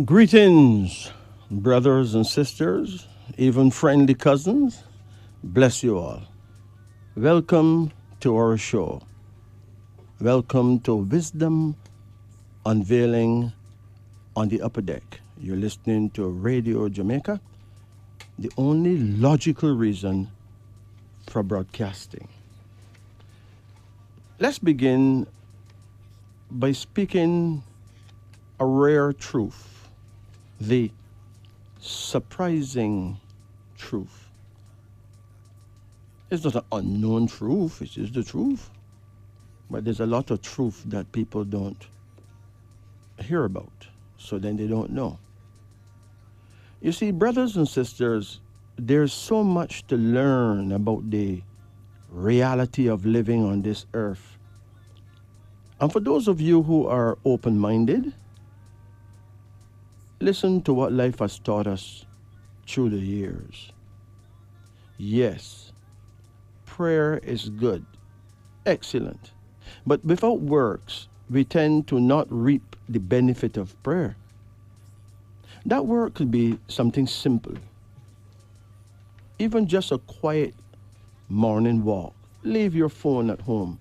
Greetings, brothers and sisters, even friendly cousins. Bless you all. Welcome to our show. Welcome to Wisdom Unveiling on the Upper Deck. You're listening to Radio Jamaica, the only logical reason for broadcasting. Let's begin by speaking a rare truth, the surprising truth. It's not an unknown truth, it is the truth. But there's a lot of truth that people don't hear about, so then they don't know. You see, brothers and sisters, there's so much to learn about the reality of living on this earth. And for those of you who are open-minded, listen to what life has taught us through the years. Yes, prayer is good, excellent. But without works, we tend to not reap the benefit of prayer. That work could be something simple. Even just a quiet morning walk. Leave your phone at home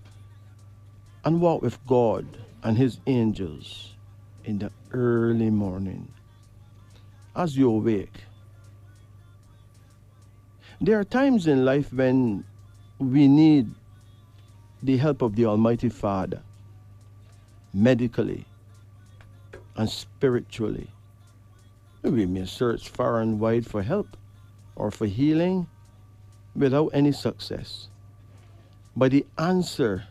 and walk with God and His angels in the early morning as you awake. There are times in life when we need the help of the Almighty Father, medically and spiritually. We may search far and wide for help or for healing without any success. But the answer,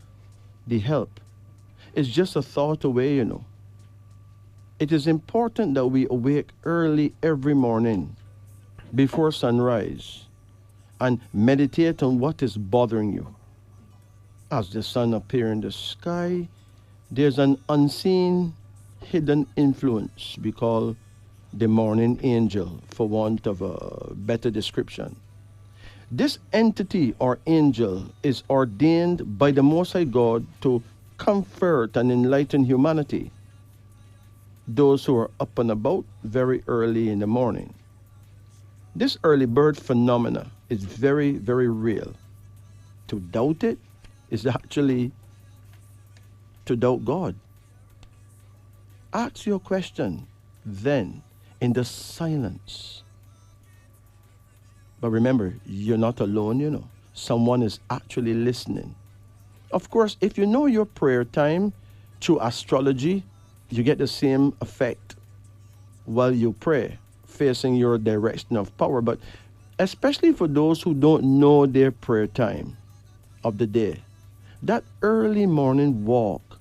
the help, is just a thought away. It is important that we awake early every morning before sunrise and meditate on what is bothering you. As the sun appears in the sky, there's an unseen, hidden influence we call the morning angel, for want of a better description. This entity or angel is ordained by the Most High God to comfort and enlighten humanity, those who are up and about very early in the morning. This early bird phenomena is very, very real. To doubt it is actually to doubt God. Ask your question then in the silence. But remember, you're not alone. Someone is actually listening. Of course, if you know your prayer time through astrology, you get the same effect while you pray, facing your direction of power. But especially for those who don't know their prayer time of the day, that early morning walk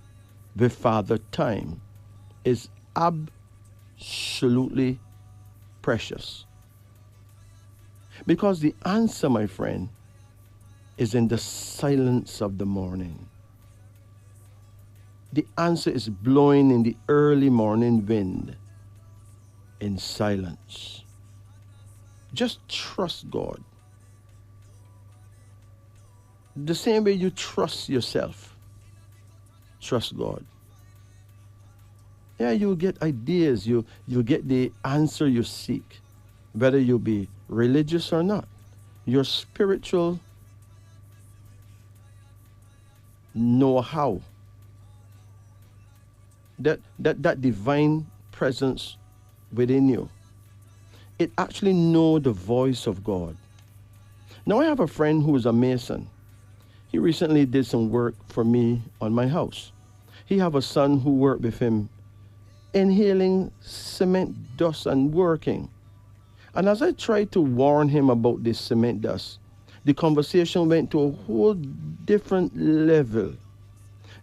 with Father time is absolutely precious. Because the answer, my friend, is in the silence of the morning. The answer is blowing in the early morning wind in silence. Just trust God. The same way you trust yourself, trust God. Yeah, you'll get ideas, you'll get the answer you seek, whether you be religious or not. Your spiritual know-how, that divine presence within you, it actually know the voice of God. Now I have a friend who is a mason. He recently did some work for me on my house. He have a son who worked with him, inhaling cement dust and working. And as I tried to warn him about this cement dust, the conversation went to a whole different level.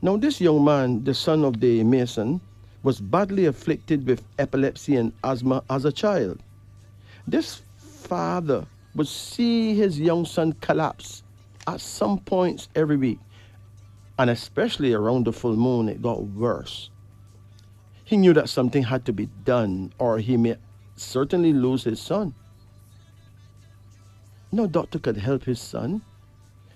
Now this young man, the son of the mason, was badly afflicted with epilepsy and asthma as a child. This father would see his young son collapse at some points every week, and especially around the full moon, it got worse. He knew that something had to be done, or he may certainly lose his son. No doctor could help his son.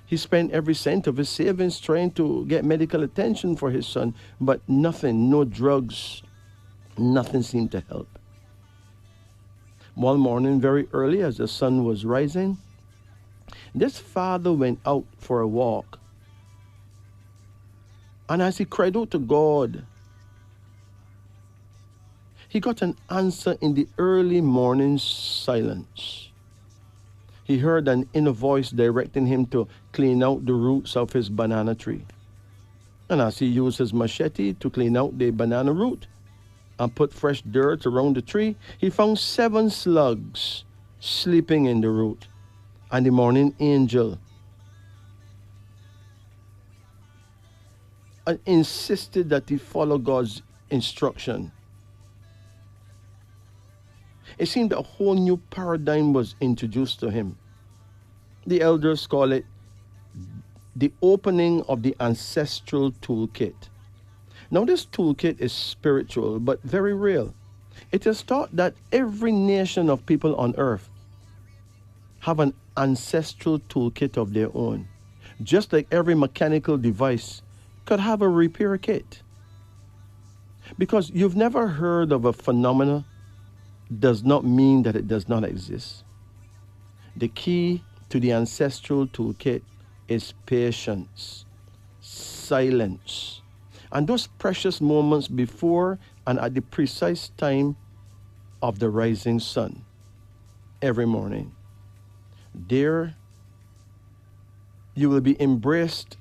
He spent every cent of his savings trying to get medical attention for his son, but nothing, no drugs, nothing seemed to help. One morning, very early, as the sun was rising, this father went out for a walk. And as he cried out to God, he got an answer in the early morning silence. He heard an inner voice directing him to clean out the roots of his banana tree. And as he used his machete to clean out the banana root and put fresh dirt around the tree, he found 7 slugs sleeping in the root. And the morning angel insisted that he follow God's instruction. It seemed a whole new paradigm was introduced to him. The elders call it the opening of the ancestral toolkit. Now, this toolkit is spiritual but very real. It is taught that every nation of people on earth have an ancestral toolkit of their own, just like every mechanical device could have a repair kit. Because you've never heard of a phenomena does not mean that it does not exist. The key to the ancestral toolkit is patience, silence, and those precious moments before and at the precise time of the rising sun every morning. There, you will be embraced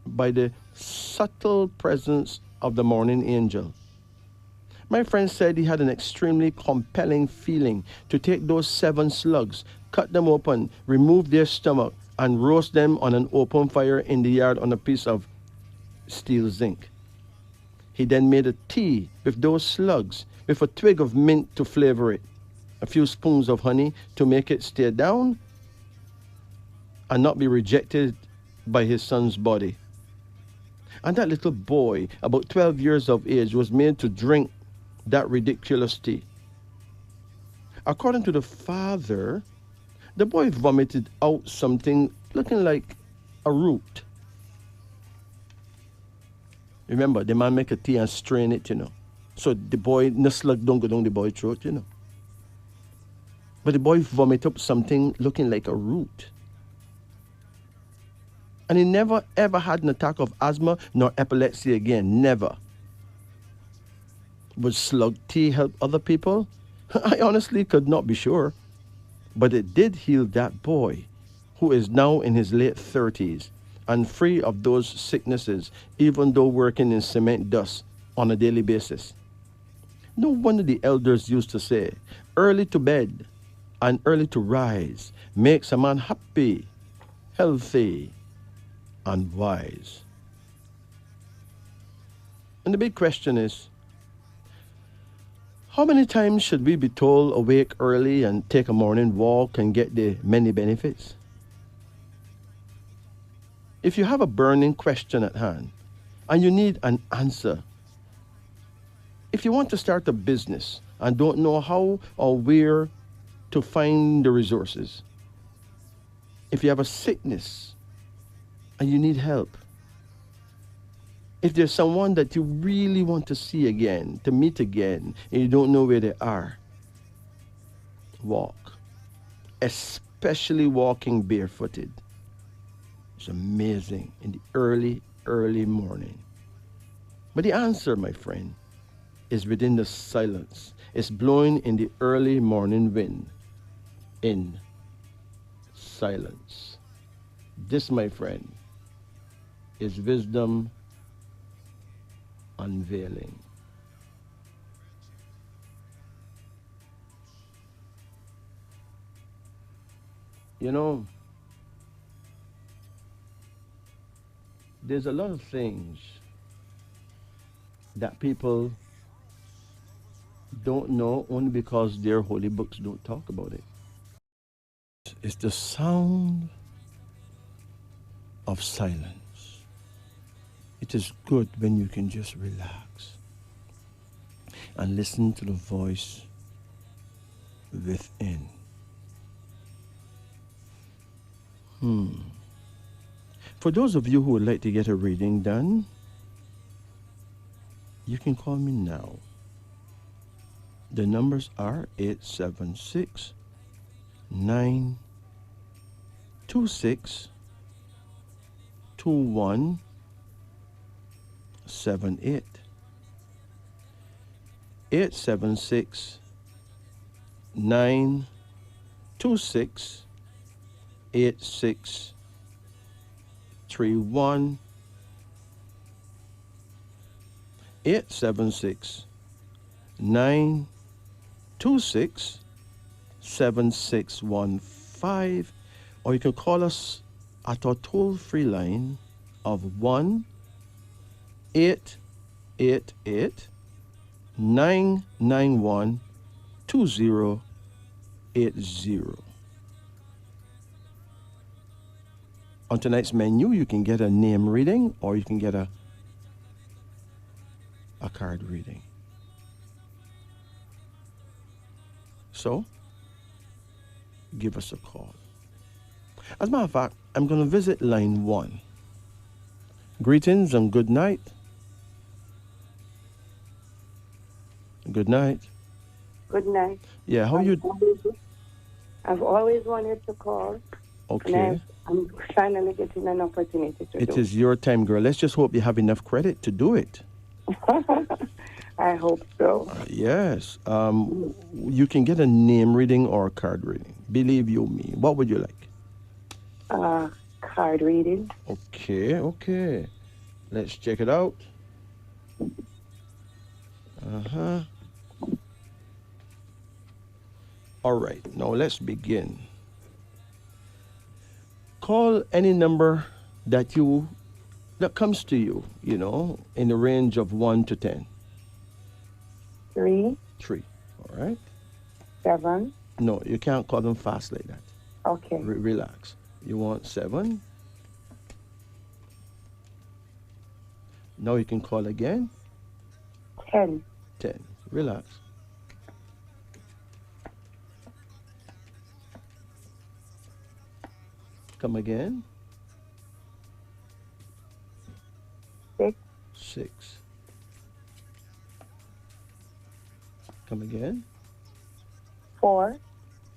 by the subtle presence of the morning angel. My friend said he had an extremely compelling feeling to take those 7 slugs, cut them open, remove their stomach, and roast them on an open fire in the yard on a piece of steel zinc. He then made a tea with those slugs, with a twig of mint to flavor it, a few spoons of honey to make it stay down and not be rejected by his son's body. And that little boy, about 12 years of age, was made to drink that ridiculous tea. According to the father, the boy vomited out something looking like a root. Remember, the man make a tea and strain it, So the boy, no slug don't go down the boy's throat, But the boy vomit up something looking like a root. And he never ever had an attack of asthma nor epilepsy again, never. Would slug tea help other people? I honestly could not be sure. But it did heal that boy, who is now in his late 30s and free of those sicknesses, even though working in cement dust on a daily basis. No wonder the elders used to say, early to bed and early to rise makes a man happy, healthy, and wise. And the big question is, how many times should we be told awake early and take a morning walk and get the many benefits? If you have a burning question at hand and you need an answer, if you want to start a business and don't know how or where to find the resources, if you have a sickness and you need help, if there's someone that you really want to see again, to meet again, and you don't know where they are, walk. Especially walking barefooted. It's amazing in the early, early morning. But the answer, my friend, is within the silence. It's blowing in the early morning wind. In silence. This, my friend, is wisdom unveiling. There's a lot of things that people don't know only because their holy books don't talk about it. It's the sound of silence. It is good when you can just relax and listen to the voice within. For those of you who would like to get a reading done, you can call me now. The numbers are 876 926 2178. 876 926 8631. 876 926 7615, or you can call us at our toll-free line of 1-888-991-2080. On tonight's menu, you can get a name reading or you can get a card reading. So, give us a call. As a matter of fact, I'm going to visit line 1. Greetings and good night. Good night. Good night. Yeah, how you? I've always wanted to call. Okay. I'm finally getting an opportunity to do it. Is your time, girl. Let's just hope you have enough credit to do it. I hope so. Yes. You can get a name reading or a card reading. Believe you me. What would you like? Card reading. Okay. Let's check it out. All right. Now let's begin. Call any number that comes to you, in the range of 1 to 10. 3. 3. All right. 7. No, you can't call them fast like that. Okay. Relax. You want 7. Now you can call again. 10. 10. Relax. Come again. 6. 6. Come again. 4.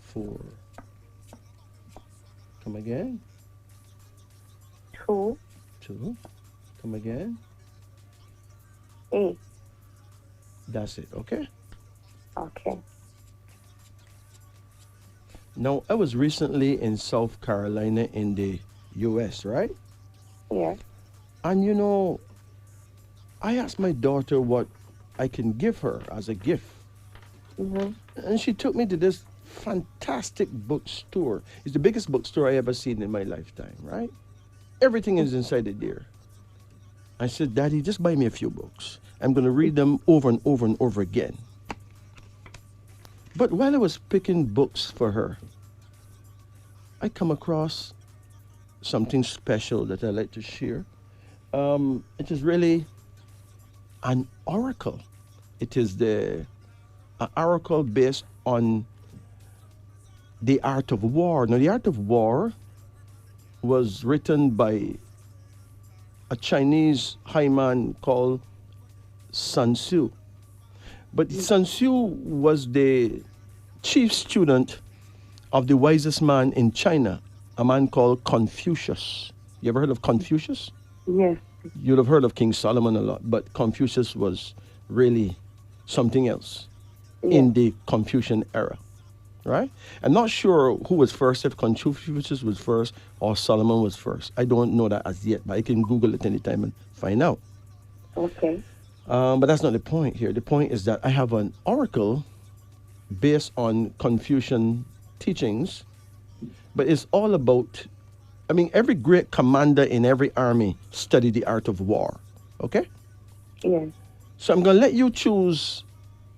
4. Come again. 2. 2. Come again. 8. That's it, okay? Okay. Now, I was recently in South Carolina in the U.S., right? Yes. And I asked my daughter what I can give her as a gift. Mm-hmm. And she took me to this fantastic bookstore. It's the biggest bookstore I ever seen in my lifetime, right? Everything is inside it there. I said, Daddy, just buy me a few books. I'm going to read them over and over and over again. But while I was picking books for her, I come across something special that I like to share. It is really an oracle. It is an oracle based on the art of war. Now, the art of war was written by a Chinese high man called Sun Tzu. But Sun Tzu was the chief student of the wisest man in China, a man called Confucius. You ever heard of Confucius? Yes. You'd have heard of King Solomon a lot, but Confucius was really something else in the Confucian era, right? I'm not sure who was first, if Confucius was first or Solomon was first. I don't know that as yet, but I can Google it anytime and find out. Okay. But that's not the point here. The point is that I have an oracle based on Confucian teachings, but it's all about, every great commander in every army studied the art of war, okay? Yes. So I'm going to let you choose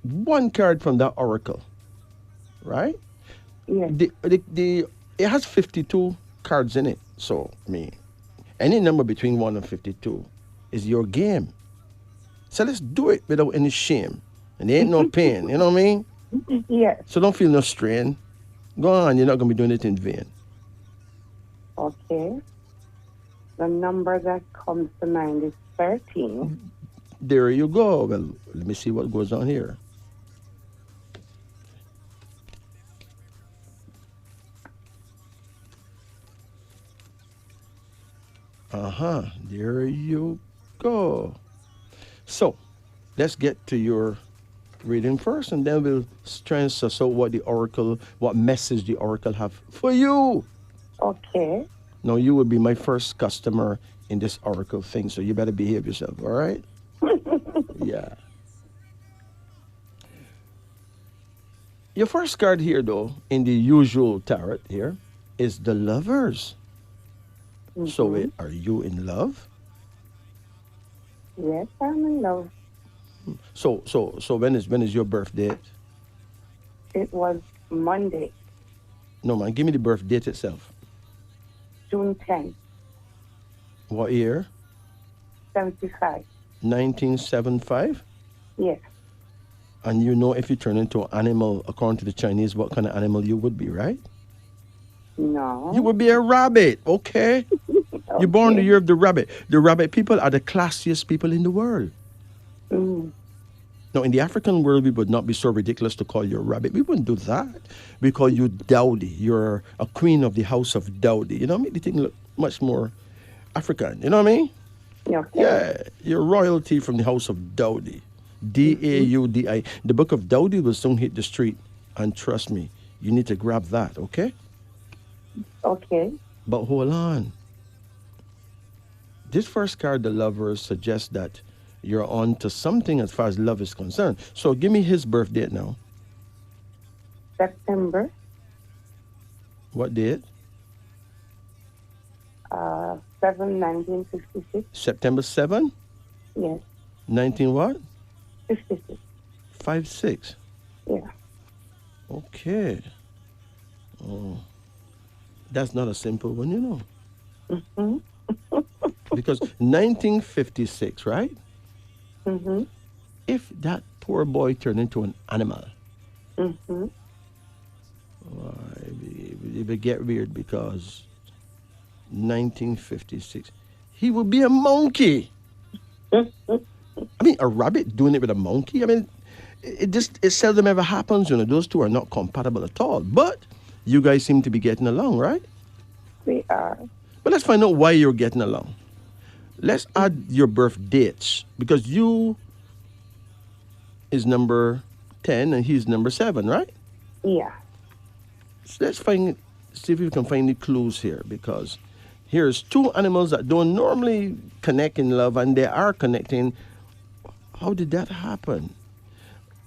one card from that oracle, right? Yes. It has 52 cards in it, so, any number between 1 and 52 is your game. So let's do it without any shame. And there ain't no pain, you know what I mean? Yes. So don't feel no strain. Go on, you're not going to be doing it in vain. Okay. The number that comes to mind is 13. There you go. Well, let me see what goes on here. There you go. So, let's get to your reading first, and then we'll try and suss out what message the oracle have for you. Okay. Now, you will be my first customer in this oracle thing, so you better behave yourself, all right? Yeah. Your first card here, though, in the usual tarot here, is the Lovers. So, are you in love? Yes, I'm in love. So when is your birth date? It was Monday, No, man, give me the birth date itself. June 10th, What year? 75. 1975. Yes. And you know, if you turn into an animal, according to the Chinese, what kind of animal you would be, right? No. You would be a rabbit, okay? You're born the year of the rabbit. The rabbit people are the classiest people in the world. Now, in the African world, we would not be so ridiculous to call you a rabbit. We wouldn't do that. We call you Dowdy. You're a queen of the house of Dowdy. You know, make the thing look much more African. You know what I mean? Okay. Yeah, you're royalty from the house of Dowdy. Daudi. The book of Dowdy will soon hit the street. And trust me, you need to grab that, okay? Okay. But hold on. This first card, the Lovers, suggests that you're on to something as far as love is concerned. So give me his birth date now. September What date? 7, 1956. September 7? Yes. 19 what? 56. 56. Yeah. Okay. Oh, that's not a simple one, you know. Because 1956, right? If that poor boy turned into an animal, it would get weird because 1956, he would be a monkey. I mean, a rabbit doing it with a monkey. I mean, it seldom ever happens. You know, those two are not compatible at all. But you guys seem to be getting along, right? We are. But let's find out why you're getting along. Let's add your birth dates because you is number 10 and he's number 7, right? Yeah. So let's see if we can find the clues here because here's two animals that don't normally connect in love and they are connecting. How did that happen?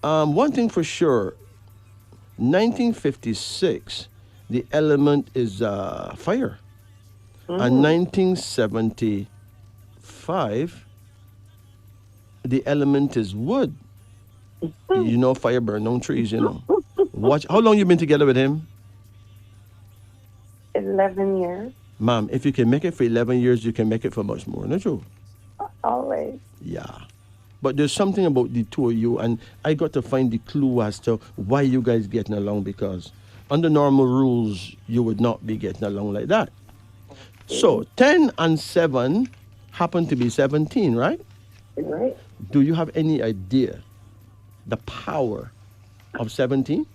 One thing for sure, 1956, the element is fire. And 1975, the element is wood. You know, fire burn no trees, you know. Watch. How long you been together with him? 11 years. Ma'am, if you can make it for 11 years, you can make it for much more, not you? Always. Yeah. But there's something about the two of you, and I got to find the clue as to why you guys getting along because under normal rules, you would not be getting along like that. So 10 and 7 happen to be 17, right? Right. Do you have any idea the power of 17?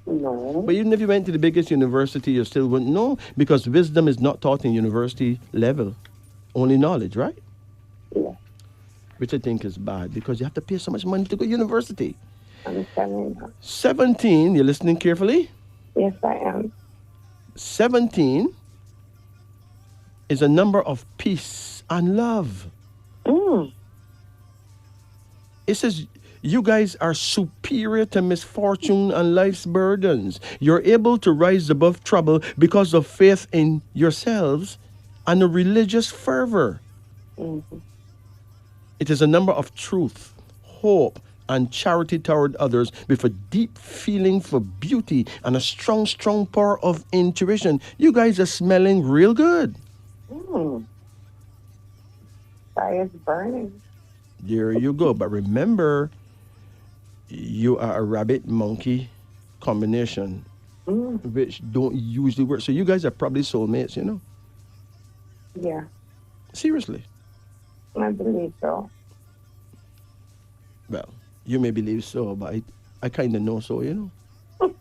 No. But even if you went to the biggest university, you still wouldn't know because wisdom is not taught in university level, only knowledge, right? Yeah. Which I think is bad because you have to pay so much money to go to university. I'm telling you. 17, you're listening carefully? Yes, I am. 17 is a number of peace and love. It says you guys are superior to misfortune and life's burdens. You're able to rise above trouble because of faith in yourselves and a religious fervor. It is a number of truth, hope, and charity toward others with a deep feeling for beauty and a strong, strong power of intuition. You guys are smelling real good. Fire's burning. There you go. But remember, you are a rabbit-monkey combination, which don't usually work. So you guys are probably soulmates, you know? Yeah. Seriously. I believe so. Well, you may believe so, but I kind of know so, you know?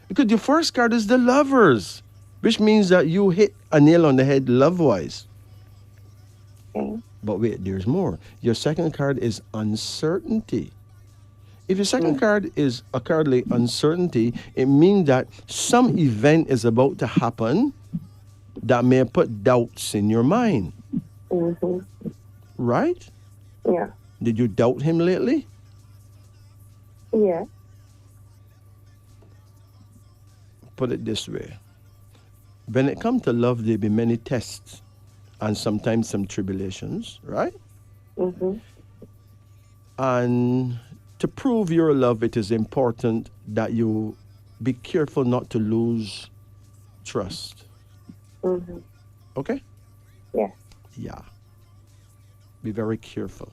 Because your first card is the Lovers. which means that you hit a nail on the head love-wise. Okay. But wait, there's more. Your second card is uncertainty. If your second card is a card like uncertainty, it means that some event is about to happen that may put doubts in your mind. Mm-hmm. Right? Yeah. Did you doubt him lately? Yeah. Put it this way. When it comes to love, there'll be many tests and sometimes some tribulations, right? Mm-hmm. And to prove your love, it is important that you be careful not to lose trust. Mm-hmm. Okay? Yeah. Yeah. Be very careful.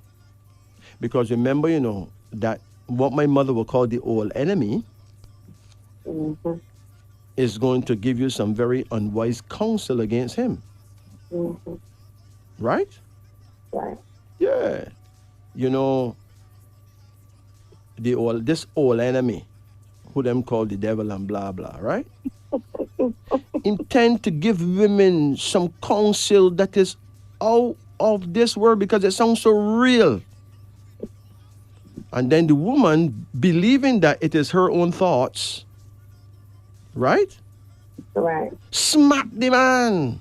Because remember, that what my mother would call the old enemy Mm-hmm. is going to give you some very unwise counsel against him. Mm-hmm. Right? Right. Yeah. This old enemy, who them call the devil and blah blah, right? Intend to give women some counsel that is out of this world because it sounds so real. And then the woman, believing that it is her own thoughts, right? Right. Smack the man.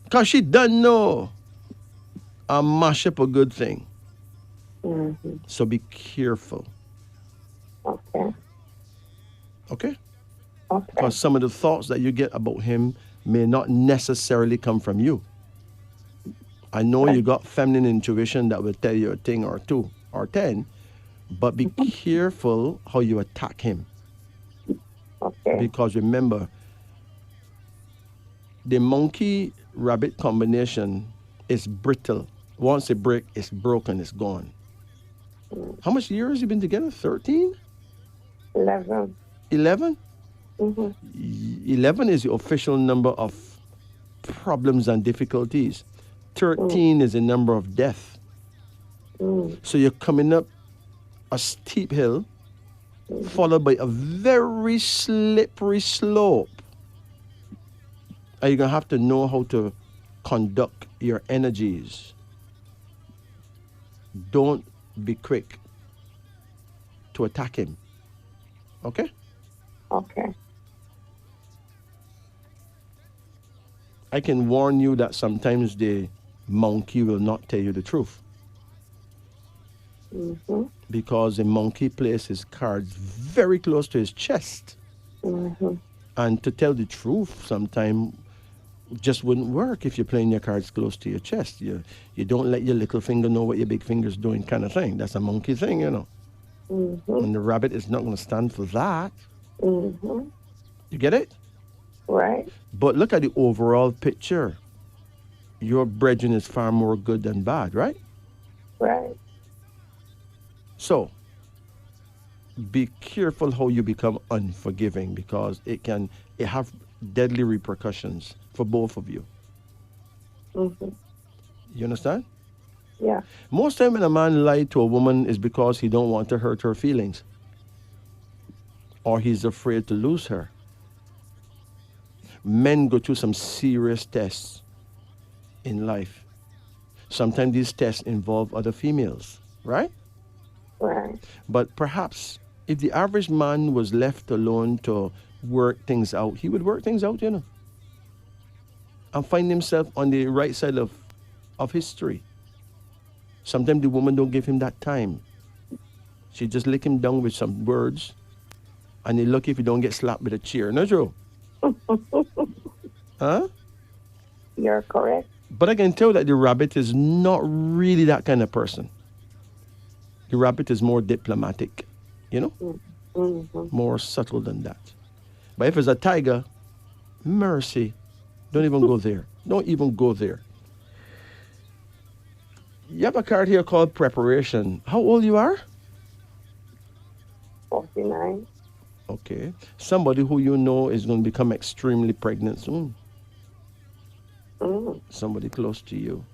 Because she doesn't know and mash up a good thing. Mm-hmm. So be careful. Okay. Okay? Okay. Because some of the thoughts that you get about him may not necessarily come from you. I know you got feminine intuition that will tell you a thing or two or 10, but be careful how you attack him. Okay. Because remember, the monkey rabbit combination is brittle. Once it breaks, it's broken, it's gone. How much years you been together? 13? 11. 11? Mm-hmm. 11 is the official number of problems and difficulties. 13 is the number of death. So you're coming up a steep hill, followed by a very slippery slope. And you're going to have to know how to conduct your energies. Don't be quick to attack him. Okay? Okay. I can warn you that sometimes the monkey will not tell you the truth. Mm-hmm. Because the monkey places his cards very close to his chest. Mm-hmm. And to tell the truth, sometimes just wouldn't work if you're playing your cards close to your chest. You don't let your little finger know what your big finger's doing, kind of thing. That's a monkey thing, Mm-hmm. And the rabbit is not going to stand for that. Mm-hmm. You get it? Right. But look at the overall picture. Your brethren is far more good than bad, right? Right. So, be careful how you become unforgiving because it have deadly repercussions for both of you. Mm-hmm. You understand? Yeah. Most time when a man lies to a woman is because he don't want to hurt her feelings. Or he's afraid to lose her. Men go through some serious tests in life. Sometimes these tests involve other females, right? Right. But perhaps if the average man was left alone to work things out, he would work things out, and find himself on the right side of history. Sometimes the woman don't give him that time. She just lick him down with some words, and you're lucky if you don't get slapped with a chair. No, Joe? Huh? You're correct. But I can tell that the rabbit is not really that kind of person. The rabbit is more diplomatic, Mm-hmm. more subtle than that. But if it's a tiger, mercy, don't even go there. Don't even go there. You have a card here called preparation. How old you are? 49. Okay. Somebody who you know is going to become extremely pregnant soon. Mm. Somebody close to you.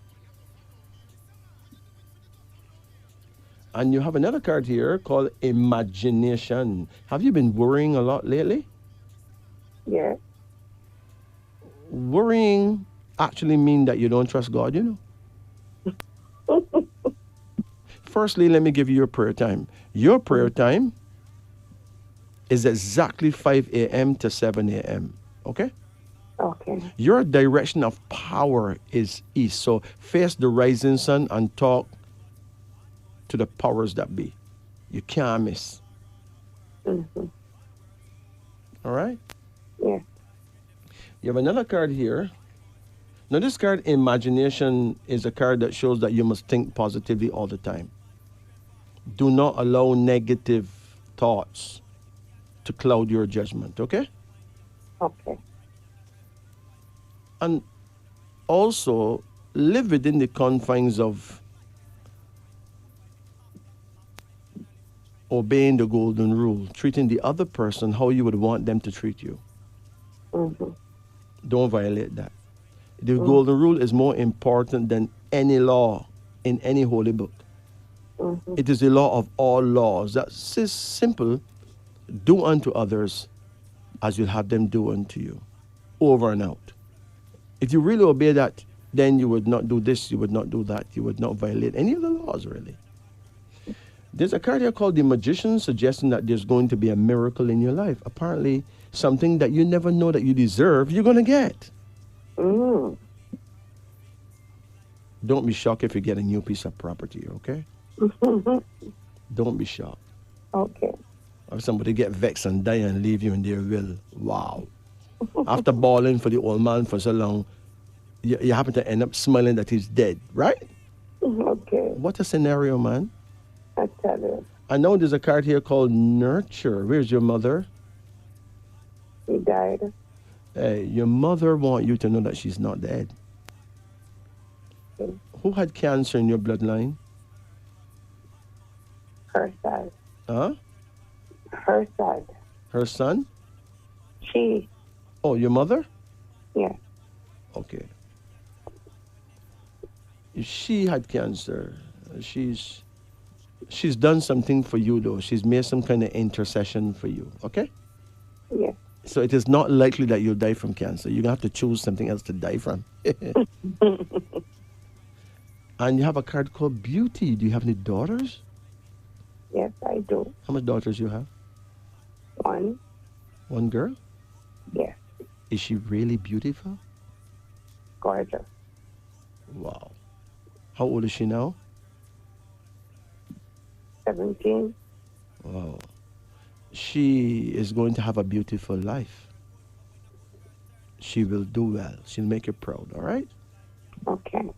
And you have another card here called imagination. Have you been worrying a lot lately? Yeah. worrying actually mean that you don't trust God, you know. Firstly, let me give you your prayer time. Your prayer time is exactly 5 a.m. to 7 a.m., okay? Okay. Your direction of power is east. So face the rising sun and talk to the powers that be. You can't miss. Mm-hmm. All right? Yes. You have another card here. Now, this card, imagination, is a card that shows that you must think positively all the time. Do not allow negative thoughts to cloud your judgment, okay? Okay. And also live within the confines of obeying the golden rule, treating the other person how you would want them to treat you. Mm-hmm. Don't violate that. The golden rule is more important than any law in any holy book. Mm-hmm. It is the law of all laws. That's just simple. Do unto others as you'll have them do unto you. Over and out. If you really obey that, then you would not do this, you would not do that, you would not violate any of the laws, really. There's a card here called the Magician, suggesting that there's going to be a miracle in your life. Apparently, something that you never know that you deserve, you're going to get. Mm. Don't be shocked if you get a new piece of property, okay? Don't be shocked. Okay. Or somebody get vexed and die and leave you in their will. Wow. After bawling for the old man for so long, you happen to end up smiling that he's dead, right? Okay. What a scenario, man. I tell you. I know there's a card here called Nurture. Where's your mother? He died. Hey, your mother wants you to know that she's not dead. Okay. Who had cancer in your bloodline? Her side. Huh? Her side. Her son? She. Oh, your mother? Yeah. Okay. If she had cancer, she's done something for you, though. She's made some kind of intercession for you, okay? Yeah. So it is not likely that you'll die from cancer. You're going to have to choose something else to die from. And you have a card called Beauty. Do you have any daughters? Yes, I do. How many daughters you have? One. One girl? Yes. Is she really beautiful? Gorgeous. Wow. How old is she now? 17. Wow. She is going to have a beautiful life. She will do well. She'll make you proud, all right? Okay.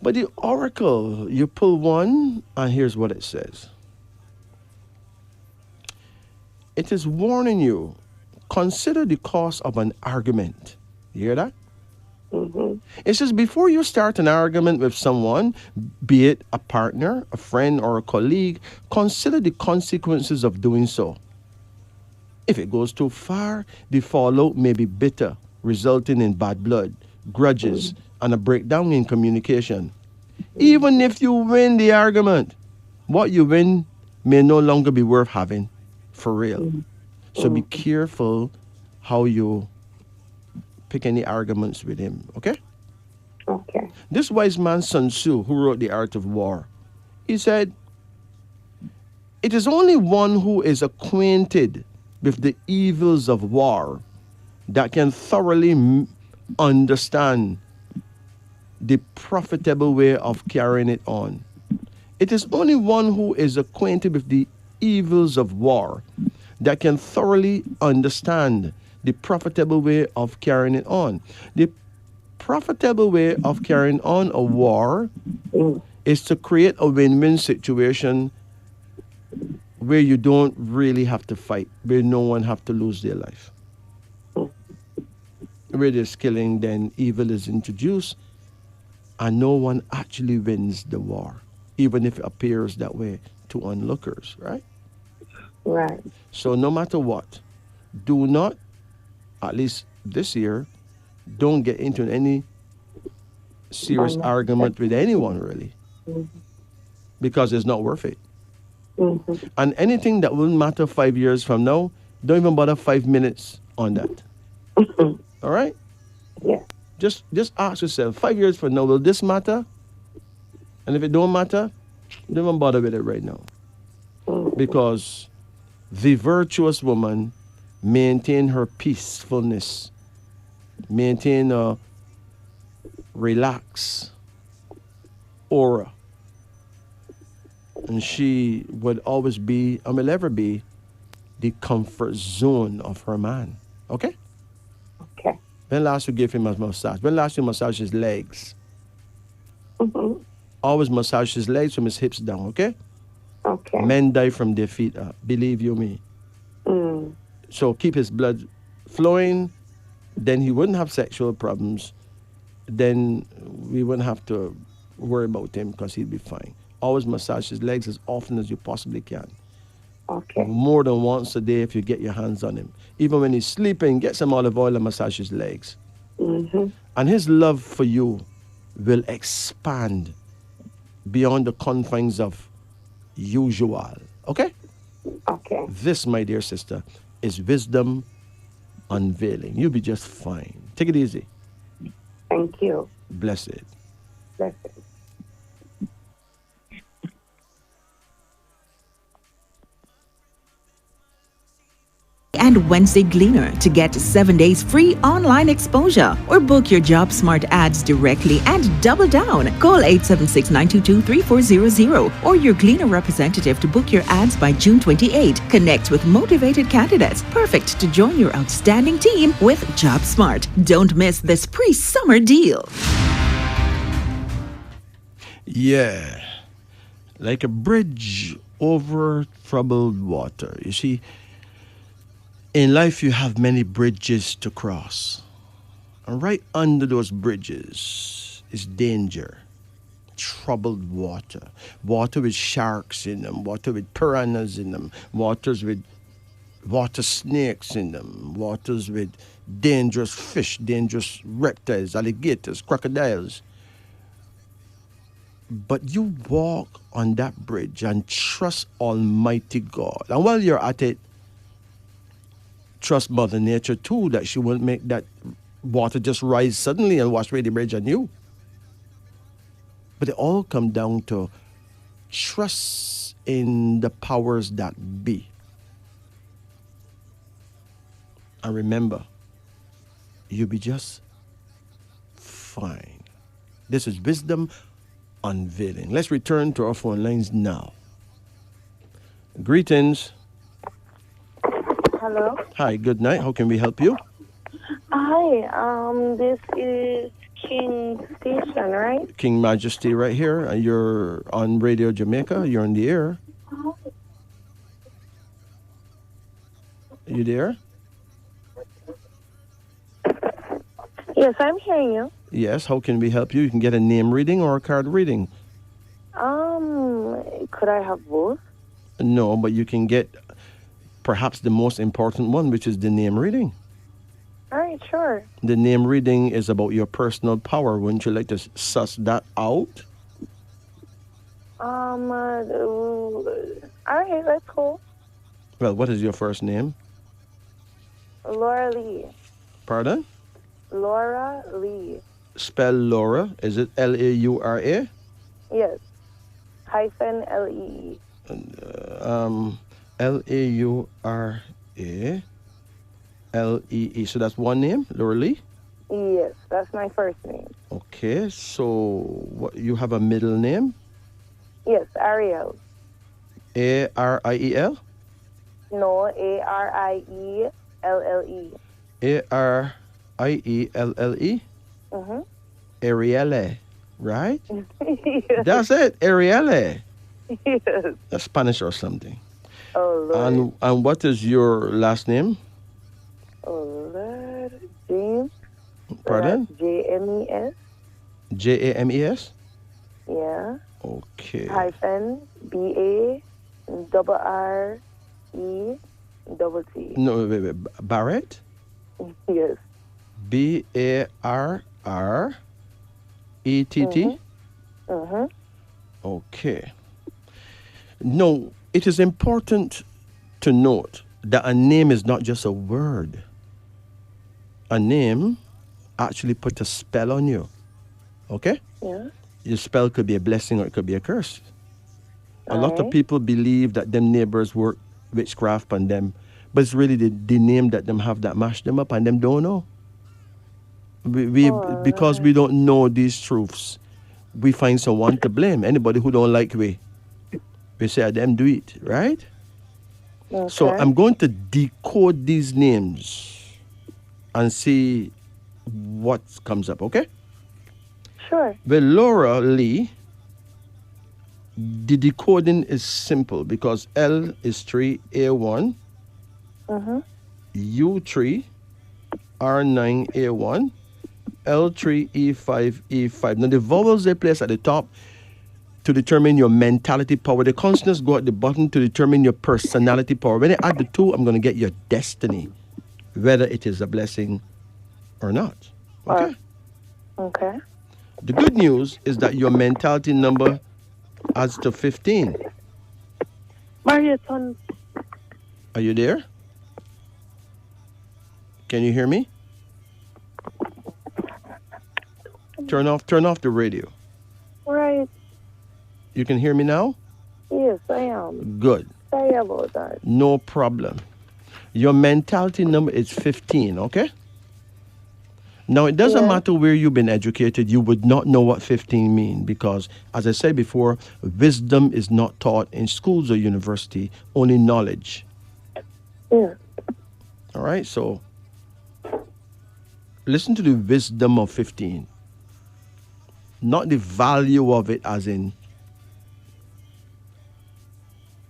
But the oracle, you pull one, and here's what it says. It is warning you, consider the cost of an argument. You hear that? Mm-hmm. It says before you start an argument with someone, be it a partner, a friend, or a colleague, consider the consequences of doing so. If it goes too far, the fallout may be bitter, resulting in bad blood, grudges, and a breakdown in communication. Even if you win the argument, what you win may no longer be worth having, for real. So be careful how you pick any arguments with him, okay? Okay. This wise man, Sun Tzu, who wrote The Art of War, he said, it is only one who is acquainted with the evils of war that can thoroughly understand the profitable way of carrying it on. It is only one who is acquainted with the evils of war that can thoroughly understand the profitable way of carrying it on. The profitable way of carrying on a war is to create a win-win situation where you don't really have to fight, where no one have to lose their life. Where there's killing, then evil is introduced, and no one actually wins the war, even if it appears that way to onlookers, right? Right. So no matter what, do not, at least this year, don't get into any serious argument with anyone, really, because it's not worth it. Mm-hmm. And anything that will matter 5 years from now, don't even bother 5 minutes on that. All right? Yes. Just ask yourself, 5 years from now, will this matter? And if it don't matter, don't even bother with it right now. Because the virtuous woman maintain her peacefulness, maintain a relaxed aura. And she would always be, and will ever be, the comfort zone of her man. Okay? Okay. When last you gave him a massage? When last you massaged his legs? Mm-hmm. Always massage his legs from his hips down, okay? Okay. Men die from their feet up, believe you me. Mm. So keep his blood flowing, then he wouldn't have sexual problems. Then we wouldn't have to worry about him because he'd be fine. Always massage his legs as often as you possibly can. Okay. More than once a day if you get your hands on him. Even when he's sleeping, get some olive oil and massage his legs. Mm-hmm. And his love for you will expand beyond the confines of usual. Okay? Okay. This, my dear sister, is wisdom unveiling. You'll be just fine. Take it easy. Thank you. Blessed. Blessed. And Wednesday Gleaner to get 7 days free online exposure or book your Job Smart ads directly and double down. Call 876-922-3400 or your Gleaner representative to book your ads by June 28. Connect with motivated candidates perfect to join your outstanding team with Job Smart. Don't miss this pre-summer deal. Yeah. Like a bridge over troubled water. You see, in life, you have many bridges to cross. And right under those bridges is danger, troubled water, water with sharks in them, water with piranhas in them, waters with water snakes in them, waters with dangerous fish, dangerous reptiles, alligators, crocodiles. But you walk on that bridge and trust Almighty God. And while you're at it, trust Mother Nature too, that she won't make that water just rise suddenly and wash away the bridge on you. But it all comes down to trust in the powers that be. And remember, you'll be just fine. This is wisdom unveiling. Let's return to our phone lines now. Greetings. Hello. Hi, good night. How can we help you? Hi. This is King Station, right? King Majesty right here. You're on Radio Jamaica. You're on the air. Are you there? Yes, I'm hearing you. Yes. How can we help you? You can get a name reading or a card reading. Could I have both? No, but you can get perhaps the most important one, which is the name reading. All right, sure. The name reading is about your personal power. Wouldn't you like to suss that out? All right, that's cool. Well, what is your first name? Laura Lee. Pardon? Laura Lee. Spell Laura. Is it Laura? Yes. -Lee. Laura Lee. So that's one name, Laura Lee? Yes, that's my first name. Okay, so what, you have a middle name? Yes, Ariel. Ariel? No, Arielle. Arielle? Mm-hmm. Arielle, right? Yes. That's it, Arielle. Yes. That's Spanish or something. Oh, Lord. And what is your last name? Oh, Lord. James. Pardon? James. James? Yeah. Okay. -BARRET. No, wait. Barrett? Yes. BARRETT? Mm-hmm. Okay. No, it is important to note that a name is not just a word. A a name actually put a spell on you. Okay? Yeah. Your spell could be a blessing or it could be a curse. A lot of Alright. people believe that them neighbors work witchcraft on them, but it's really the name that them have that mash them up and them don't know. Because we Alright. don't know these truths, we find someone to blame. Anybody who don't like we say them do it, right? So Okay. I'm going to decode these names and see what comes up, okay? Sure. Well, Laura Lee, the decoding is simple because L is 3, A1, Mm-hmm. U3, R9, A1, L3, E5, E5. Now the vowels they place at the top to determine your mentality power. The consonants go at the bottom to determine your personality power. When I add the two, I'm going to get your destiny, whether it is a blessing or not. Okay? Okay. The good news is that your mentality number adds to 15. Marieton. Are you there? Can you hear me? Turn off the radio. Right. You can hear me now? Yes, I am. Good. Sorry about that. No problem. Your mentality number is 15, okay? Now, it doesn't Yeah. matter where you've been educated, you would not know what 15 means because, as I said before, wisdom is not taught in schools or university, only knowledge. Yeah. All right? So, listen to the wisdom of 15. Not the value of it as in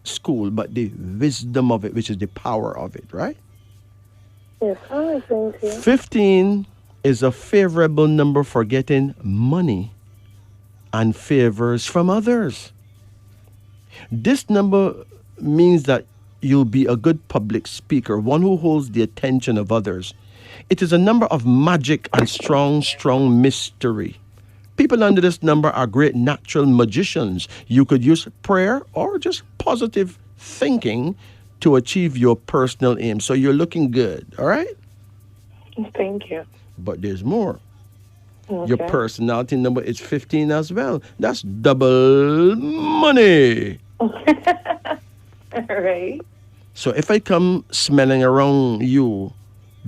school, but the wisdom of it, which is the power of it, right? Yes, I'm listening to you. 15 is a favorable number for getting money and favors from others. This number means that you'll be a good public speaker, one who holds the attention of others. It is a number of magic and strong mystery. People under this number are great natural magicians. You could use prayer or just positive thinking to achieve your personal aim. So you're looking good, all right? Thank you. But there's more. Okay. Your personality number is 15 as well. That's double money. All right. So if I come smelling around you,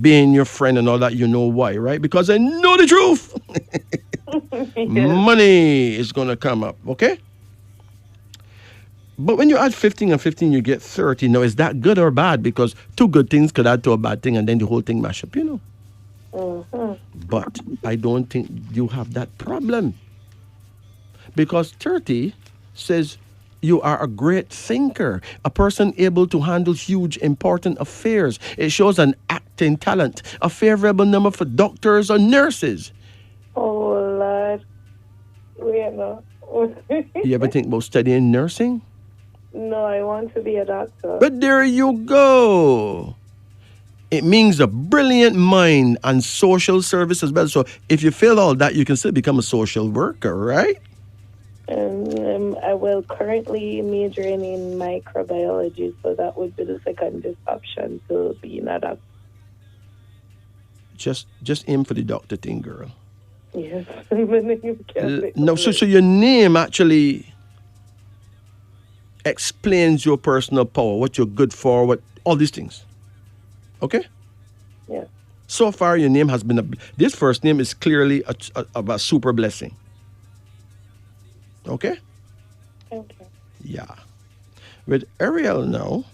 being your friend and all that, you know why, right? Because I know the truth. Money is going to come up, okay? But when you add 15 and 15, you get 30. Now, is that good or bad? Because two good things could add to a bad thing and then the whole thing mash up, you know? Mm-hmm. But I don't think you have that problem. Because 30 says you are a great thinker, a person able to handle huge, important affairs. It shows an acting talent, a favorable number for doctors or nurses. Oh, Lord. Wait, no. You ever think about studying nursing? No, I want to be a doctor. But there you go. It means a brilliant mind and social service as well. So if you fail all that, you can still become a social worker, right? I will currently majoring in microbiology, so that would be the second best option to being a doctor. Just aim for the doctor thing, girl. Yes. No, so your name actually explains your personal power, what you're good for, what all these things. Okay? Yeah. So far, your name has been this first name is clearly a super blessing. Okay? Thank you. Yeah. With Ariel now,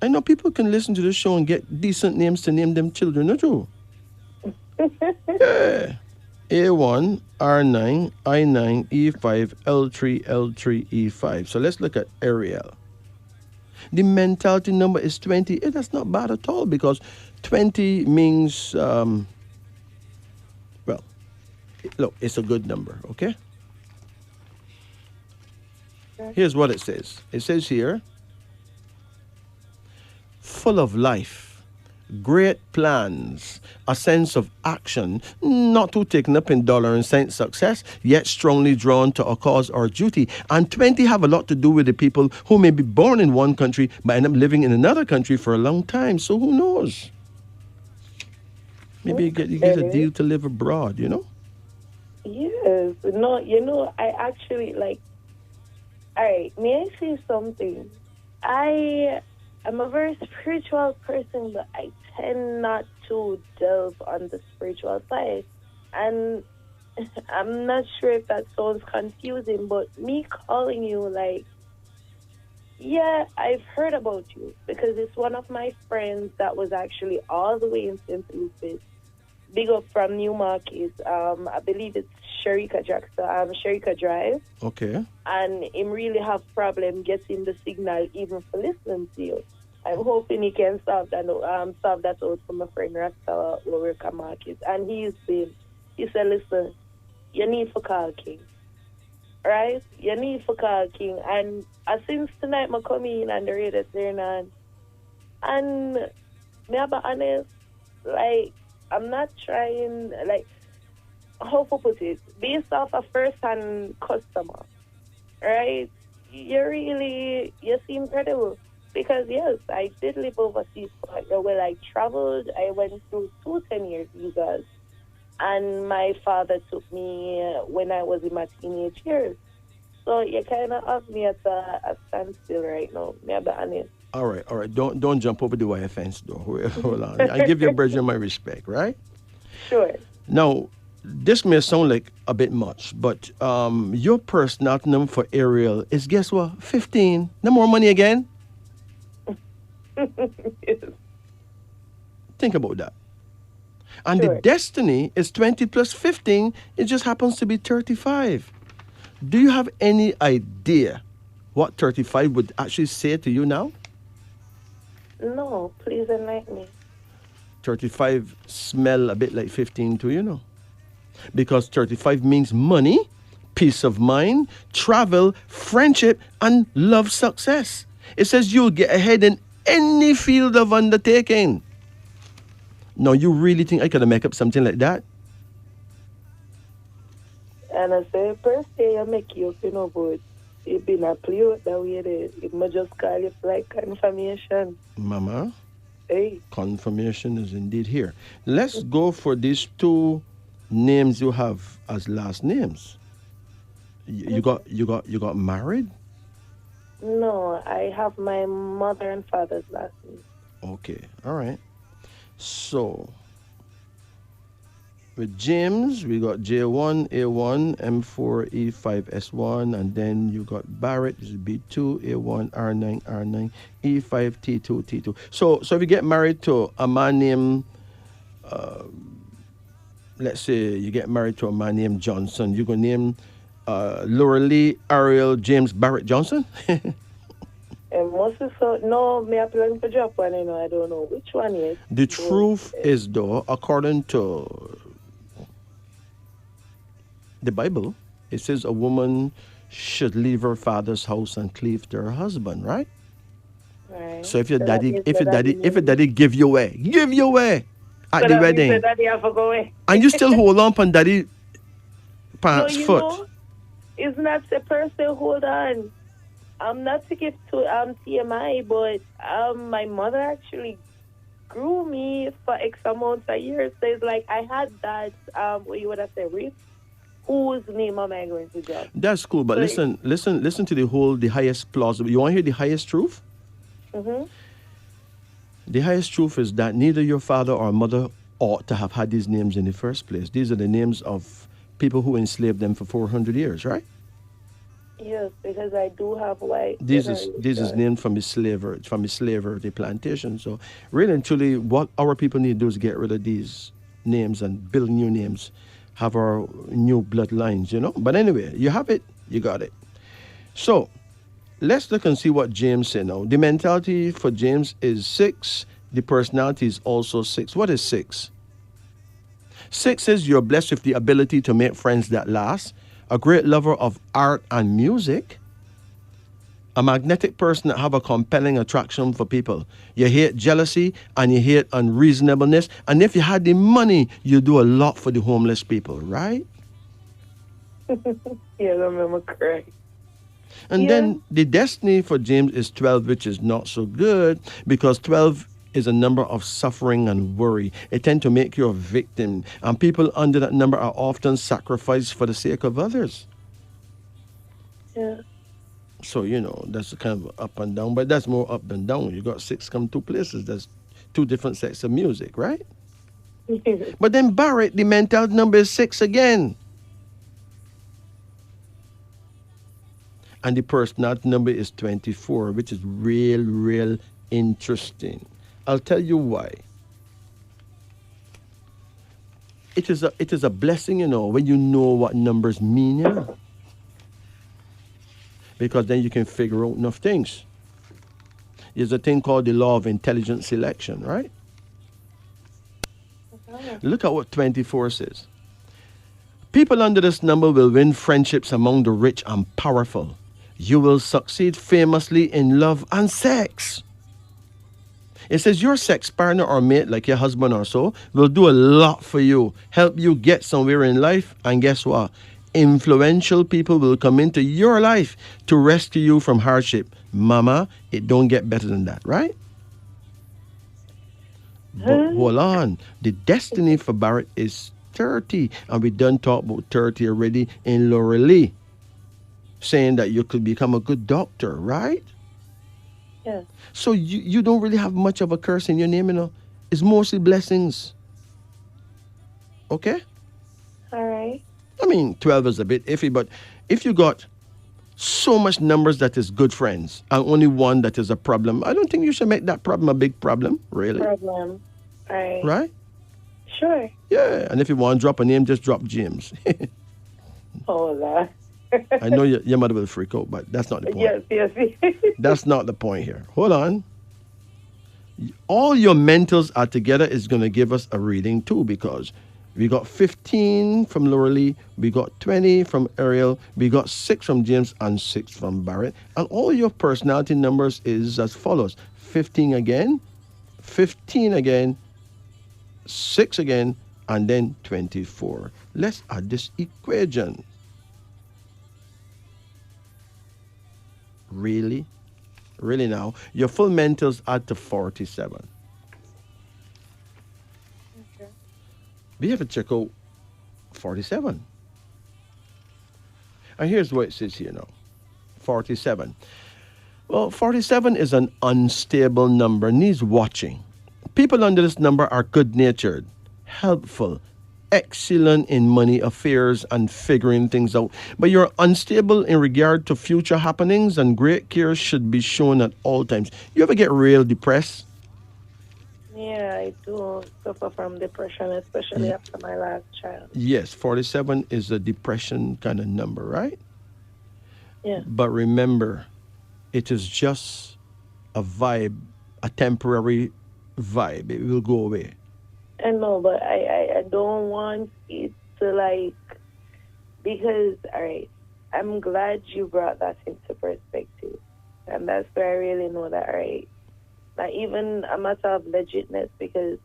I know people can listen to the show and get decent names to name them children, not you? Yeah. A1, R9, I9, E5, L3, L3, E5. So let's look at Ariel. The mentality number is 20. That's not bad at all because 20 means, look, it's a good number, okay? Here's what it says. It says here, full of life, great plans, a sense of action, not too taken up in dollar and cent success, yet strongly drawn to a cause or duty. And 20 have a lot to do with the people who may be born in one country but end up living in another country for a long time. So who knows? Maybe you get a deal to live abroad, you know? Yes. No, I actually like. All right, may I say something? I am a very spiritual person, but I tend not to delve on the spiritual side. And I'm not sure if that sounds confusing, but me calling you, like, yeah, I've heard about you because it's one of my friends that was actually all the way in St. Lucie. Big up from Newmarket. I believe it's Sherika Drive. Okay. And him really have problem getting the signal even for listening to you. I'm hoping he can solve that out for my friend Rasta Lorica Market. And he said, listen, you need to call King. Right? You need to call King. And since tonight I come in and the radio turn on. And me be honest, like, I'm not trying, like, how to put it, based off a first-hand customer, right? You seem credible. Because, yes, I did live overseas. Well, I traveled. I went through 2 10-year visas. And my father took me when I was in my teenage years. So you kind of have me at a standstill right now. Me be honest. All right. Don't jump over the wire fence, though. Hold on. I give your brethren my respect, right? Sure. Now, this may sound like a bit much, but your personality number for Ariel is, guess what? 15. No more money again? Yes. Think about that. And Sure. the destiny is 20 plus 15. It just happens to be 35. Do you have any idea what 35 would actually say to you now? No, please enlighten me. 35 smell a bit like 15 to you know. Because 35 means money, peace of mind, travel, friendship, and love success. It says you'll get ahead in any field of undertaking. Now, you really think I could make up something like that? And I say, per se, I make you up, but it been a play out that way there. It might just call it like confirmation. Mama, Hey. confirmation is indeed here. Let's go for these 2 names you have as last names. You got married? No, I have my mother and father's last name. Okay, all right. So, with James, we got J1, A1, M4, E5, S1, and then you got Barrett, which is B2, A1, R9, R9, E5, T2, T2. So if you get married to a man named, let's say you get married to a man named Johnson, you going to name Laura Lee, Ariel, James, Barrett Johnson? And most of so, no, me applying for job one, I don't know which one is. The truth is, though, according to the Bible, it says a woman should leave her father's house and cleave to her husband, right? Right. So if your So daddy, that means if your daddy give you away at so the that means wedding, that daddy have to go away. and you still hold on on daddy No, pants you foot. know, it's not the person, hold on. I'm not to give to TMI, but my mother actually grew me for X amount of years. So it's like I had that, what you would have said, Reef, whose name am I going to drop? That's cool, but So- listen to the highest plausible. You want to hear the highest truth? Mm-hmm. The highest truth is that neither your father or mother ought to have had these names in the first place. These are the names of people who enslaved them for 400 years, right? Yes, because I do have white. This is named from the slavery, the plantation. So really and truly, what our people need to do is get rid of these names and build new names, have our new bloodlines, you know. But anyway, you have it, you got it. So let's look and see what James said now. The mentality for James is 6. The personality is also 6. What is 6? 6 says you're blessed with the ability to make friends that last, a great lover of art and music, a magnetic person that have a compelling attraction for people. You hate jealousy and you hate unreasonableness. And if you had the money, you do a lot for the homeless people, right? Yeah, I remember correct. And then the destiny for James is 12, which is not so good because 12 is a number of suffering and worry. It tends to make you a victim. And people under that number are often sacrificed for the sake of others. Yeah. So, that's kind of up and down. But that's more up than down. You got 6 come 2 places. That's 2 different sets of music, right? But then Barrett, the mental number is 6 again. And the personality number is 24, which is real interesting. I'll tell you why. It is a blessing, when you know what numbers mean, because then you can figure out enough things. There's a thing called the law of intelligent selection, right? Look at what 24 says. People under this number will win friendships among the rich and powerful. You will succeed famously in love and sex. It says your sex partner or mate, like your husband or so, will do a lot for you, help you get somewhere in life, and guess what? Influential people will come into your life to rescue you from hardship. Mama, it don't get better than that, right? But hold on. The destiny for Barrett is 30, and we done talk about 30 already in Laura Lee, saying that you could become a good doctor, right? Yeah. So you don't really have much of a curse in your name, It's mostly blessings. Okay? All right. I mean, 12 is a bit iffy, but if you got so much numbers that is good friends and only one that is a problem, I don't think you should make that problem a big problem, really. Problem. All right. Right? Sure. Yeah, and if you want to drop a name, just drop James. Oh, that. I know your mother will freak out, but that's not the point. Yes. That's not the point here. Hold on. All your mentals are together is going to give us a reading too, because we got 15 from Laura Lee, we got 20 from Ariel, we got 6 from James, and 6 from Barrett. And all your personality numbers is as follows. 15 again, 15 again, 6 again, and then 24. Let's add this equation. Really? Really now? Your full mentals add to 47. Okay. We have to check out 47. And here's what it says here now. 47. Well, 47 is an unstable number, needs watching. People under this number are good-natured, helpful, excellent in money affairs and figuring things out. But you're unstable in regard to future happenings, and great care should be shown at all times. You ever get real depressed? Yeah, I do suffer from depression, especially after my last child. Yes, 47 is a depression kind of number, right? Yeah. But remember, it is just a vibe, a temporary vibe. It will go away. I know, but I don't want it to because, all right, I'm glad you brought that into perspective. And that's where I really know that, all right, not even a matter of legitness, because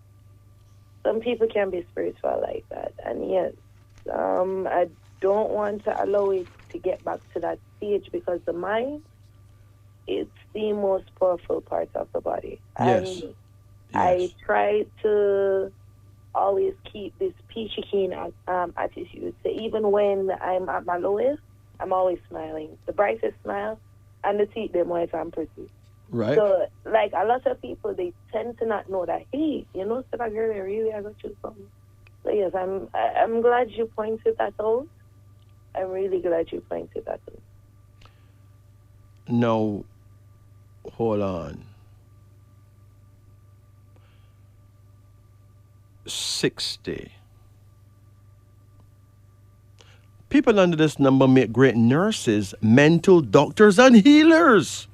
some people can be spiritual like that. And yes, I don't want to allow it to get back to that stage, because the mind, it's the most powerful part of the body. Yes. And I try to always keep this peachy keen attitude. So even when I'm at my lowest, I'm always smiling. The brightest smile, and the teeth them white and pretty. Right. So a lot of people, they tend to not know that, hey, so that girl really I got you something. So yes, I'm glad you pointed that out. I'm really glad you pointed that out. Now, hold on. 60. People under this number make great nurses, mental doctors, and healers.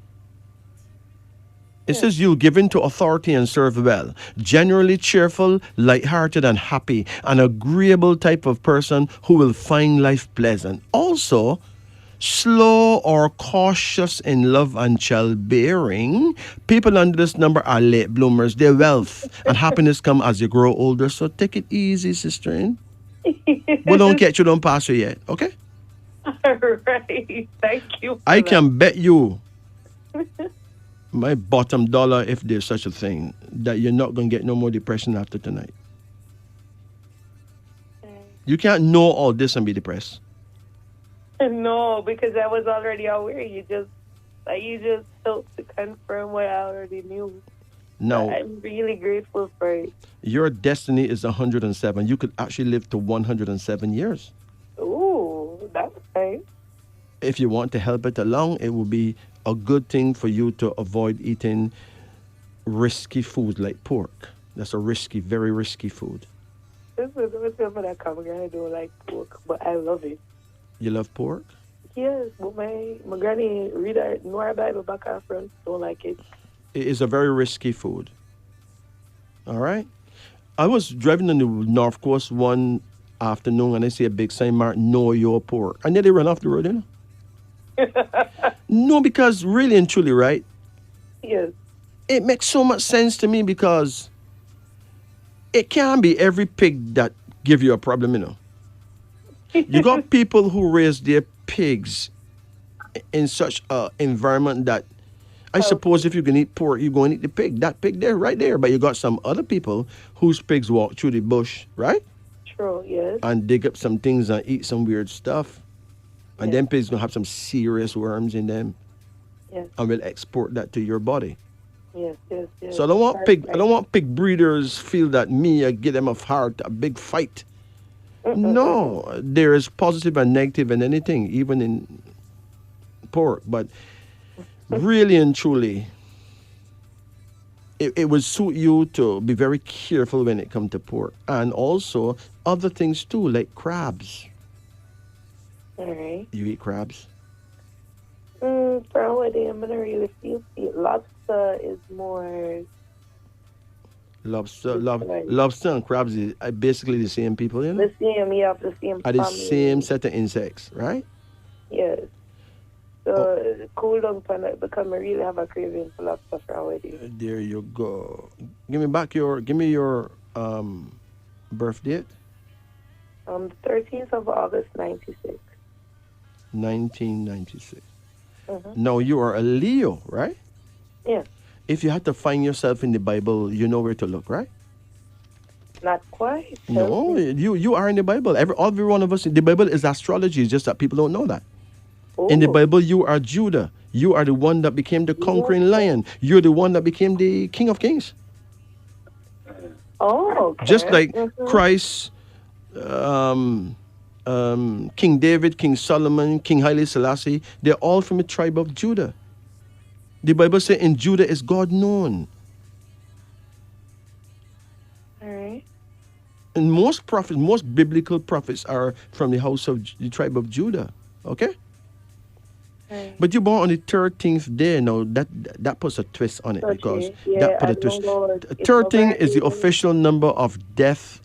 It says you'll give in to authority and serve well. Generally cheerful, light-hearted, and happy. An agreeable type of person who will find life pleasant. Also, slow or cautious in love and childbearing. People under this number are late bloomers. Their wealth and happiness come as you grow older. So take it easy, sister. But don't catch you, don't pass you yet, okay? All right. Thank you. I can bet you My bottom dollar, if there's such a thing, that you're not going to get no more depression after tonight. You can't know all this and be depressed. No, because I was already aware. You just helped to confirm what I already knew. Now, I'm really grateful for it. your destiny is 107. You could actually live to 107 years. Ooh, that's nice. If you want to help it along, it would be a good thing for you to avoid eating risky food like pork. That's a risky, very risky food. This is what I come here. I don't like pork, but I love it. You love pork? Yes, but my granny read her know her Bible back and front. Don't like it. It is a very risky food. All right? I was driving on the North Coast one afternoon and I see a big sign marked, "Know your pork." I nearly ran off the road, you know? No, because really and truly, right? Yes. It makes so much sense to me because it can't be every pig that give you a problem, you know. You got people who raise their pigs in such an environment that I suppose if you can eat pork, you're going to eat the pig. That pig there, right there. But you got some other people whose pigs walk through the bush, right? True, yes. And dig up some things and eat some weird stuff. And them pigs going to have some serious worms in them. Yes. And will export that to your body. Yes. So I don't want pig breeders feel that I give them a heart, a big fight. No, there is positive and negative in anything, even in pork. But really and truly, it would suit you to be very careful when it comes to pork. And also other things too, like crabs. All right. You eat crabs? For holiday, I'm going to really feel it. Lobster is more... Lobster and crabs is basically the same people, you know? The same Are the family. same set of insects, right? Yes. So cool down pan it because I really have a craving for lobster for holiday. There you go. Give me your birth date. The 13th of August, 96. 1996. Mm-hmm. Now you are a Leo, right? Yeah. If you had to find yourself in the Bible, you know where to look, right? Not quite. No, you are in the Bible. Every one of us. The Bible is astrology. It's just that people don't know that. Oh. In the Bible, you are Judah. You are the one that became the conquering lion. You're the one that became the King of Kings. Oh, okay. Just like Christ, King David, King Solomon, King Haile Selassie, they're all from the tribe of Judah. The Bible says in Judah is God known. All right. And most biblical prophets are from the house of the tribe of Judah. Okay? Right. But you're born on the 13th day. Now that puts a twist on it because that put a twist. 13 is the official number of death.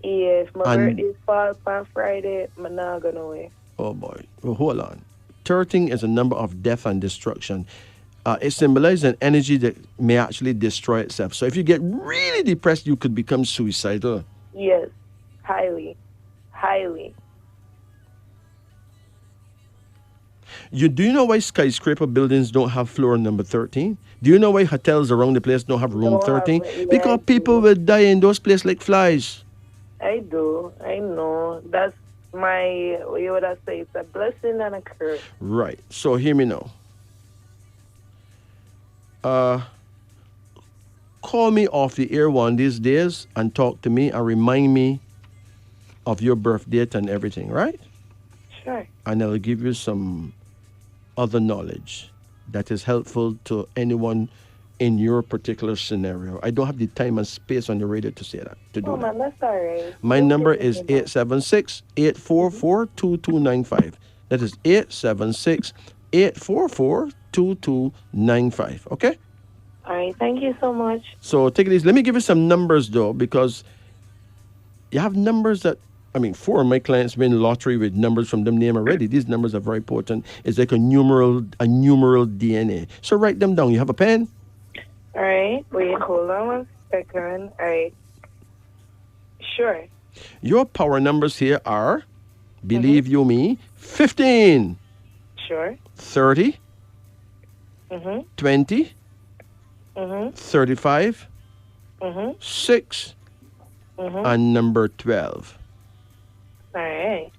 Yeah, if my birthday falls on Friday, I'm not going away. Oh boy. Well, hold on. 13 is a number of death and destruction. It symbolizes an energy that may actually destroy itself. So if you get really depressed, you could become suicidal. Yes, highly. Do you know why skyscraper buildings don't have floor number 13? Do you know why hotels around the place don't have room 13? Because people will die in those places like flies. I do. I know. That's my, what would I say? It's a blessing and a curse. Right. So hear me now. Call me off the air one these days and talk to me and remind me of your birth date and everything, right? Sure. And I'll give you some other knowledge that is helpful to anyone in your particular scenario. I don't have the time and space on the radio to say that, to do that. Man, that's all right. My number is 876-844-2295. That is 876-844-2295. Okay? All right. Thank you so much. So take it easy. Let me give you some numbers, though, because you have numbers that, 4 of my clients win lottery with numbers from them name already. These numbers are very important. It's like a numeral DNA. So write them down. You have a pen? All right. Wait, hold on 1 second. All right. Sure. Your power numbers here are, believe you me, 15. Sure. 30. 20. Mm-hmm. 35, Mm-hmm. 6, Mm-hmm. and number 12. All right.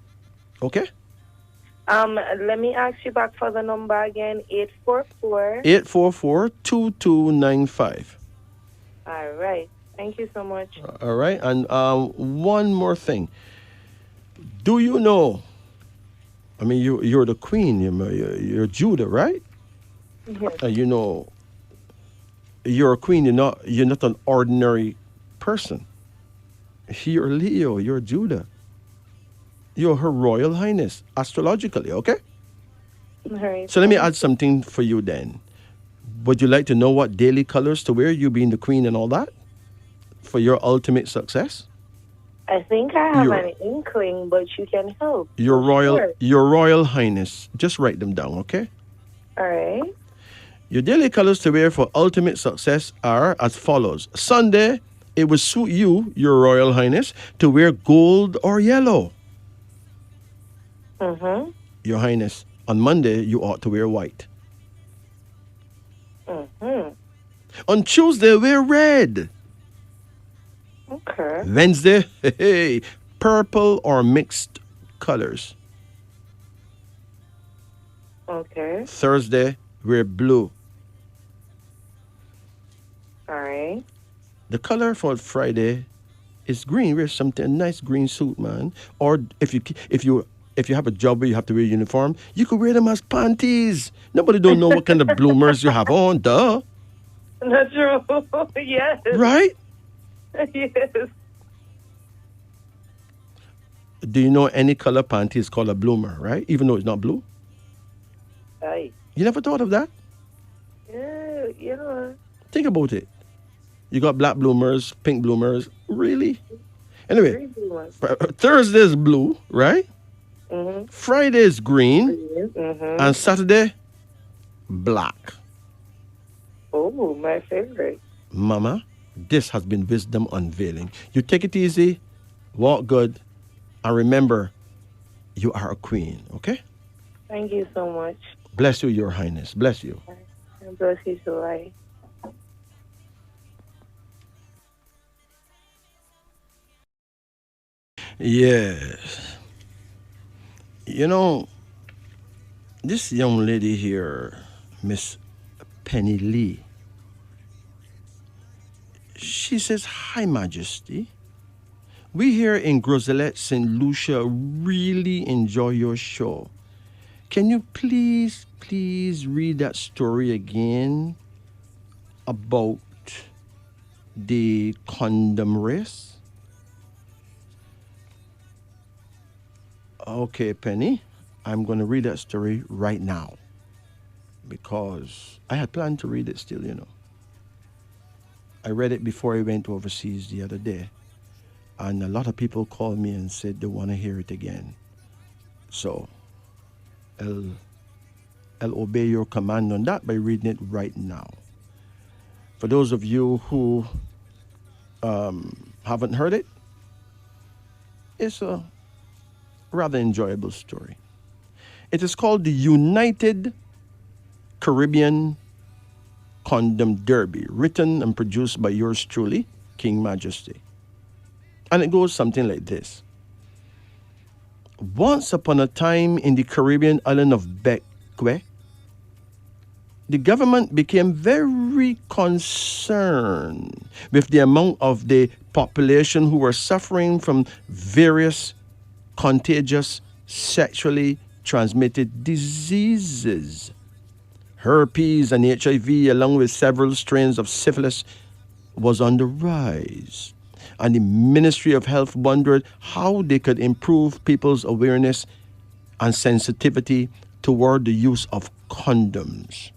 Okay? Let me ask you back for the number again. 844. 844-2295. All right. Thank you so much. All right? And one more thing. Do you know, I mean, you're the queen, you're Judah, right? Yes. You know, you're a queen, you're not an ordinary person. You're Leo, you're Judah. You're Her Royal Highness, astrologically, okay? All right. So let me add something for you then. Would you like to know what daily colors to wear, you being the queen and all that, for your ultimate success? I think I have You're- an inkling, but you can help. Your Sure. Royal Highness. Just write them down, okay? All right. Your daily colors to wear for ultimate success are as follows. Sunday, it would suit you, Your Royal Highness, to wear gold or yellow. Mm-hmm. Your Highness, on Monday, you ought to wear white. Mm-hmm. On Tuesday, wear red. Okay. Wednesday, hey, purple or mixed colors. Okay. Thursday, wear blue. All right. The color for Friday is green. Wear something, a nice green suit, man. Or if you have a job where you have to wear a uniform, you could wear them as panties. Nobody don't know what kind of bloomers you have on, duh. That's true. Yes. Right? Yes. Do you know any color panty is called a bloomer, right? Even though it's not blue? Right. You never thought of that? Yeah. Yeah. Think about it. You got black bloomers, pink bloomers. Really? Anyway, Very good one. Thursday is blue, right? Mm-hmm. Friday is green. Mm-hmm. And Saturday, black. Oh, my favorite. Mama, this has been Wisdom Unveiling. You take it easy, walk good, and remember, you are a queen, okay? Thank you so much. Bless you, Your Highness. Bless you. And bless you so right. Yes. You know, this young lady here, Miss Penny Lee, she says, "Hi, Majesty. We here in Groselet, St. Lucia really enjoy your show. Can you please read that story again about the condom race?" Okay, Penny, I'm going to read that story right now because I had planned to read it still, you know. I read it before I went overseas the other day, and a lot of people called me and said they want to hear it again. So I'll obey your command on that by reading it right now. For those of you who haven't heard it, it's a rather enjoyable story. It is called the United Caribbean Condom Derby, written and produced by yours truly, King Majesty. And it goes something like this. Once upon a time in the Caribbean island of Bequia, the government became very concerned with the amount of the population who were suffering from various contagious sexually transmitted diseases. Herpes and HIV, along with several strains of syphilis, was on the rise. And the Ministry of Health wondered how they could improve people's awareness and sensitivity toward the use of condoms.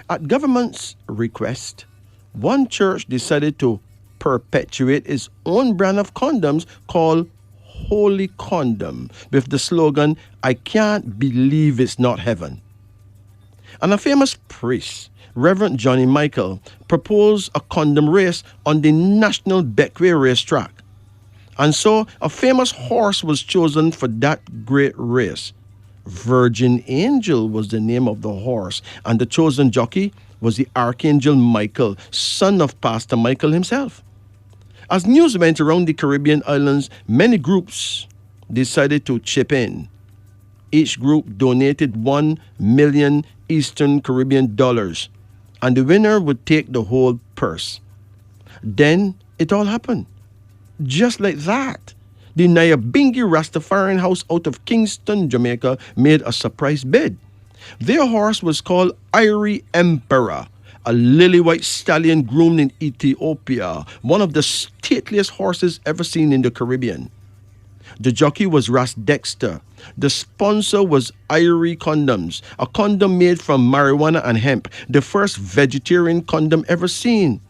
At government's request, one church decided to perpetuate its own brand of condoms called Holy Condom, with the slogan, "I can't believe it's not heaven." And a famous priest, Reverend Johnny Michael, proposed a condom race on the National Bequia racetrack. And so a famous horse was chosen for that great race. Virgin Angel was the name of the horse, and the chosen jockey was the Archangel Michael, son of Pastor Michael himself. As news went around the Caribbean islands, many groups decided to chip in. Each group donated 1 million Eastern Caribbean dollars, and the winner would take the whole purse. Then it all happened. Just like that, the Nyabingi Rastafarian House out of Kingston, Jamaica made a surprise bid. Their horse was called Irie Emperor, a lily-white stallion groomed in Ethiopia, one of the stateliest horses ever seen in the Caribbean. The jockey was Ras Dexter. The sponsor was Irie Condoms, a condom made from marijuana and hemp, the first vegetarian condom ever seen.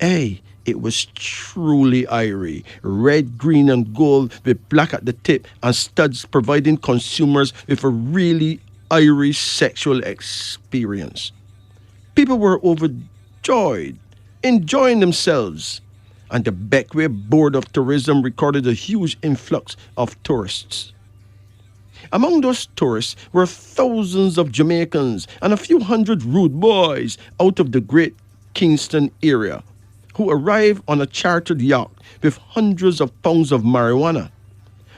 Hey, it was truly Irie, red, green, and gold with black at the tip and studs, providing consumers with a really Irish sexual experience. People were overjoyed, enjoying themselves, and the Beckway Board of Tourism recorded a huge influx of tourists. Among those tourists were thousands of Jamaicans and a few hundred rude boys out of the great Kingston area, who arrived on a chartered yacht with hundreds of pounds of marijuana.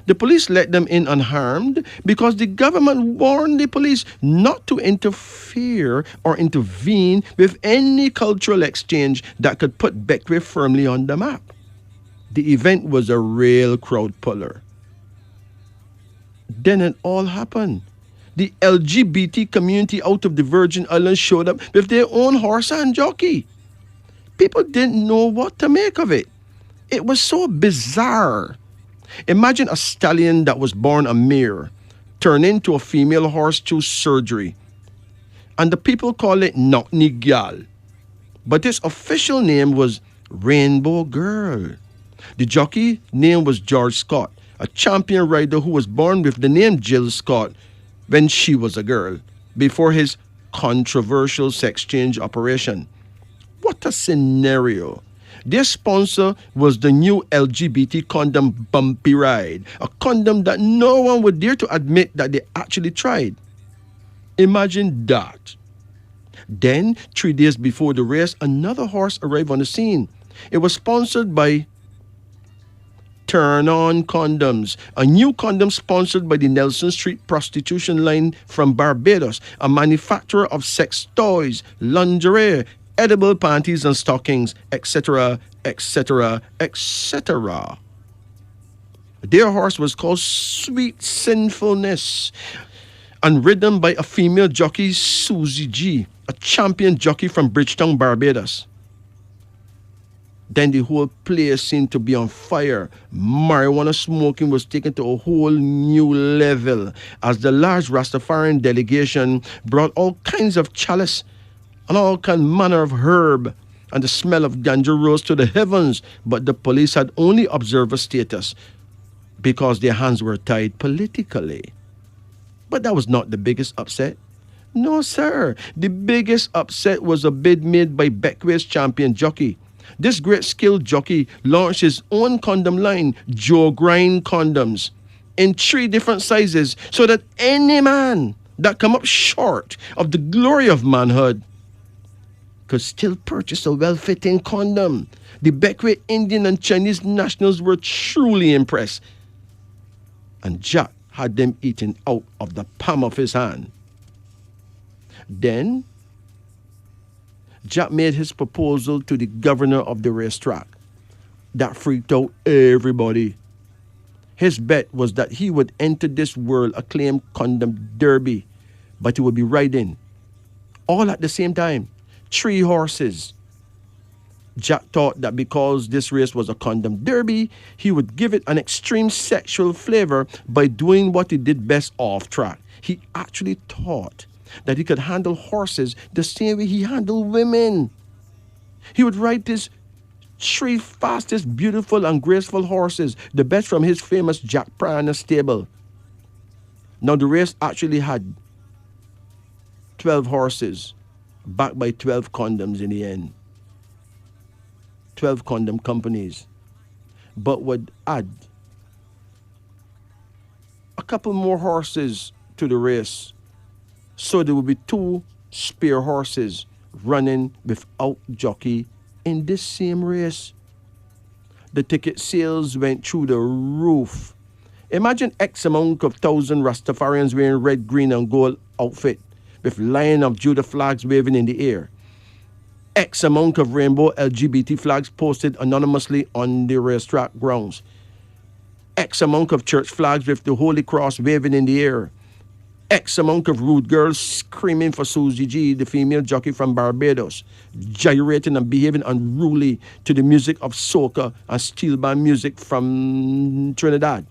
The police let them in unharmed because the government warned the police not to interfere or intervene with any cultural exchange that could put Beckway firmly on the map. The event was a real crowd puller. Then it all happened. The LGBT community out of the Virgin Islands showed up with their own horse and jockey. People didn't know what to make of it. It was so bizarre. Imagine a stallion that was born a mare, turned into a female horse through surgery. And the people call it Knockney Gal. But its official name was Rainbow Girl. The jockey name was George Scott, a champion rider who was born with the name Jill Scott when she was a girl, before his controversial sex change operation. What a scenario. Their sponsor was the new LGBT condom Bumpy Ride, a condom that no one would dare to admit that they actually tried. Imagine that. Then, 3 days before the race, another horse arrived on the scene. It was sponsored by Turn On Condoms, a new condom sponsored by the Nelson Street prostitution line from Barbados, a manufacturer of sex toys, lingerie, edible panties and stockings, etc., etc., etc. Their horse was called Sweet Sinfulness and ridden by a female jockey, Susie G., a champion jockey from Bridgetown, Barbados. Then the whole place seemed to be on fire. Marijuana smoking was taken to a whole new level as the large Rastafarian delegation brought all kinds of chalice and all manner of herb, and the smell of ganja rose to the heavens, but the police had only observer status because their hands were tied politically. But that was not the biggest upset. No, sir. The biggest upset was a bid made by Beckway's champion jockey. This great skilled jockey launched his own condom line, Joe Grind Condoms, in 3 different sizes, so that any man that come up short of the glory of manhood could still purchase a well-fitting condom. The Beckway Indian and Chinese nationals were truly impressed, and Jack had them eaten out of the palm of his hand. Then, Jack made his proposal to the governor of the racetrack. That freaked out everybody. His bet was that he would enter this world-acclaimed condom derby, but he would be riding, all at the same time, 3 horses. Jack thought that because this race was a condom derby, he would give it an extreme sexual flavor by doing what he did best off track. He actually thought that he could handle horses the same way he handled women. He would ride these 3 fastest, beautiful, and graceful horses, the best from his famous Jack Pryor stable. Now, the race actually had 12 horses, backed by 12 condoms in the end. 12 condom companies, but would add a couple more horses to the race. So there will be two spare horses running without jockey in this same race. The ticket sales went through the roof. Imagine X amount of thousand Rastafarians wearing red, green, and gold outfit with Lion of Judah flags waving in the air. X amount of rainbow LGBT flags posted anonymously on the racetrack grounds. X amount of church flags with the Holy Cross waving in the air. X amount of rude girls screaming for Susie G, the female jockey from Barbados, gyrating and behaving unruly to the music of soca and steel band music from Trinidad.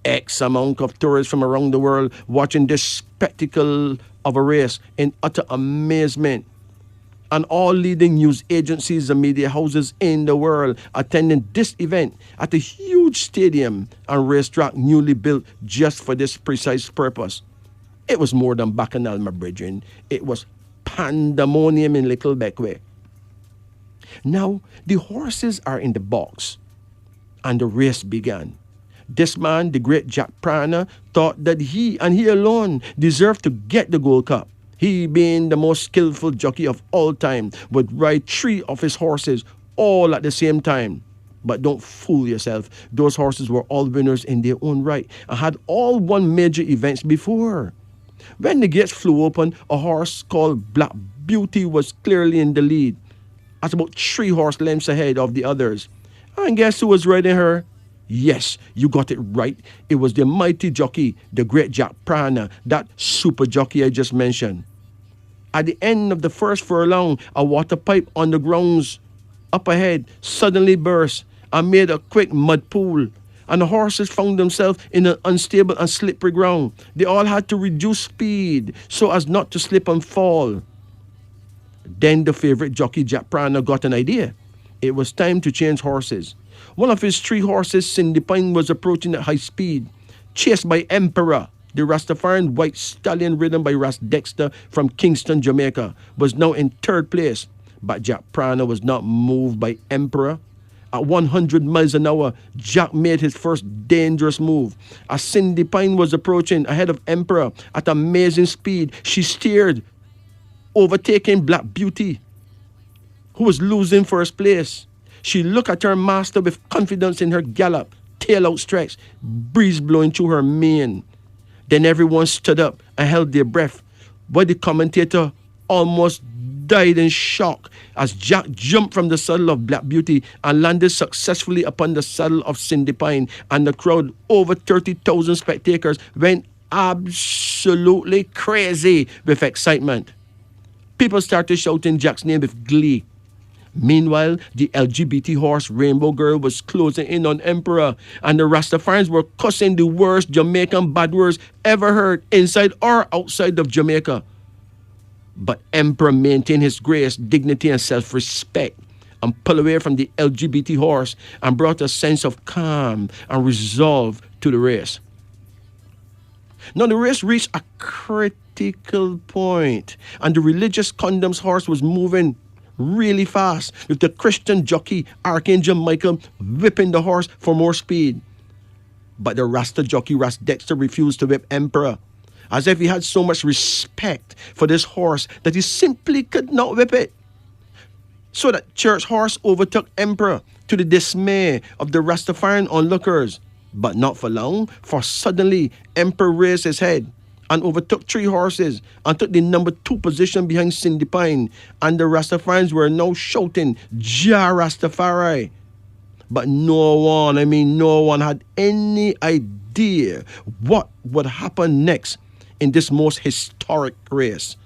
X amount of tourists from around the world watching this spectacle of a race in utter amazement. And all leading news agencies and media houses in the world attending this event at a huge stadium and racetrack newly built just for this precise purpose. It was more than bacchanal, my brethren. It was pandemonium in Little Beckway. Now, the horses are in the box, and the race began. This man, the great Jack Prana, thought that he and he alone deserved to get the Gold Cup. He, being the most skillful jockey of all time, would ride 3 of his horses all at the same time. But don't fool yourself. Those horses were all winners in their own right and had all won major events before. When the gates flew open, a horse called Black Beauty was clearly in the lead, at about 3 horse lengths ahead of the others. And guess who was riding her? Yes, you got it right. It was the mighty jockey, the great Jack Prana, that super jockey I just mentioned. At the end of the first furlong, a water pipe on the grounds up ahead suddenly burst and made a quick mud pool, and the horses found themselves in an unstable and slippery ground. They all had to reduce speed so as not to slip and fall. Then the favorite jockey, Jack Prana, got an idea. It was time to change horses. One of his 3 horses, Cindy Pine, was approaching at high speed, chased by Emperor. The Rastafarian white stallion ridden by Ras Dexter from Kingston, Jamaica, was now in 3rd place. But Jack Prana was not moved by Emperor. At 100 miles an hour, Jack made his first dangerous move. As Cindy Pine was approaching ahead of Emperor at amazing speed, she steered, overtaking Black Beauty, who was losing first place. She looked at her master with confidence in her gallop, tail outstretched, breeze blowing through her mane. Then everyone stood up and held their breath, while the commentator almost died in shock as Jack jumped from the saddle of Black Beauty and landed successfully upon the saddle of Cindy Pine, and the crowd, over 30,000 spectators, went absolutely crazy with excitement. People started shouting Jack's name with glee. Meanwhile, the LGBT horse Rainbow Girl was closing in on Emperor, and the Rastafarians were cussing the worst Jamaican bad words ever heard inside or outside of Jamaica. But Emperor maintained his grace, dignity, and self-respect and pulled away from the LGBT horse and brought a sense of calm and resolve to the race. Now the race reached a critical point, and the religious condoms horse was moving really fast, with the Christian jockey Archangel Michael whipping the horse for more speed. But the Rasta jockey Ras Dexter refused to whip Emperor, as if he had so much respect for this horse that he simply could not whip it. So that church horse overtook Emperor, to the dismay of the Rastafarian onlookers. But not for long, for suddenly Emperor raised his head and overtook 3 horses and took the number 2 position behind Cindy Pine, and the Rastafarians were now shouting, "Jah Rastafari." But no one had any idea what would happen next in this most historic race,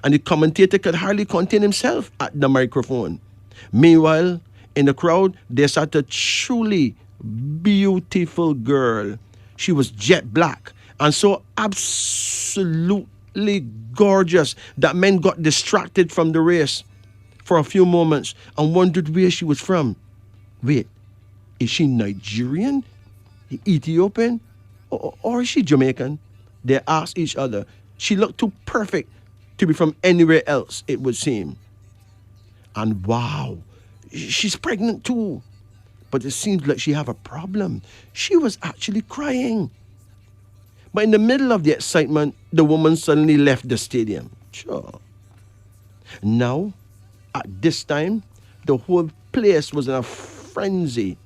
and the commentator could hardly contain himself at the microphone. Meanwhile, in the crowd, there sat a truly beautiful girl. She was jet black and so absolutely gorgeous that men got distracted from the race for a few moments and wondered where she was from. Wait, is she Nigerian, Ethiopian, or is she Jamaican? They asked each other. She looked too perfect to be from anywhere else, it would seem. And wow, she's pregnant too. But it seems like she have a problem. She was actually crying. But in the middle of the excitement, the woman suddenly left the stadium. Sure. Now, at this time, the whole place was in a frenzy.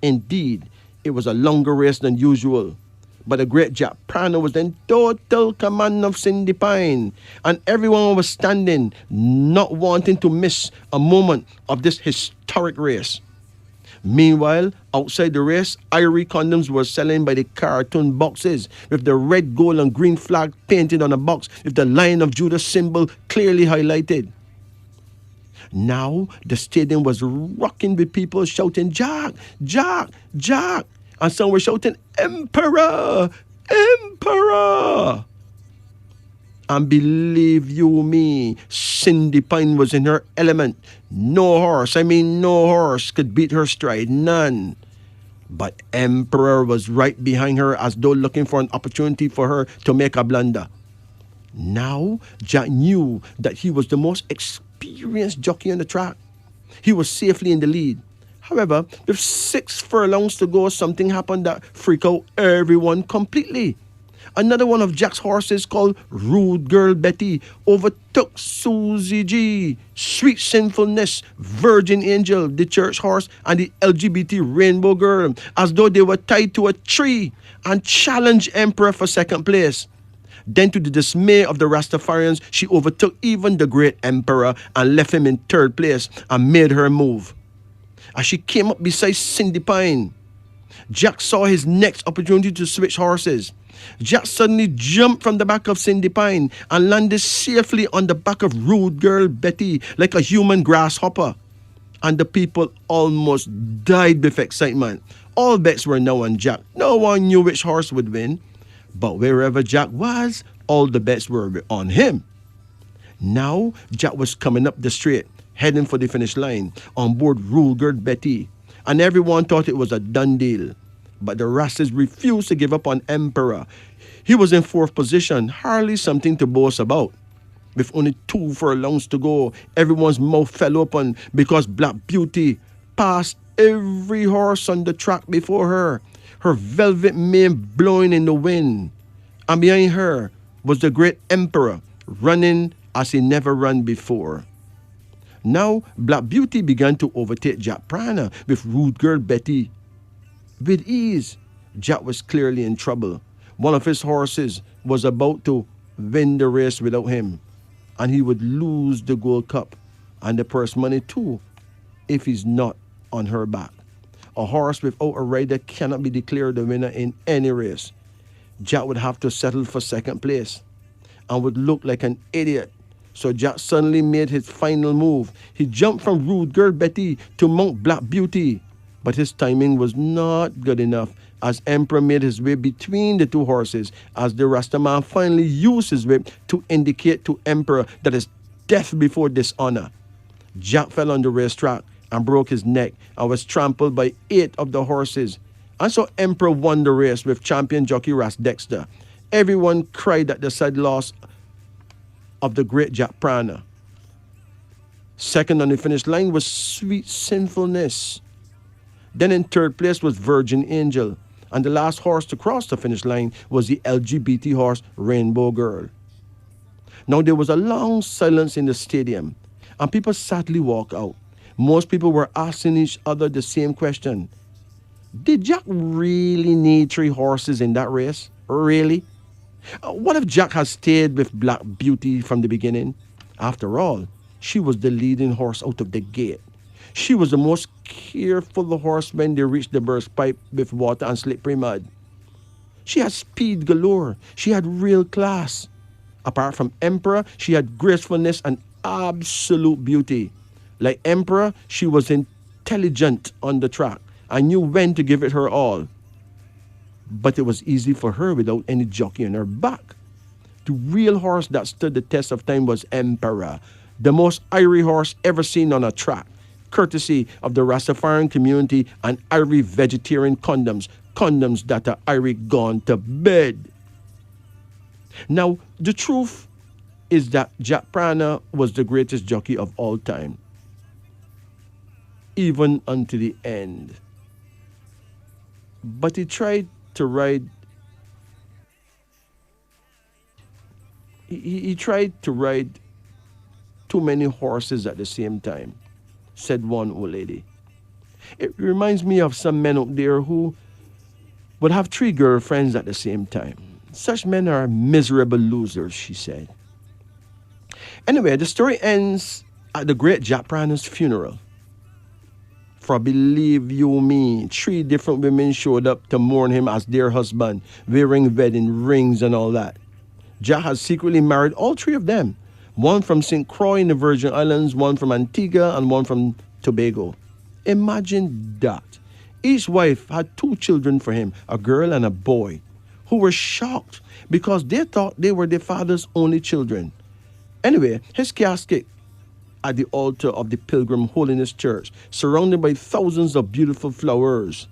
Indeed, it was a longer race than usual. But the great Jack Prana was in total command of Cindy Pine, and everyone was standing, not wanting to miss a moment of this historic race. Meanwhile, outside the race, Irie condoms were selling by the cartoon boxes with the red, gold, and green flag painted on the box with the Lion of Judah symbol clearly highlighted. Now, the stadium was rocking with people shouting, Jack, Jack, Jack. And some were shouting, Emperor, Emperor. And believe you me, Cindy Pine was in her element. No horse could beat her stride, none. But Emperor was right behind her as though looking for an opportunity for her to make a blunder. Now, Jack knew that he was the most experienced jockey on the track. He was safely in the lead. However, with 6 furlongs to go, something happened that freaked out everyone completely. Another one of Jack's horses, called Rude Girl Betty, overtook Susie G, Sweet Sinfulness, Virgin Angel, the church horse, and the LGBT Rainbow Girl, as though they were tied to a tree, and challenged Emperor for second place. Then, to the dismay of the Rastafarians, she overtook even the great Emperor and left him in third place and made her move. As she came up beside Cindy Pine, Jack saw his next opportunity to switch horses. Jack suddenly jumped from the back of Cindy Pine and landed safely on the back of Rude Girl Betty like a human grasshopper. And the people almost died with excitement. All bets were now on Jack. No one knew which horse would win. But wherever Jack was, all the bets were on him. Now, Jack was coming up the straight, heading for the finish line, on board Rude Girl Betty. And everyone thought it was a done deal. But the Rastas refused to give up on Emperor. He was in 4th position, hardly something to boast about. With only 2 furlongs to go, everyone's mouth fell open because Black Beauty passed every horse on the track before her, her velvet mane blowing in the wind. And behind her was the great Emperor, running as he never ran before. Now, Black Beauty began to overtake Jack Prana with Rude Girl Betty. With ease, Jack was clearly in trouble. One of his horses was about to win the race without him, and he would lose the Gold Cup and the purse money too if he's not on her back. A horse without a rider cannot be declared the winner in any race. Jack would have to settle for second place and would look like an idiot. So Jack suddenly made his final move. He jumped from Rude Girl Betty to mount Black Beauty. But his timing was not good enough as Emperor made his way between the 2 horses as the Rastaman finally used his whip to indicate to Emperor that it's death before dishonor. Jack fell on the racetrack and broke his neck and was trampled by 8 of the horses. And so Emperor won the race with champion jockey Ras Dexter. Everyone cried at the sad loss of the great Jack Prana. Second on the finish line was Sweet Sinfulness. Then in third place was Virgin Angel. And the last horse to cross the finish line was the LGBT horse Rainbow Girl. Now there was a long silence in the stadium, and people sadly walked out. Most people were asking each other the same question. Did Jack really need 3 horses in that race? Really? What if Jack had stayed with Black Beauty from the beginning? After all, she was the leading horse out of the gate. She was the most careful horse when they reached the burst pipe with water and slippery mud. She had speed galore. She had real class. Apart from Emperor, she had gracefulness and absolute beauty. Like Emperor, she was intelligent on the track and knew when to give it her all. But it was easy for her without any jockey on her back. The real horse that stood the test of time was Emperor, the most Irie horse ever seen on a track, courtesy of the Rastafarian community and Irie vegetarian condoms that are Irie gone to bed. Now, the truth is that Jack Prana was the greatest jockey of all time, even unto the end. But he tried to ride he tried to ride too many horses at the same time, said one old lady. It reminds me of some men out there who would have 3 girlfriends at the same time. Such men are miserable losers, she said. Anyway, the story ends at the great Jack Prana's funeral. For believe you me, 3 different women showed up to mourn him as their husband, wearing wedding rings and all that. Jack has secretly married all 3 of them. One from St. Croix in the Virgin Islands, one from Antigua, and one from Tobago. Imagine that. Each wife had 2 children for him, a girl and a boy, who were shocked because they thought they were their father's only children. Anyway, his casket at the altar of the Pilgrim Holiness Church, surrounded by thousands of beautiful flowers.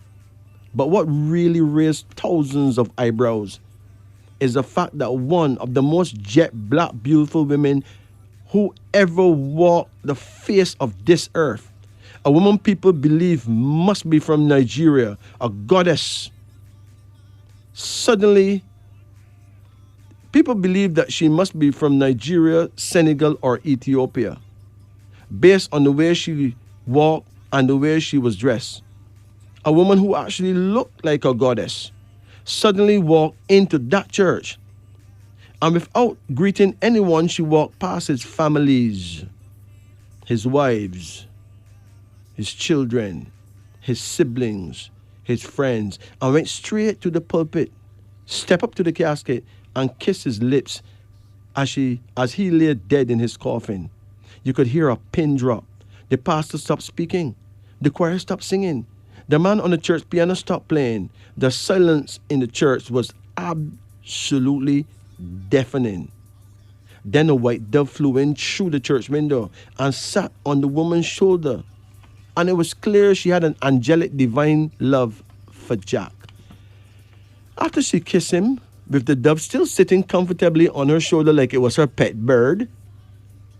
But what really raised thousands of eyebrows is the fact that one of the most jet black beautiful women who ever walked the face of this earth, a woman people believe must be from Nigeria, a goddess. Suddenly, people believe that she must be from Nigeria, Senegal, or Ethiopia, based on the way she walked and the way she was dressed. A woman who actually looked like a goddess suddenly walked into that church, and without greeting anyone, she walked past his families, his wives, his children, his siblings, his friends, and went straight to the pulpit, stepped up to the casket, and kissed his lips as he lay dead in his coffin. You could hear a pin drop. The pastor stopped speaking. The choir stopped singing. The man on the church piano stopped playing. The silence in the church was absolutely deafening. Then a white dove flew in through the church window and sat on the woman's shoulder. And it was clear she had an angelic divine love for Jack. After she kissed him, with the dove still sitting comfortably on her shoulder like it was her pet bird,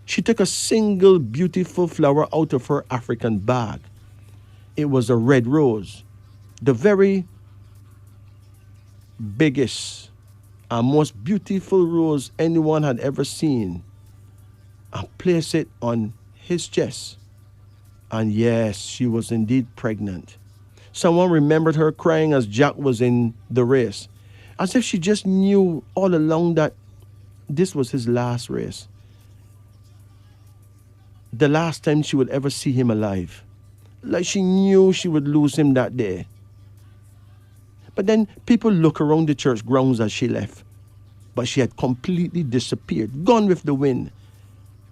she took a single beautiful flower out of her African bag. It was a red rose, the very biggest and most beautiful rose anyone had ever seen, and placed it on his chest. And yes, she was indeed pregnant. Someone remembered her crying as Jack was in the race, as if she just knew all along that this was his last race, the last time she would ever see him alive. Like she knew she would lose him that day. But then people look around the church grounds as she left. But she had completely disappeared, gone with the wind.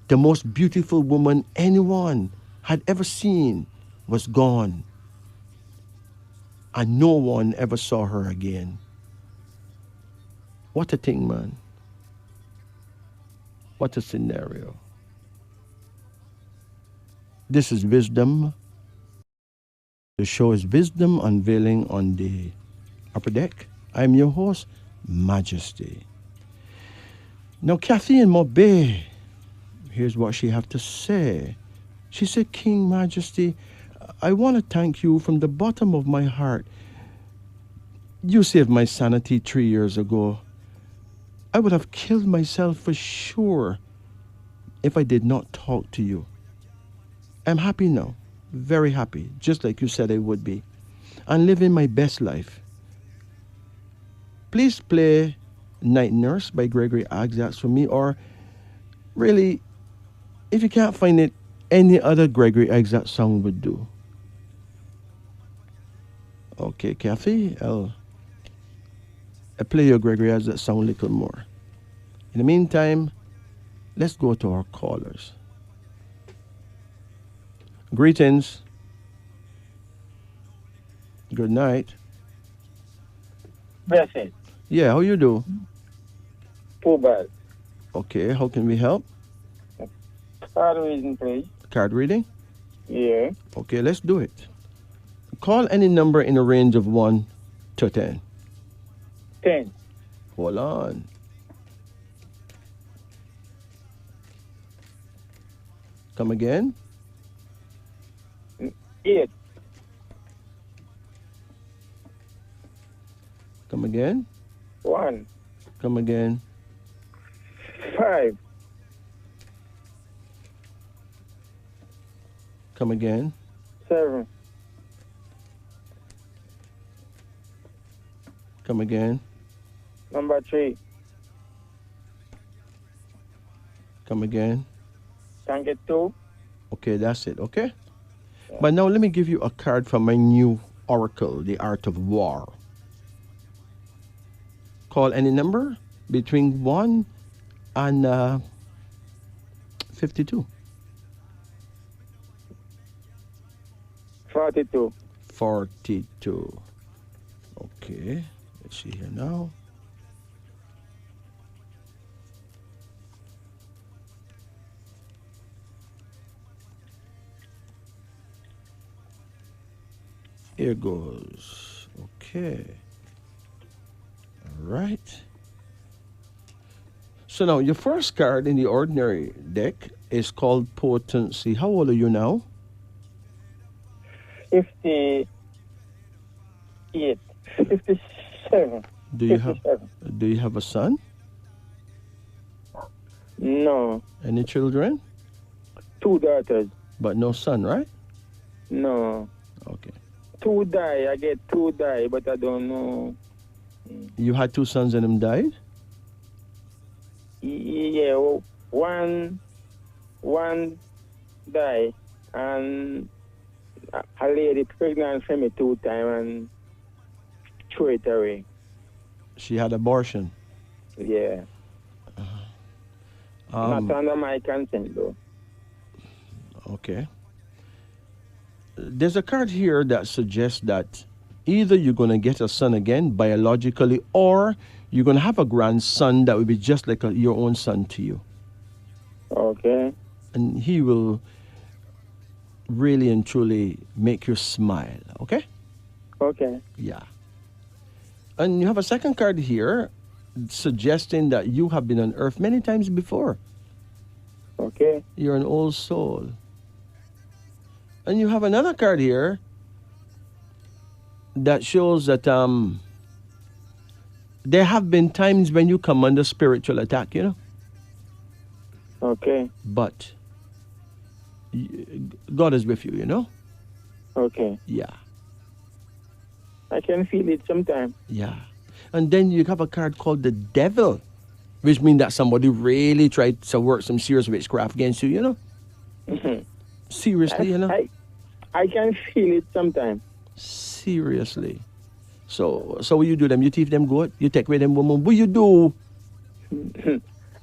The most beautiful woman anyone had ever seen was gone. And no one ever saw her again. What a thing, man. What a scenario. This is Wisdom. The show is Wisdom Unveiling on the Upper Deck. I'm your host, Majesty. Now, Kathy in Mobay, here's what she have to say. She said, King Majesty, I want to thank you from the bottom of my heart. You saved my sanity 3 years ago. I would have killed myself for sure if I did not talk to you. I'm happy now, very happy, just like you said I would be, and living my best life. Please play Night Nurse by Gregory Isaacs for me, or really, if you can't find it, any other Gregory Isaacs song would do. Okay, Kathy, I'll play your Gregory Isaacs song a little more. In the meantime, let's go to our callers. Greetings. Good night. Blessed. Yeah, how you do? Too bad. Okay, how can we help? Card reading, please. Card reading? Yeah. Okay, let's do it. Call any number in a range of 1 to 10. 10. Hold on. Come again? 8. Come again? 1. Come again? 5. Come again. 7. Come again. Number 3. Come again. Can get 2. Okay, that's it, okay? But now let me give you a card from my new oracle, the Art of War. Call any number between 1 and 52. 42. 42. Okay, let's see here now. Here goes. Okay. All right. So now your first card in the ordinary deck is called Potency. How old are you now? 58. 57. Do you 57. have a son? No. Any children? 2 daughters. But no son, right? No. Okay. 2 die. I get 2 die, but I don't know. You had 2 sons and them died? Yeah, one die, and a lady pregnant for me 2 times and threw it away. She had abortion. Yeah. Not under my consent though. Okay. There's a card here that suggests that either you're going to get a son again biologically, or you're going to have a grandson that will be just like your own son to you. Okay. And he will really and truly make you smile, okay? Okay. Yeah. And you have a second card here suggesting that you have been on earth many times before. Okay. You're an old soul. And you have another card here that shows that there have been times when you come under spiritual attack, you know. Okay. But God is with you, you know. Okay. Yeah. I can feel it sometimes. Yeah. And then you have a card called the Devil, which means that somebody really tried to work some serious witchcraft against you, you know. Seriously, you know. I can feel it sometimes. Seriously. So what you do them? You teach them good? You take away them woman? What you do?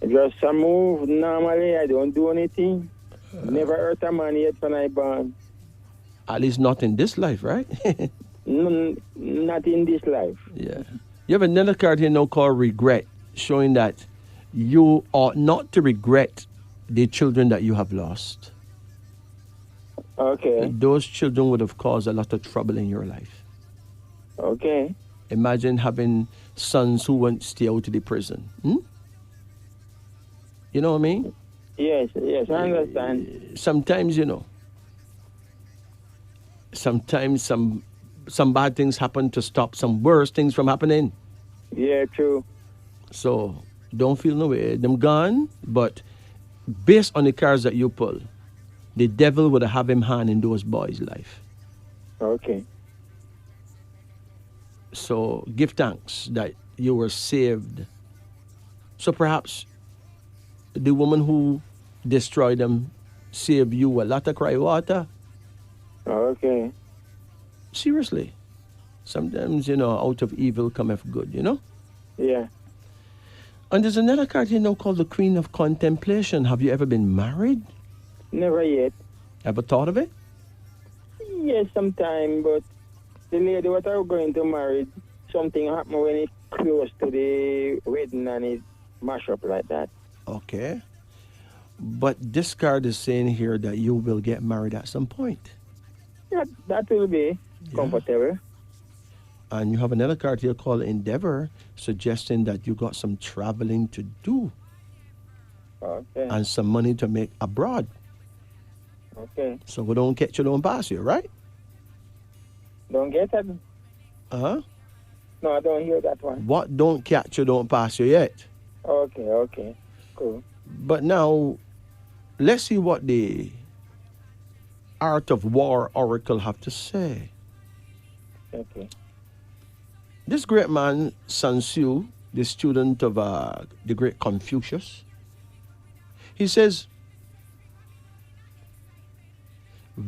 Just a move. Normally, I don't do anything. Never hurt a man yet when I born. At least not in this life, right? Not in this life. Yeah. You have another card here now called Regret, showing that you ought not to regret the children that you have lost. Okay. Those children would have caused a lot of trouble in your life. Okay. Imagine having sons who won't stay out of the prison. You know what I mean? Yes, I understand. Sometimes, you know, sometimes some bad things happen to stop some worse things from happening. Yeah, true. So don't feel no way. Them gone, but based on the cards that you pull, the devil would have him hand in those boys' life. Okay. So give thanks that you were saved. So perhaps the woman who destroyed them saved you a lot of cry water. Okay. Seriously. Sometimes, you know, out of evil cometh good, you know? Yeah. And there's another card here now called the Queen of Contemplation. Have you ever been married? Never yet. Ever thought of it? Yes, sometime, but the lady what I was going to marry, something happened when it close to the wedding and it mash up like that. Okay. But this card is saying here that you will get married at some point. Yeah, that will be comfortable. And you have another card here called Endeavor, suggesting that you got some traveling to do Okay. and some money to make abroad. Okay. So we don't catch you, don't pass you, right? Don't get that? Uh-huh. No, I don't hear that one. What don't catch you, don't pass you yet? Okay. Cool. But now, let's see what the Art of War Oracle have to say. Okay. This great man, Sun Tzu, the student of the great Confucius, he says,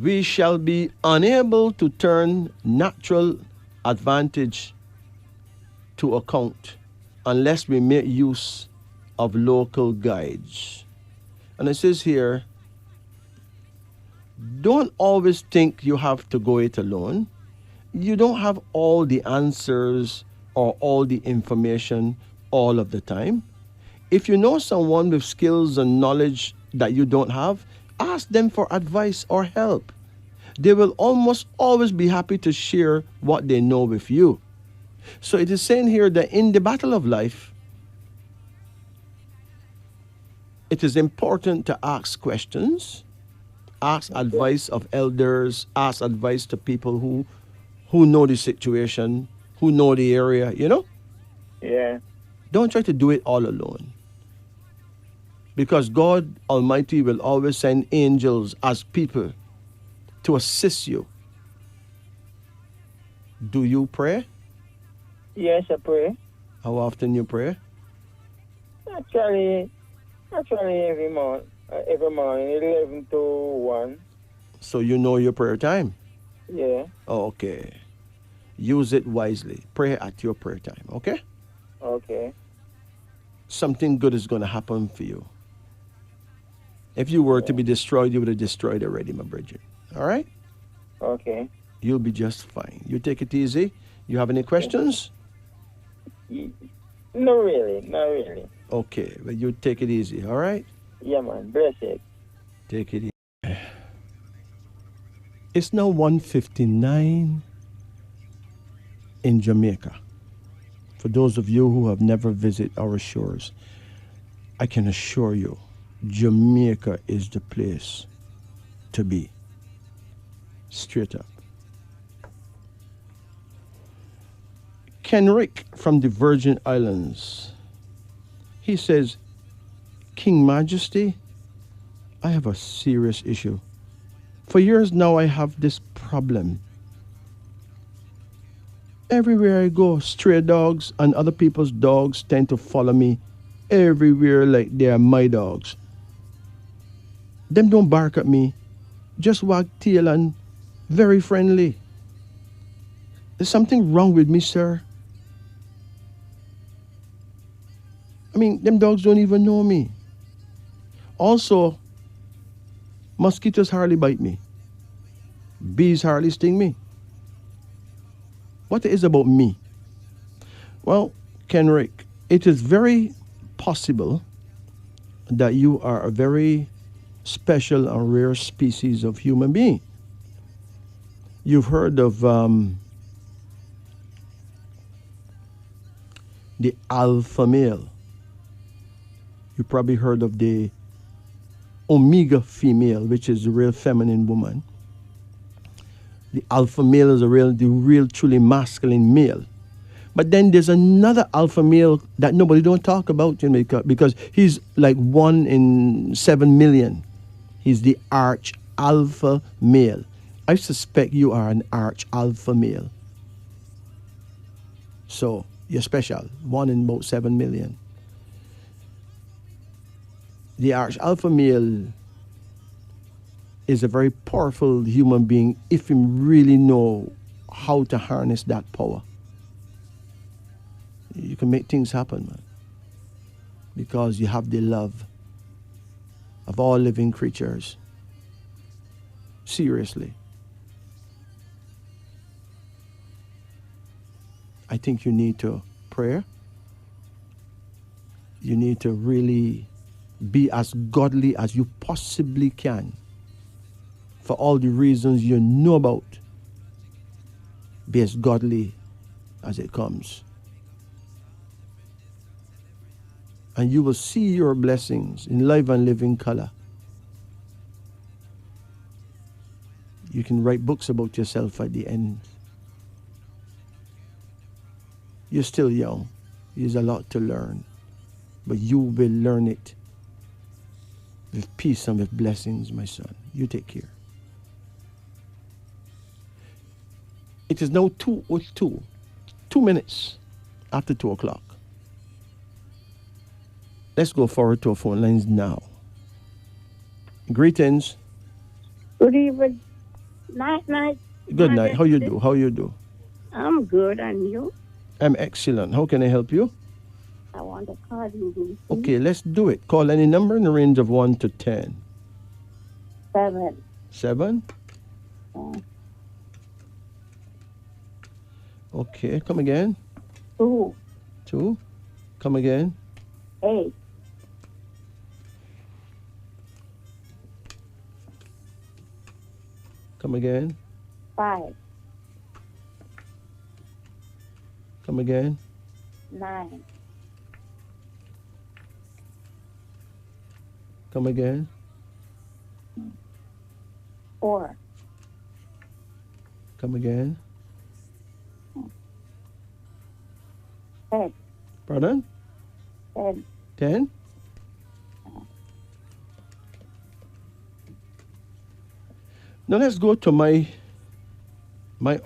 we shall be unable to turn natural advantage to account unless we make use of local guides. And it says here, don't always think you have to go it alone. You don't have all the answers or all the information all of the time. If you know someone with skills and knowledge that you don't have, ask them for advice or help. They will almost always be happy to share what they know with you. So it is saying here that in the battle of life, it is important to ask questions, ask advice of elders, ask advice to people who know the situation, who know the area, you know? Yeah. Don't try to do it all alone. Because God Almighty will always send angels as people to assist you. Do you pray? Yes, I pray. How often you pray? Actually every morning, 11 to 1. So you know your prayer time? Yeah. Okay. Use it wisely. Pray at your prayer time, okay? Okay. Something good is going to happen for you. If you were to be destroyed, you would have destroyed already, my Bridget. All right? Okay. You'll be just fine. You take it easy. You have any questions? Not really. Okay, but you take it easy, all right? Yeah, man. Bless it. Take it easy. It's now 1:59 in Jamaica. For those of you who have never visited our shores, I can assure you, Jamaica is the place to be. Straight up. Kenrick from the Virgin Islands. He says, King Majesty, I have a serious issue. For years now I have this problem. Everywhere I go, stray dogs and other people's dogs tend to follow me everywhere like they are my dogs. Them don't bark at me, just wag tail and very friendly. There's something wrong with me, sir. I mean, them dogs don't even know me. Also, mosquitoes hardly bite me. Bees hardly sting me. What it is about me? Well, Kenrick, it is very possible that you are a very special and rare species of human being. You've heard of the alpha male. You probably heard of the omega female, which is the real feminine woman. The alpha male is the real truly masculine male. But then there's another alpha male that nobody don't talk about in Jamaica because he's like 1 in 7 million. He's the arch alpha male. I suspect you are an arch alpha male. So you're special. 1 in about 7 million. The arch alpha male is a very powerful human being if he really know how to harness that power. You can make things happen, man. Because you have the love of all living creatures. Seriously. I think you need to pray. You need to really be as godly as you possibly can for all the reasons you know about. Be as godly as it comes. And you will see your blessings in live and living color. You can write books about yourself at the end. You're still young. There's a lot to learn. But you will learn it with peace and with blessings, my son. You take care. It is now 2:02, 2 minutes after 2 o'clock. Let's go forward to our phone lines now. Greetings. Good evening. Night. Good night. How you do? How you do? I'm good, and you? I'm excellent. How can I help you? I want a card you. Okay, let's do it. Call any number in the range of 1 to 10. 7. 7? Yeah. Okay, come again. 2. 2. Come again. 8. Come again. 5. Come again. 9. Come again. 4. Come again. 10. Pardon? 10. 10? Now let's go to my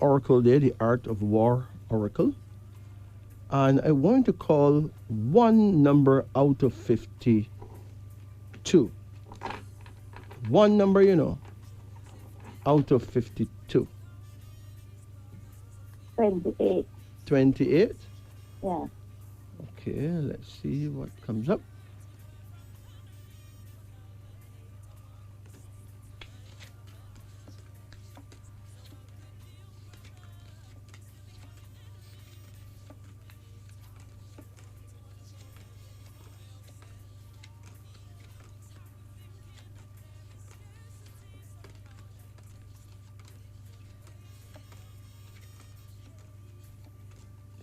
oracle there, the Art of War Oracle. And I want to call one number out of 52. One number, out of 52. 28. 28? Yeah. Okay, let's see what comes up.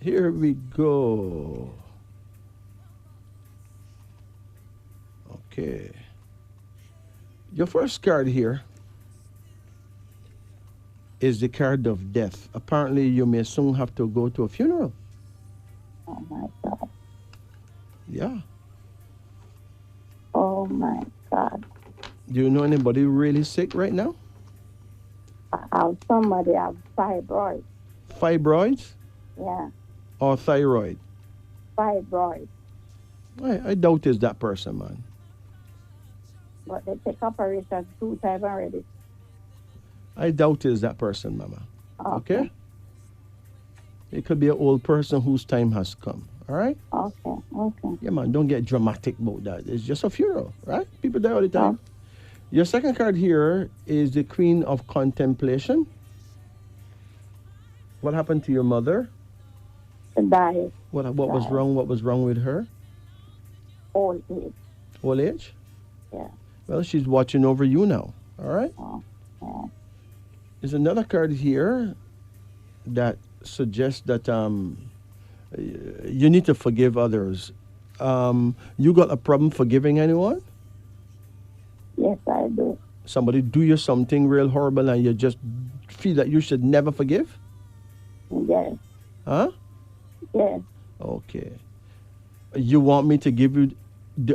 Here we go. Okay. Your first card here is the card of death. Apparently, you may soon have to go to a funeral. Oh, my God. Yeah. Oh, my God. Do you know anybody really sick right now? Somebody have fibroids. Fibroids Yeah. or thyroid? Fibroids. I doubt it's that person, man. But they take operation 2 times already. I doubt it's that person, Mama. Okay. Okay? It could be an old person whose time has come. All right? Okay. Yeah, man, don't get dramatic about that. It's just a funeral, right? People die all the time. Your second card here is the Queen of Contemplation. What happened to your mother? The diet. What was wrong? What was wrong with her? Old age. Old age? Yeah. Well, she's watching over you now. All right? Oh, yeah. There's another card here that suggests that you need to forgive others. You got a problem forgiving anyone? Yes, I do. Somebody do you something real horrible and you just feel that you should never forgive? Yes. Huh? Yes. Okay. You want me to give you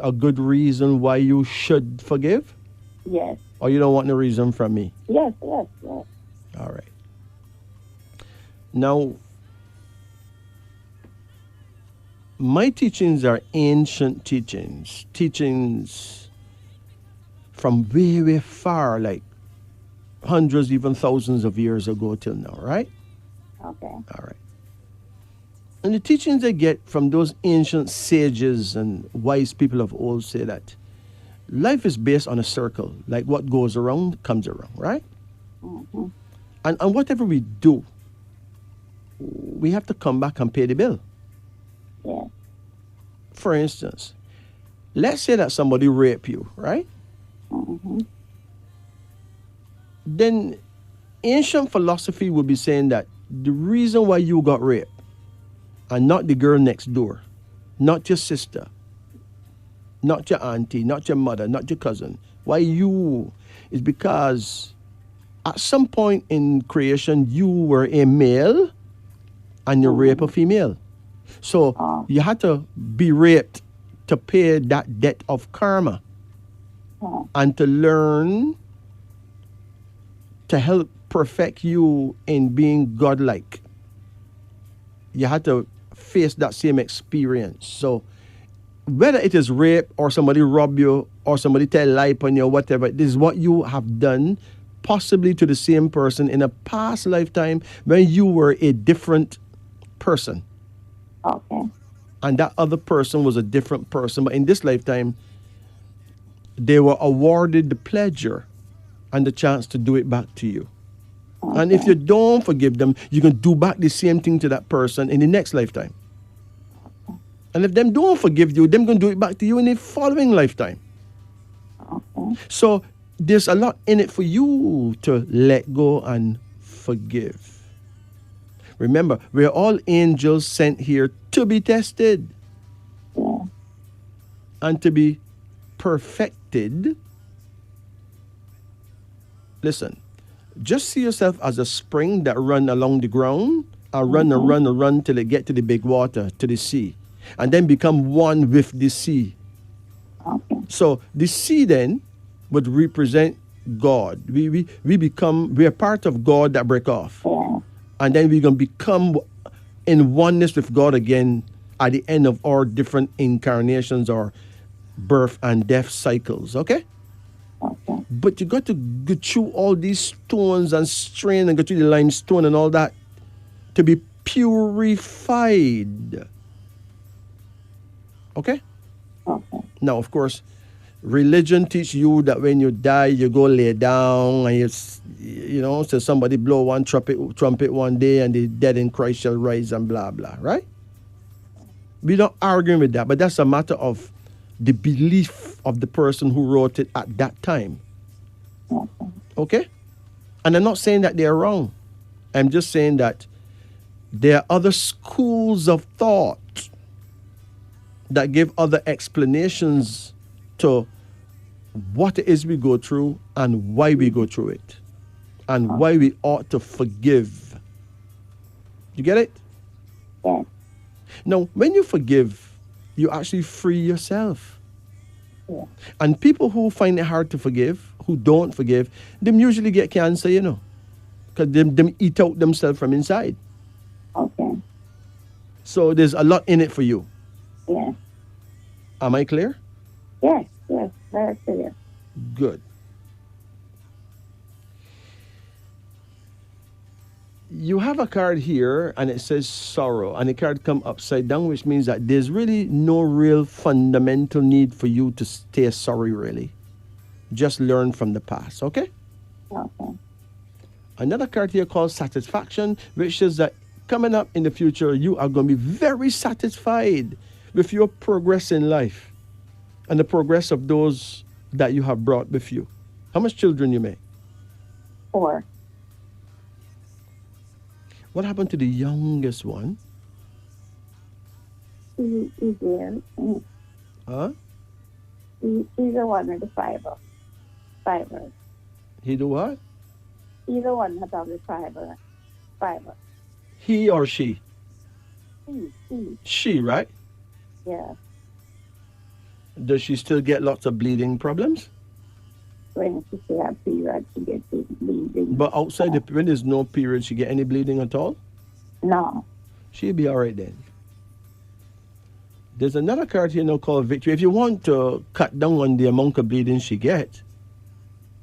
a good reason why you should forgive? Yes. Or you don't want no reason from me? Yes. All right. Now, my teachings are ancient teachings from way, way far, like hundreds, even thousands of years ago till now, right? Okay. All right. And the teachings I get from those ancient sages and wise people of old say that life is based on a circle. Like what goes around comes around, right? Mm-hmm. And whatever we do, we have to come back and pay the bill. Yes. For instance, let's say that somebody raped you, right? Mm-hmm. Then ancient philosophy would be saying that the reason why you got raped and not the girl next door, not your sister, not your auntie, not your mother, not your cousin, why you, is because at some point in creation you were a male and you rape a female. So you had to be raped to pay that debt of karma. and to learn to help perfect you in being godlike. You had to face that same experience. So whether it is rape or somebody rob you or somebody tell a lie on you or whatever, this is what you have done possibly to the same person in a past lifetime when you were a different person. Okay. And that other person was a different person. But in this lifetime, they were awarded the pleasure and the chance to do it back to you. Okay. And if you don't forgive them, you can do back the same thing to that person in the next lifetime. And if them don't forgive you, them going to do it back to you in the following lifetime. Okay. So there's a lot in it for you to let go and forgive. Remember, we're all angels sent here to be tested Yeah. and to be perfected. Listen, just see yourself as a spring that run along the ground and run till it get to the big water, to the sea, and then become one with the sea. Okay. So the sea then would represent God. We are part of God that break off. Yeah. And then we're going to become in oneness with God again at the end of our different incarnations or birth and death cycles, okay? Okay. But you got to go through all these stones and strain and go through the limestone and all that to be purified. Okay? Okay. Now, of course, religion teach you that when you die, you go lay down and so somebody blow one trumpet one day and the dead in Christ shall rise and blah, blah, right? We're not arguing with that, but that's a matter of the belief of the person who wrote it at that time. Okay? And I'm not saying that they're wrong. I'm just saying that there are other schools of thought that give other explanations to what it is we go through and why we go through it and why we ought to forgive. You get it? Yeah. Now, when you forgive, you actually free yourself. Yeah. And people who find it hard to forgive, who don't forgive, them usually get cancer, because them eat out themselves from inside. Okay. So there's a lot in it for you. Yeah. Am I clear? Yes. Yes. Very clear. Good. You have a card here and it says sorrow, and the card come upside down, which means that there's really no real fundamental need for you to stay sorry, really. Just learn from the past, okay? Okay. Another card here called satisfaction, which says that coming up in the future, you are going to be very satisfied with your progress in life and the progress of those that you have brought with you. How much children you make? 4. What happened to the youngest one? He's there. Huh? He's the one with the fiber. Fiber. He do what? He's the one that has the fiber. Fiber. He or she? He. She, right? Yeah. Does she still get lots of bleeding problems? When she see her period, she gets bleeding. But outside when there's no period, she get any bleeding at all? No. She'll be all right then. There's another card here now called victory. If you want to cut down on the amount of bleeding she gets,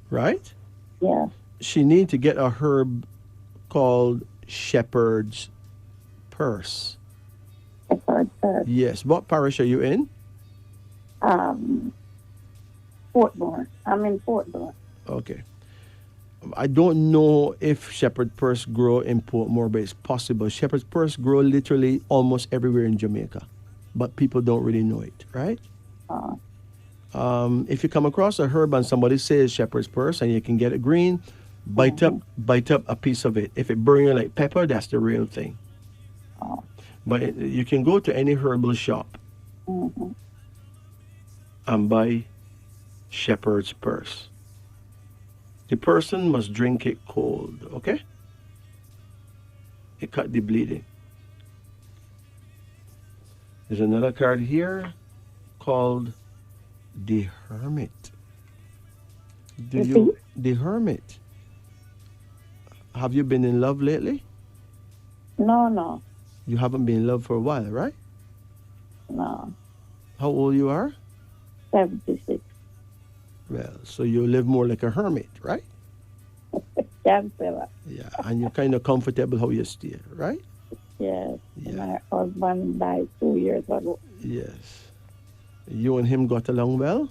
right? Yeah. She need to get a herb called shepherd's purse. Shepherd's purse. Yes. What parish are you in? Portmore. I'm in Portmore. Okay. I don't know if shepherd purse grow in Portmore, but it's possible. Shepherd's purse grow literally almost everywhere in Jamaica, but people don't really know it, right? If you come across a herb and somebody says shepherd's purse and you can get it green, bite up a piece of it. If it burn you like pepper, that's the real thing. But you can go to any herbal shop and buy shepherd's purse. The person must drink it cold, okay? It cut the bleeding. There's another card here called the Hermit. Do you, the hermit, have you been in love lately? No. You haven't been in love for a while, right? No. How old you are? 76. Well, so you live more like a hermit, right? Chancellor. Yeah, and you're kind of comfortable how you stay, right? Yes. Yeah. My husband died 2 years ago. Yes. You and him got along well?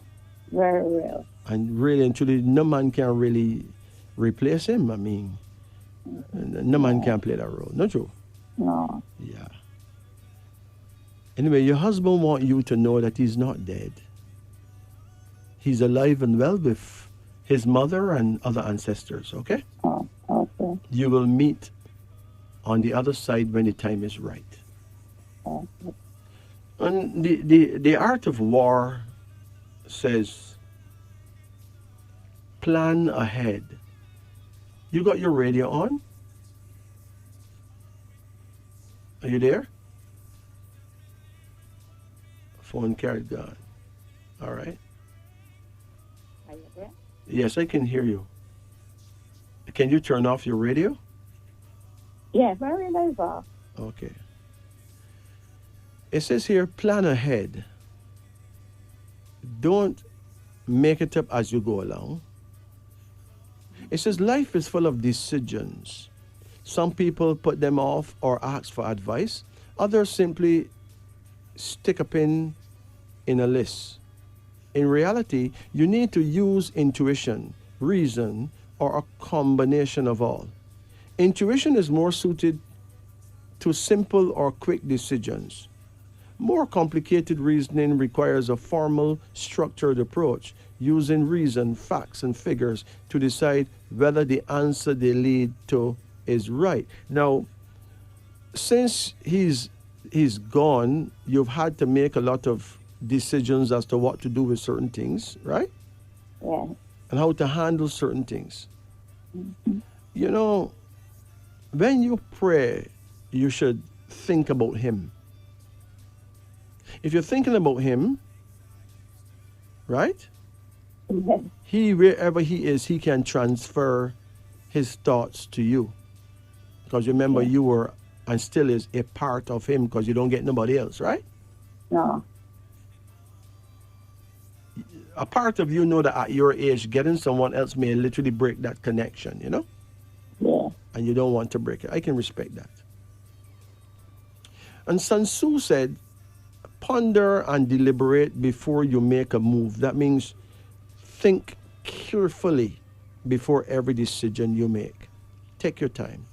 Very well. And really and truly, no man can really replace him. I mean, no man can play that role. Not true? No. Yeah. Anyway, your husband wants you to know that he's not dead. He's alive and well with his mother and other ancestors, okay? Oh, okay. You will meet on the other side when the time is right. Okay. And the art of war says, plan ahead. You got your radio on? Are you there? Phone carried gone. All right. Are you there? Yes, I can hear you. Can you turn off your radio? Yes, my radio is off. Okay. It says here, plan ahead. Don't make it up as you go along. It says life is full of decisions. Some people put them off or ask for advice. Others simply stick a pin in a list. In reality, you need to use intuition, reason, or a combination of all. Intuition is more suited to simple or quick decisions. More complicated reasoning requires a formal, structured approach, using reason, facts, and figures to decide whether the answer they lead to is right. Now, since he's gone, you've had to make a lot of decisions as to what to do with certain things, right? Yeah. And how to handle certain things. You know, when you pray, you should think about him. If you're thinking about him, right? Yes. He, wherever he is, he can transfer his thoughts to you. Because remember, you were and still is a part of him because you don't get nobody else, right? No. A part of you know that at your age, getting someone else may literally break that connection, you know? Yeah. And you don't want to break it. I can respect that. And Sun Tzu said, ponder and deliberate before you make a move. That means think carefully before every decision you make. Take your time.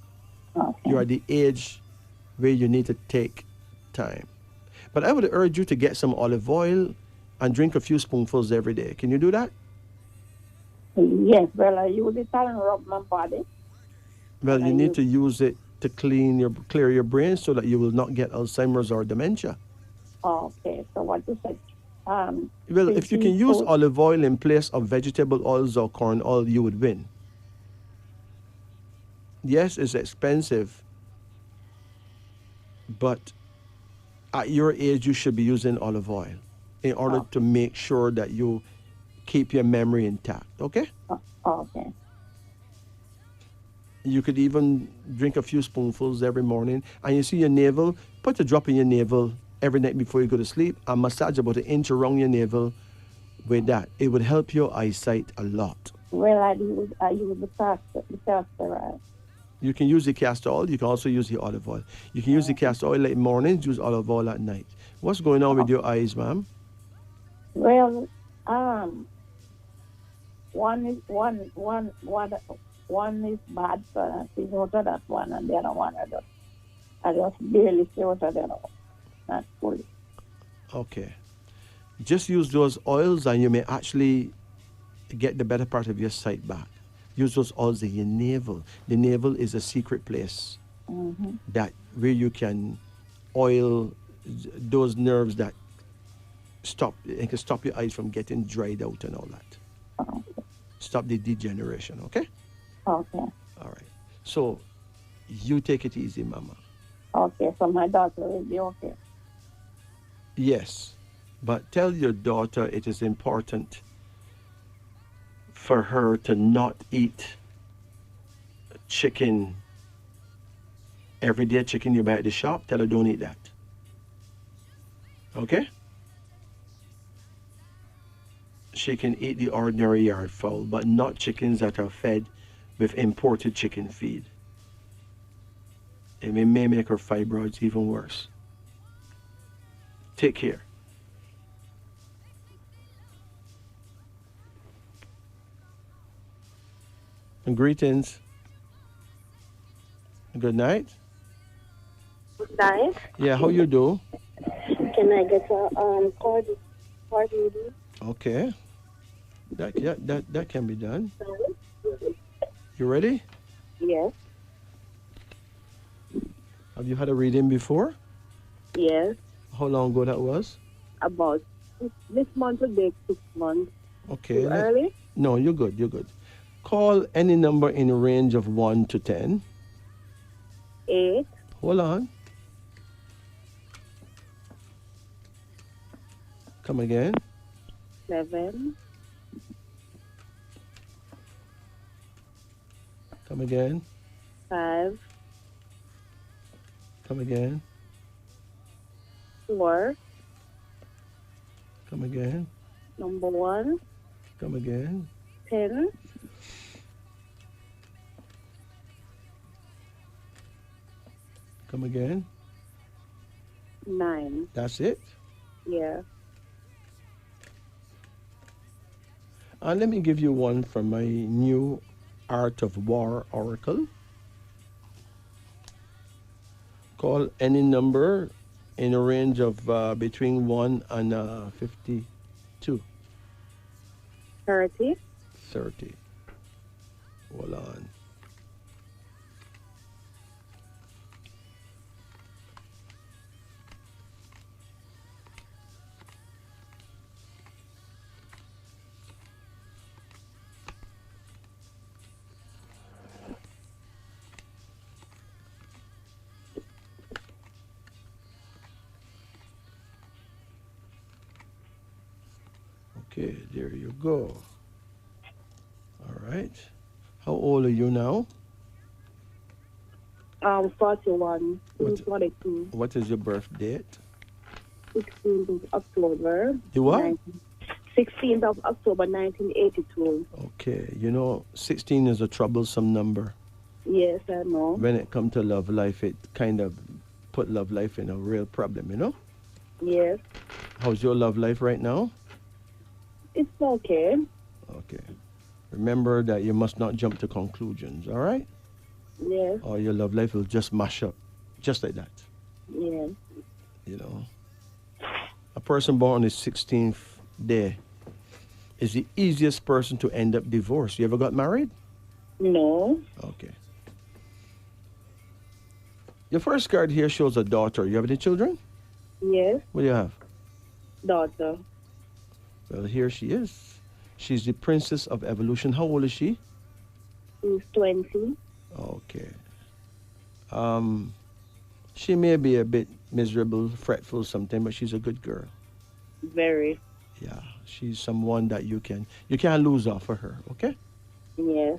Okay. You are the age where you need to take time. But I would urge you to get some olive oil and drink a few spoonfuls every day. Can you do that? Yes, well, I use it and rub my body. Well, you need to use it to clear your brain so that you will not get Alzheimer's or dementia. Okay, so what you said? Well, if you can use olive oil in place of vegetable oils or corn oil, you would win. Yes, it's expensive, but at your age, you should be using olive oil in order to make sure that you keep your memory intact, okay? Okay. You could even drink a few spoonfuls every morning. And you see your navel, put a drop in your navel every night before you go to sleep and massage about an inch around your navel with that. It would help your eyesight a lot. Well, I use the castor oil. You can use the castor oil. You can also use the olive oil. You can use the castor oil in mornings, use olive oil at night. What's going on with your eyes, ma'am? Well, one is bad, so I see out of that one, and the other one I just barely see out of the other one. Not fully. Okay. Just use those oils and you may actually get the better part of your sight back. Use those oils in your navel. The navel is a secret place that where you can oil those nerves that it can stop your eyes from getting dried out and all that. Okay. Stop the degeneration, okay? Okay. All right. So you take it easy, Mama. Okay, so my daughter will be okay. Yes, but tell your daughter it is important for her to not eat chicken, everyday chicken you buy at the shop. Tell her don't eat that. Okay? She can eat the ordinary yard fowl, but not chickens that are fed with imported chicken feed. It may make her fibroids even worse. Take care. And greetings. Good night. Good night. Yeah, how you do? Can I get a card reading? Okay. That can be done. You ready? Yes. Have you had a reading before? Yes. How long ago that was? About this month will be 6 months. Okay. Too early? No, you're good. You're good. Call any number in a range of 1 to 10. 8. Hold on. Come again. 7. Come again. 5. Come again. 4. Come again. Number 1. Come again. 10. Come again. 9. That's it. Yeah. And let me give you one from my new Art of War Oracle. Call any number in a range of between 1 and 52. 30. 30. Hold on. Okay, there you go. All right. How old are you now? 41. What- 42. What is your birth date? 16th of October. You what? 16th of October 1982. Okay, you know, 16 is a troublesome number. Yes, I know. When it comes to love life, it kind of put love life in a real problem, you know? Yes. How's your love life right now? It's okay. Okay. Remember that you must not jump to conclusions, all right? Yes. Or your love life will just mash up, just like that, Yes. you know? A person born on the 16th day is the easiest person to end up divorced. You ever got married? No. Okay. Your first card here shows a daughter. You have any children? Yes. What do you have? Daughter. Well, here she is. She's the princess of evolution. How old is she? She's 20. Okay. She may be a bit miserable, fretful sometimes, but she's a good girl. Very. Yeah, she's someone that you can't lose off of her, okay? Yes.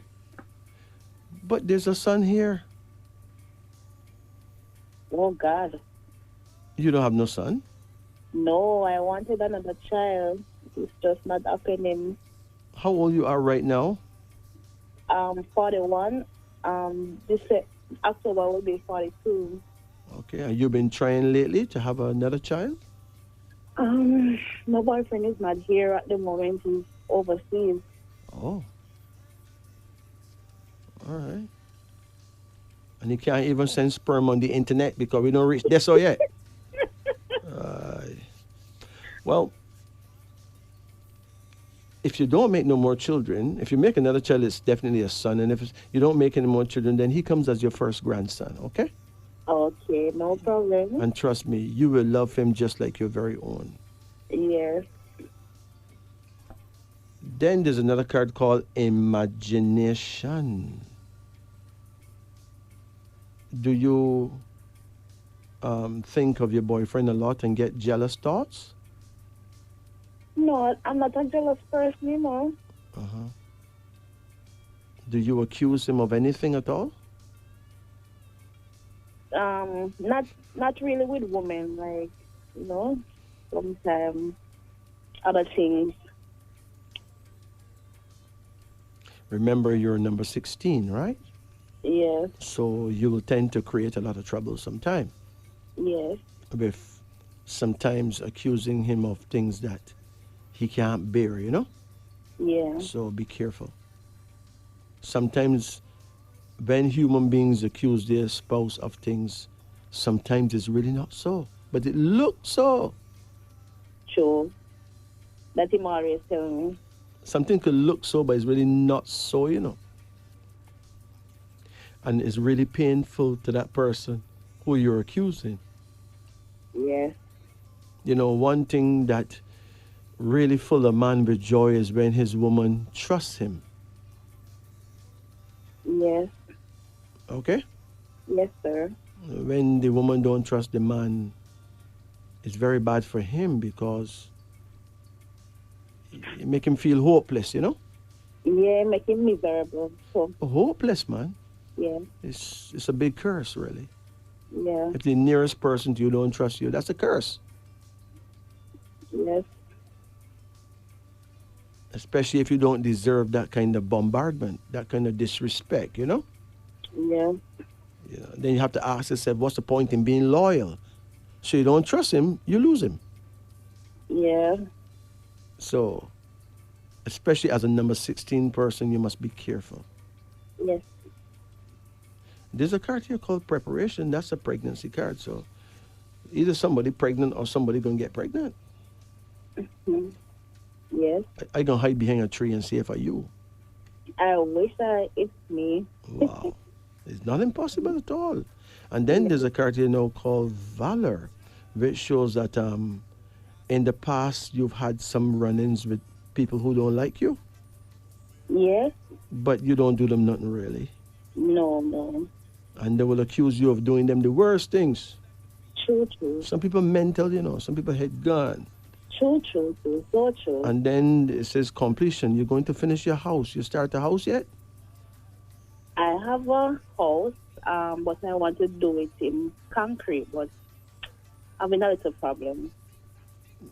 But there's a son here. Oh, God. You don't have no son? No, I wanted another child. It's just not happening. How old you are right now? 41. This October will be 42. Okay, and you've been trying lately to have another child? My boyfriend is not here at the moment. He's overseas. Oh. All right. And you can't even send sperm on the internet because we don't reach there so yet. Well, if you don't make no more children, if you make another child, it's definitely a son. And if you don't make any more children, then he comes as your first grandson, okay? Okay, no problem. And trust me, you will love him just like your very own. Yes. Then there's another card called Imagination. Do you think of your boyfriend a lot and get jealous thoughts? No, I'm not a jealous person, you know. Uh-huh. Do you accuse him of anything at all? Not really with women, like, you know, sometimes other things. Remember, you're number 16, right? Yes, So you will tend to create a lot of trouble sometime yes, with sometimes accusing him of things that he can't bear, you know? yeah, So be careful. Sometimes when human beings accuse their spouse of things, sometimes it's really not so, but it looks so. true. That him always tell me. Something could look so, but it's really not so, you know. And it's really painful to that person who you're accusing. Yes, You know, one thing that really fill a man with joy is when his woman trusts him. yes, Okay? yes, sir. When the woman don't trust the man, it's very bad for him because it make him feel hopeless, you know? Yeah, make him miserable. So, Hopeless, man. yeah, It's a big curse, really. yeah, If the nearest person to you don't trust you, that's a curse. yes, Especially if you don't deserve that kind of bombardment, that kind of disrespect, you know? yeah, You know, then you have to ask yourself, what's the point in being loyal? So you don't trust him, you lose him. yeah, So, especially as a number 16 person, you must be careful. yes, There's a card here called preparation. That's a pregnancy card. So, either somebody pregnant or somebody gonna get pregnant. yes. I gonna hide behind a tree and see if I you. I wish that it's me. Wow, it's not impossible at all. And then there's a card here now called valor, which shows that in the past you've had some run-ins with people who don't like you, Yes, but you don't do them nothing really, no, no. and they will accuse you of doing them the worst things. True, true, Some people mental, you know. Some people head gone. true, true, true, so true. And then it says completion. You're going to finish your house. You start the house yet? I have a house, but I want to do it in concrete, but I'm in a little problem.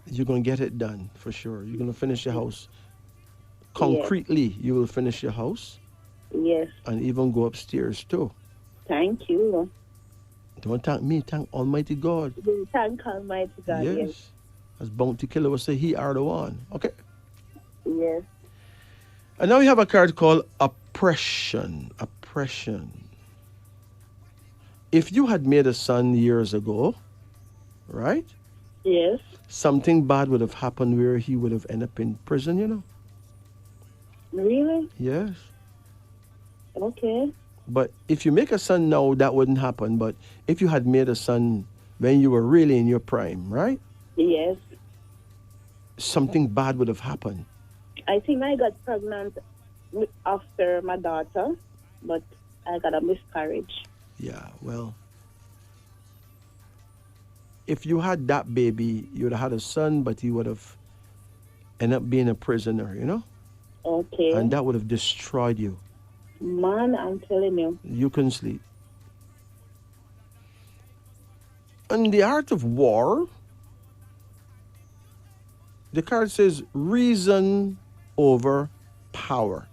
You're going to get it done for sure. You're going to finish your house. Concretely, you will finish your house Yes, and even go upstairs too. thank you. Don't thank me, thank Almighty God. Thank Almighty God. Yes, As Bounty Killer would say, He are the one. Okay. yes, And now we have a card called oppression. Oppression. If you had made a son years ago, right? yes. Something bad would have happened where he would have ended up in prison, you know? Really? Yes. Okay. But if you make a son now, that wouldn't happen. But if you had made a son when you were really in your prime, right? Yes. Something bad would have happened. I think I got pregnant after my daughter, but I got a miscarriage. Yeah, well, if you had that baby, you would have had a son, but he would have ended up being a prisoner, you know? Okay. And that would have destroyed you. Man, I'm telling you. You couldn't sleep. In the art of war, the card says reason over power.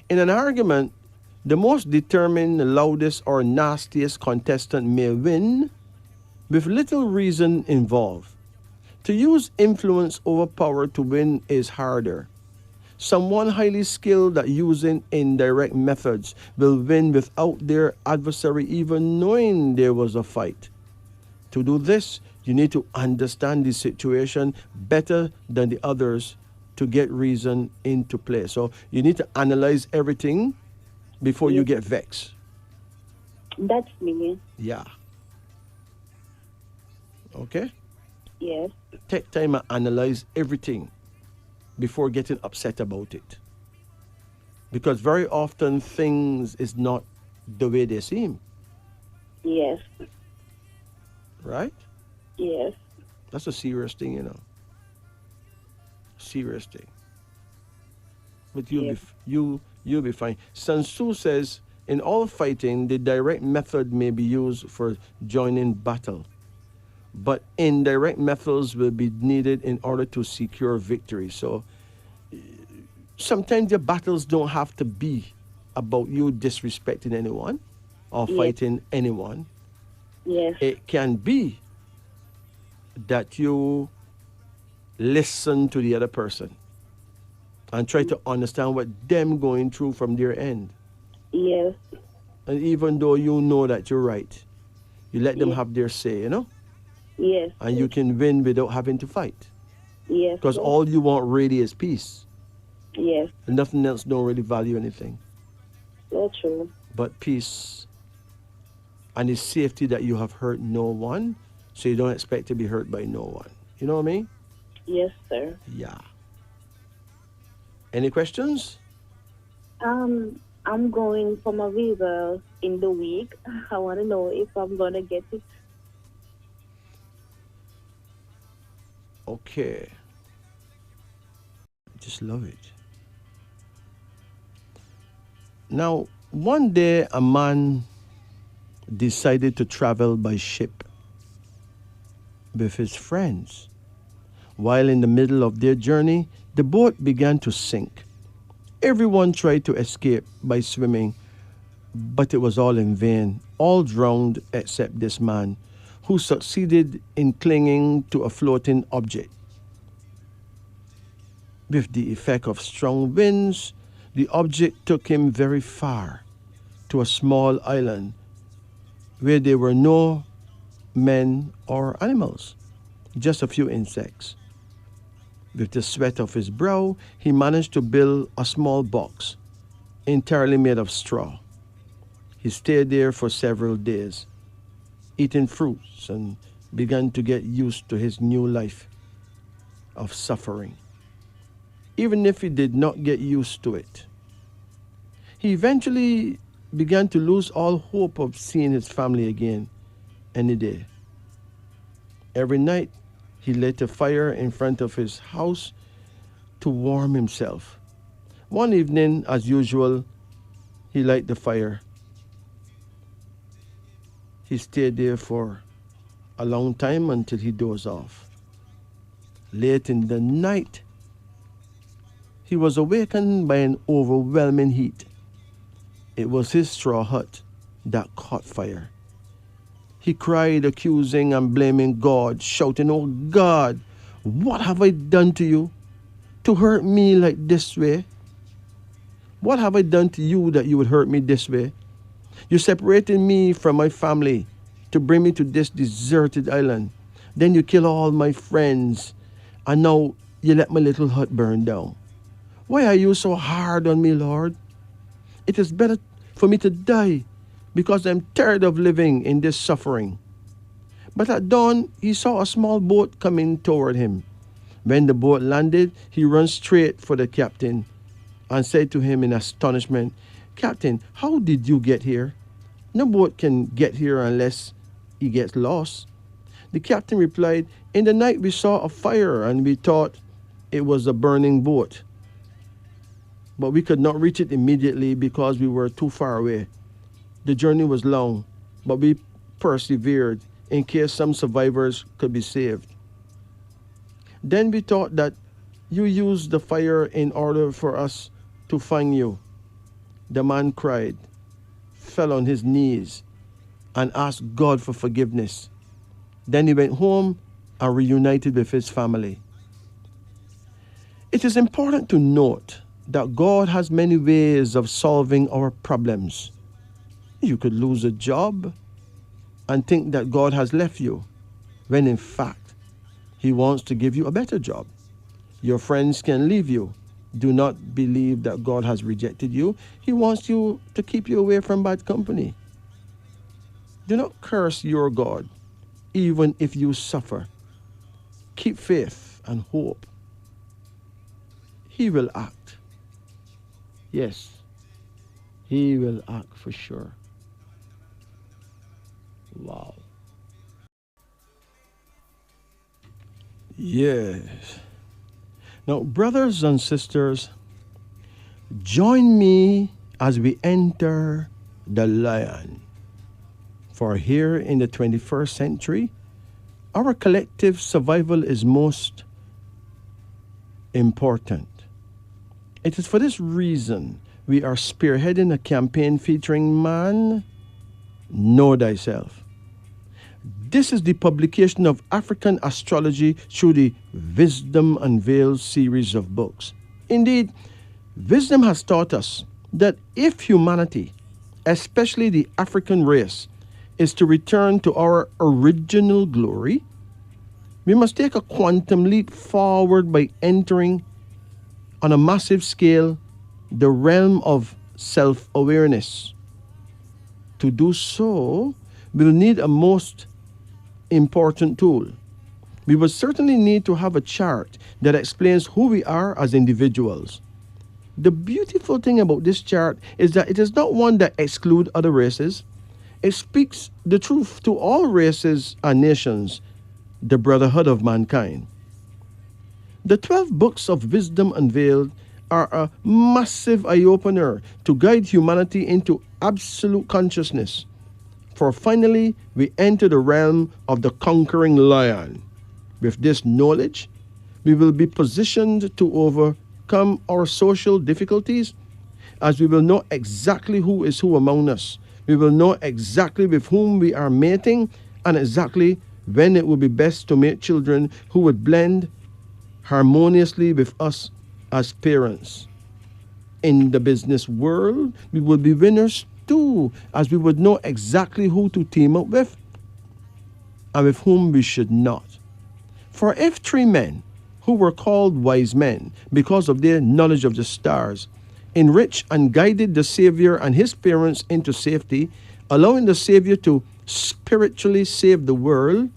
In an argument, the most determined, loudest, or nastiest contestant may win with little reason involved. To use influence over power to win is harder. Someone highly skilled at using indirect methods will win without their adversary even knowing there was a fight. To do this, you need to understand the situation better than the others to get reason into play. So you need to analyze everything before you get vexed. That's me. Yeah. Okay? Yes. Take time and analyze everything before getting upset about it. Because very often things is not the way they seem. Yes. Right? Yes. That's a serious thing, you know. Serious thing. But you'll You'll be fine. Sun Tzu says, in all fighting, the direct method may be used for joining battle, but indirect methods will be needed in order to secure victory. So sometimes your battles don't have to be about you disrespecting anyone or Yes. fighting anyone. Yes. It can be that you listen to the other person and try to understand what them going through from their end. Yes. And even though you know that you're right, you let them Yes. have their say, Yes. and you can win without having to fight. Yes. Because all you want really is peace. Yes. And nothing else don't really value anything So true. but peace and the safety that you have hurt no one, so you don't expect to be hurt by no one. You know what I mean? Yes, sir. Yeah. Any questions? I'm going for my visa in the week. I want to know if I'm gonna get it. Okay. Just love it. Now, one day a man decided to travel by ship with his friends. While in the middle of their journey, the boat began to sink. Everyone tried to escape by swimming, but it was all in vain. All drowned except this man, who succeeded in clinging to a floating object. With the effect of strong winds, the object took him very far to a small island where there were no men or animals, just a few insects. With the sweat of his brow, he managed to build a small box entirely made of straw. He stayed there for several days, eating fruits, and began to get used to his new life of suffering. Even if he did not get used to it, he eventually began to lose all hope of seeing his family again any day. Every night, he lit a fire in front of his house to warm himself. One evening, as usual, he lit the fire. He stayed there for a long time until he dozed off. Late in the night, he was awakened by an overwhelming heat. It was his straw hut that caught fire. He cried, accusing and blaming God, shouting, "Oh God, what have I done to you to hurt me like this way? What have I done to you that you would hurt me this way? You separated me from my family to bring me to this deserted island. Then you kill all my friends, and now you let my little hut burn down. Why are you so hard on me, Lord? It is better for me to die, because I'm tired of living in this suffering." But at dawn, he saw a small boat coming toward him. When the boat landed, he ran straight for the captain and said to him in astonishment, "Captain, how did you get here? No boat can get here unless he gets lost." The captain replied, "In the night we saw a fire and we thought it was a burning boat. But we could not reach it immediately because we were too far away. The journey was long, but we persevered in case some survivors could be saved. Then we thought that you used the fire in order for us to find you." The man cried, fell on his knees, and asked God for forgiveness. Then he went home and reunited with his family. It is important to note that God has many ways of solving our problems. You could lose a job and think that God has left you, when in fact, He wants to give you a better job. Your friends can leave you. Do not believe that God has rejected you. He wants you to keep you away from bad company. Do not curse your God, even if you suffer. Keep faith and hope. He will act. Yes, He will act for sure. Wow. Yes. Now, brothers and sisters, Join me as we enter the lion. For here in the 21st century, our collective survival is most important. It is for this reason we are spearheading a campaign featuring Man, Know Thyself. This is the publication of African astrology through the Wisdom Unveiled series of books. Indeed, wisdom has taught us that if humanity, especially the African race, is to return to our original glory, we must take a quantum leap forward by entering on a massive scale the realm of self-awareness. To do so, we'll need a most important tool. We will certainly need to have a chart that explains who we are as individuals. The beautiful thing about this chart is that it is not one that excludes other races. It speaks the truth to all races and nations, the brotherhood of mankind. The 12 books of wisdom unveiled are a massive eye-opener to guide humanity into absolute consciousness. For finally, we enter the realm of the conquering lion. With this knowledge, we will be positioned to overcome our social difficulties, as we will know exactly who is who among us. We will know exactly with whom we are mating and exactly when it will be best to make children who would blend harmoniously with us as parents. In the business world, we will be winners too, as we would know exactly who to team up with and with whom we should not. For if 3 men who were called wise men because of their knowledge of the stars enriched and guided the Savior and his parents into safety, allowing the Savior to spiritually save the world,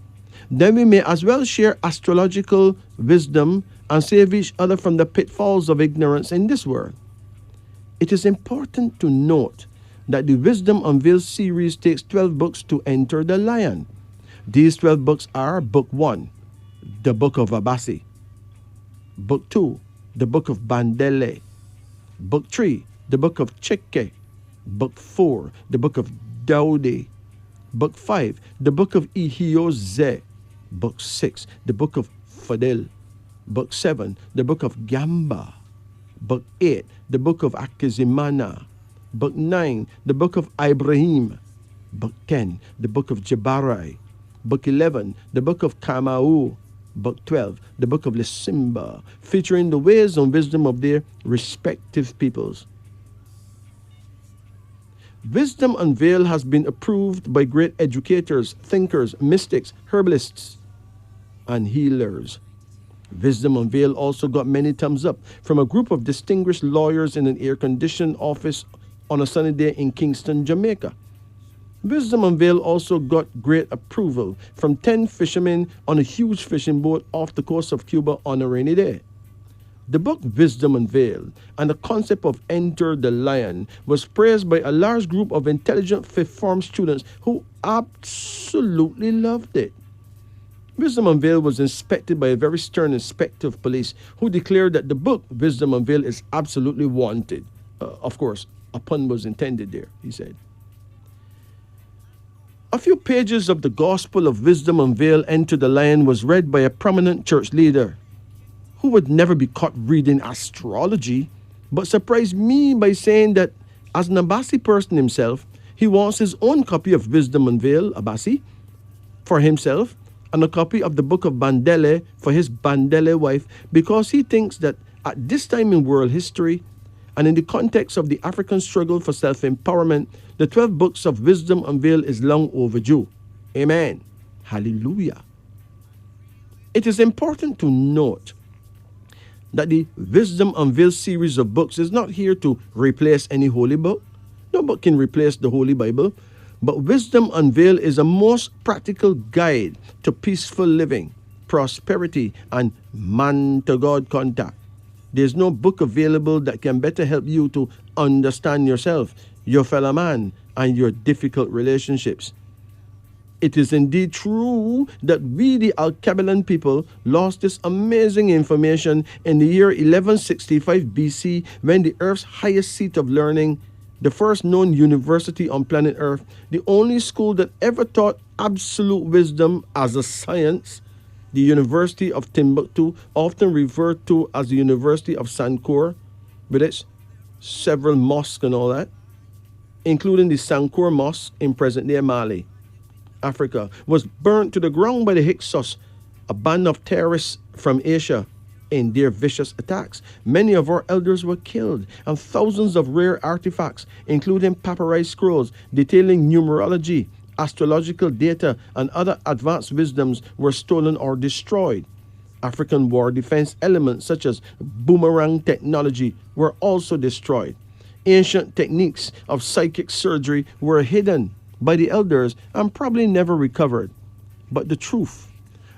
then we may as well share astrological wisdom and save each other from the pitfalls of ignorance in this world. It is important to note that the Wisdom Unveiled series takes 12 books to enter the lion. These 12 books are Book 1, the Book of Abasi; Book 2, the Book of Bandele; Book 3, the Book of Cheke; Book 4, the Book of Daude; Book 5, the Book of Ihioze; Book 6, the Book of Fadel; Book 7, the Book of Gamba; Book 8, the Book of Akizimana; Book 9, the Book of Ibrahim; Book 10, the Book of Jabarai; Book 11, the Book of Kamau; Book 12, the Book of Lisimba, featuring the ways and wisdom of their respective peoples. Wisdom Unveiled has been approved by great educators, thinkers, mystics, herbalists, and healers. Wisdom Unveiled also got many thumbs up from a group of distinguished lawyers in an air-conditioned office on a sunny day in Kingston, Jamaica. Wisdom Unveiled also got great approval from 10 fishermen on a huge fishing boat off the coast of Cuba on a rainy day. The book Wisdom Unveiled and the concept of Enter the Lion was praised by a large group of intelligent fifth form students who absolutely loved it. Wisdom Unveiled was inspected by a very stern inspector of police who declared that the book Wisdom Unveiled is absolutely wanted. Of course, a pun was intended there, he said. A few pages of the Gospel of Wisdom Unveiled Enter the Lion was read by a prominent church leader who would never be caught reading astrology, but surprised me by saying that as an Abasi person himself, he wants his own copy of Wisdom Unveiled, Abasi, for himself, and a copy of the Book of Bandele for his Bandele wife, because he thinks that at this time in world history, and in the context of the African struggle for self-empowerment, the 12 books of Wisdom Unveiled is long overdue. Amen. Hallelujah. It is important to note that the Wisdom Unveiled series of books is not here to replace any holy book. No book can replace the Holy Bible. But Wisdom Unveiled is a most practical guide to peaceful living, prosperity, and man-to-God contact. There's no book available that can better help you to understand yourself, your fellow man, and your difficult relationships. It is indeed true that we, the Alkebulan people, lost this amazing information in the year 1165 BC when the Earth's highest seat of learning, the first known university on planet Earth, the only school that ever taught absolute wisdom as a science, the University of Timbuktu, often referred to as the University of Sankore, with its several mosques and all that, including the Sankore Mosque in present-day Mali, Africa, was burnt to the ground by the Hyksos, a band of terrorists from Asia, in their vicious attacks. Many of our elders were killed, and thousands of rare artifacts, including papyrus scrolls detailing numerology, astrological data, and other advanced wisdoms, were stolen or destroyed. African war defense elements such as boomerang technology were also destroyed. Ancient techniques of psychic surgery were hidden by the elders and probably never recovered. But the truth,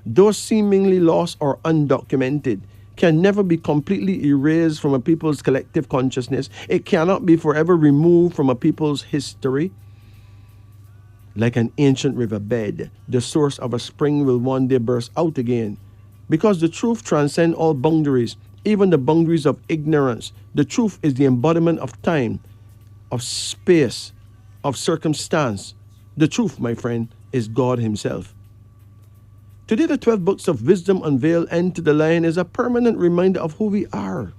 though seemingly lost or undocumented, can never be completely erased from a people's collective consciousness. It cannot be forever removed from a people's history. Like an ancient riverbed, the source of a spring will one day burst out again. Because the truth transcends all boundaries, even the boundaries of ignorance. The truth is the embodiment of time, of space, of circumstance. The truth, my friend, is God himself. Today, the 12 books of wisdom unveiled into the lion is a permanent reminder of who we are.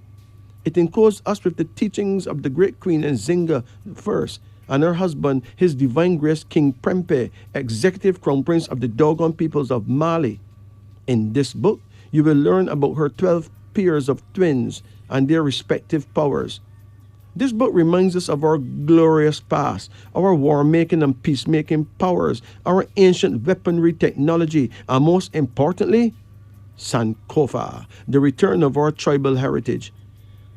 It encodes us with the teachings of the great Queen Nzinga I and her husband, His Divine Grace King Prempeh, executive crown prince of the Dogon peoples of Mali. In this book, you will learn about her 12 pairs of twins and their respective powers. This book reminds us of our glorious past, our war-making and peacemaking powers, our ancient weaponry technology, and most importantly, Sankofa, the return of our tribal heritage.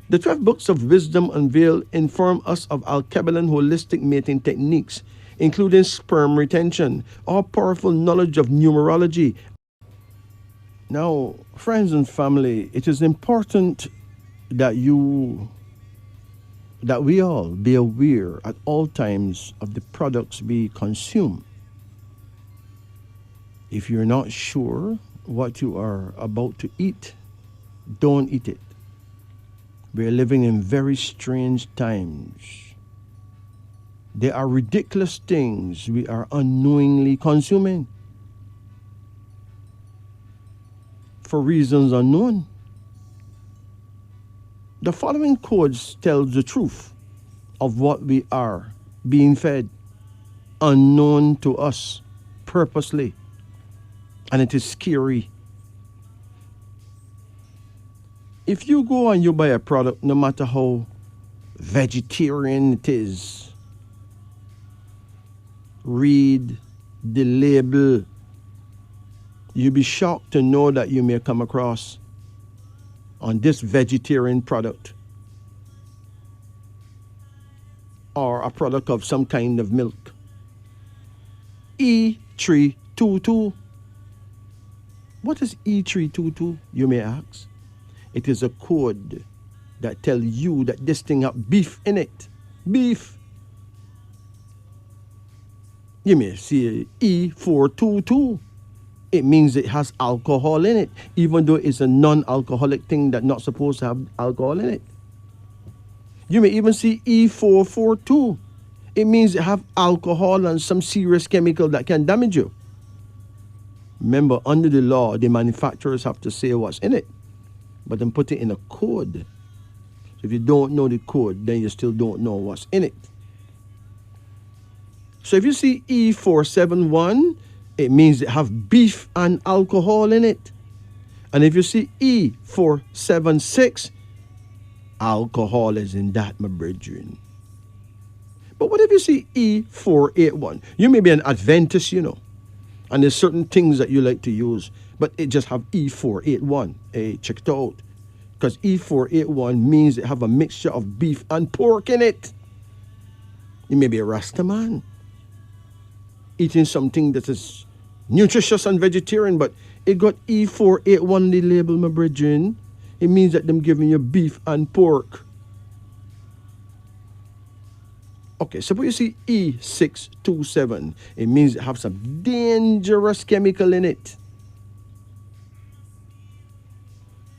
The 12 books of wisdom unveiled inform us of Alkebulan holistic mating techniques, including sperm retention, our powerful knowledge of numerology. Now, friends and family, it is important that we all be aware at all times of the products we consume. If you're not sure what you are about to eat, don't eat it. We're living in very strange times. There are ridiculous things we are unknowingly consuming for reasons unknown. The following codes tell the truth of what we are being fed, unknown to us, purposely, and it is scary. If you go and you buy a product, no matter how vegetarian it is, read the label. You'll be shocked to know that you may come across on this vegetarian product or a product of some kind of milk. E322. What is E322, you may ask? It is a code that tells you that this thing has beef in it. Beef. You may see E422. It means it has alcohol in it, even though it's a non-alcoholic thing that's not supposed to have alcohol in it. You may even see E442. It means it has alcohol and some serious chemical that can damage you. Remember, under the law, the manufacturers have to say what's in it, but then put it in a code. So if you don't know the code, then you still don't know what's in it. So if you see E471, it means it have beef and alcohol in it. And if you see E476, alcohol is in that, my brethren. But what if you see E481? You may be an Adventist, you know, and there's certain things that you like to use, but it just have E481. Hey, check it out. Because E481 means it have a mixture of beef and pork in it. You may be a Rasta man, eating something that is nutritious and vegetarian, but it got E481 on the label, my brethren. It means that them giving you beef and pork. Okay, suppose you see E627. It means it has some dangerous chemical in it.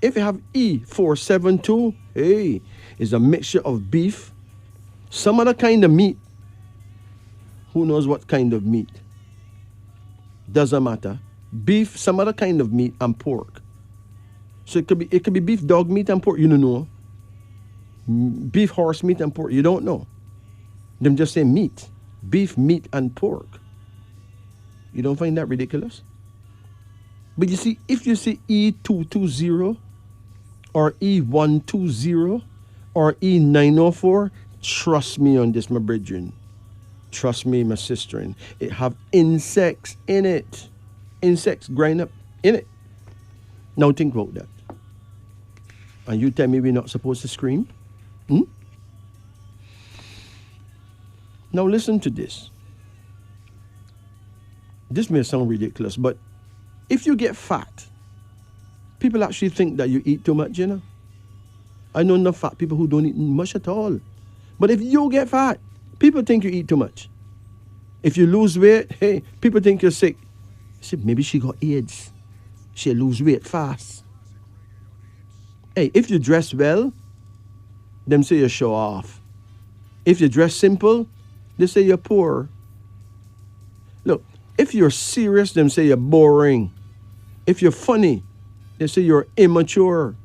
If you have E472, hey, it's a mixture of beef, some other kind of meat. Who knows what kind of meat? Doesn't matter. Beef, some other kind of meat, and pork. So it could be beef, dog meat, and pork. You don't know. Beef, horse meat, and pork. You don't know. Them just say meat. Beef, meat, and pork. You don't find that ridiculous? But you see, if you see E220 or E120 or E904, trust me on this, my brethren. Trust me, my sister. It have insects in it. Insects grind up in it. Now think about that. And you tell me we're not supposed to scream? Hmm? Now listen to this. This may sound ridiculous, but if you get fat, people actually think that you eat too much, you know. I know enough fat people who don't eat much at all. But if you get fat, people think you eat too much. If you lose weight, hey, people think you're sick. See, maybe she got AIDS. She lose weight fast. Hey, if you dress well, them say you show off. If you dress simple, they say you're poor. Look, if you're serious, them say you're boring. If you're funny, they say you're immature.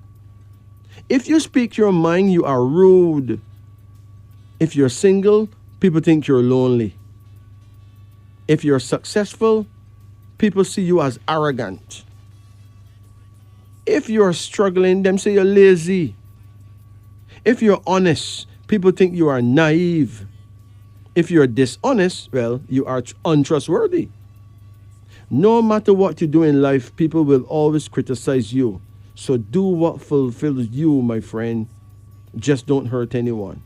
If you speak your mind, you are rude. If you're single, people think you're lonely. If you're successful, people see you as arrogant. If you're struggling, them say you're lazy. If you're honest, people think you are naive. If you're dishonest, well, you are untrustworthy. No matter what you do in life, people will always criticize you. So do what fulfills you, my friend. Just don't hurt anyone.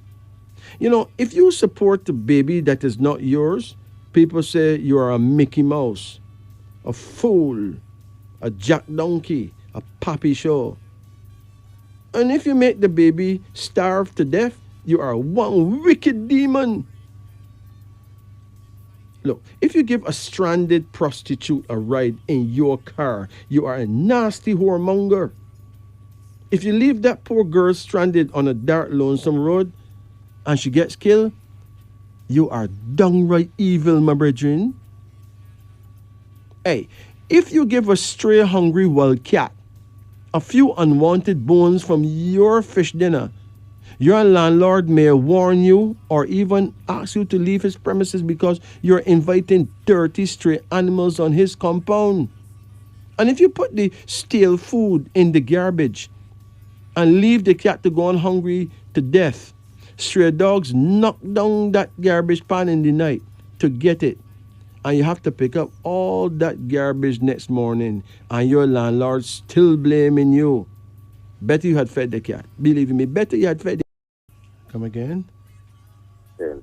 You know, if you support a baby that is not yours, people say you are a Mickey Mouse, a fool, a jack donkey, a puppy show. And if you make the baby starve to death, you are one wicked demon. Look, if you give a stranded prostitute a ride in your car, you are a nasty whoremonger. If you leave that poor girl stranded on a dark, lonesome road and she gets killed, you are downright evil, my brethren. Hey, if you give a stray hungry wild cat a few unwanted bones from your fish dinner, your landlord may warn you or even ask you to leave his premises because you're inviting dirty stray animals on his compound. And if you put the stale food in the garbage and leave the cat to go on hungry to death, stray dogs knock down that garbage pan in the night to get it. And you have to pick up all that garbage next morning, and your landlord's still blaming you. Better you had fed the cat. Believe me, better you had fed the cat. Come again? Yeah.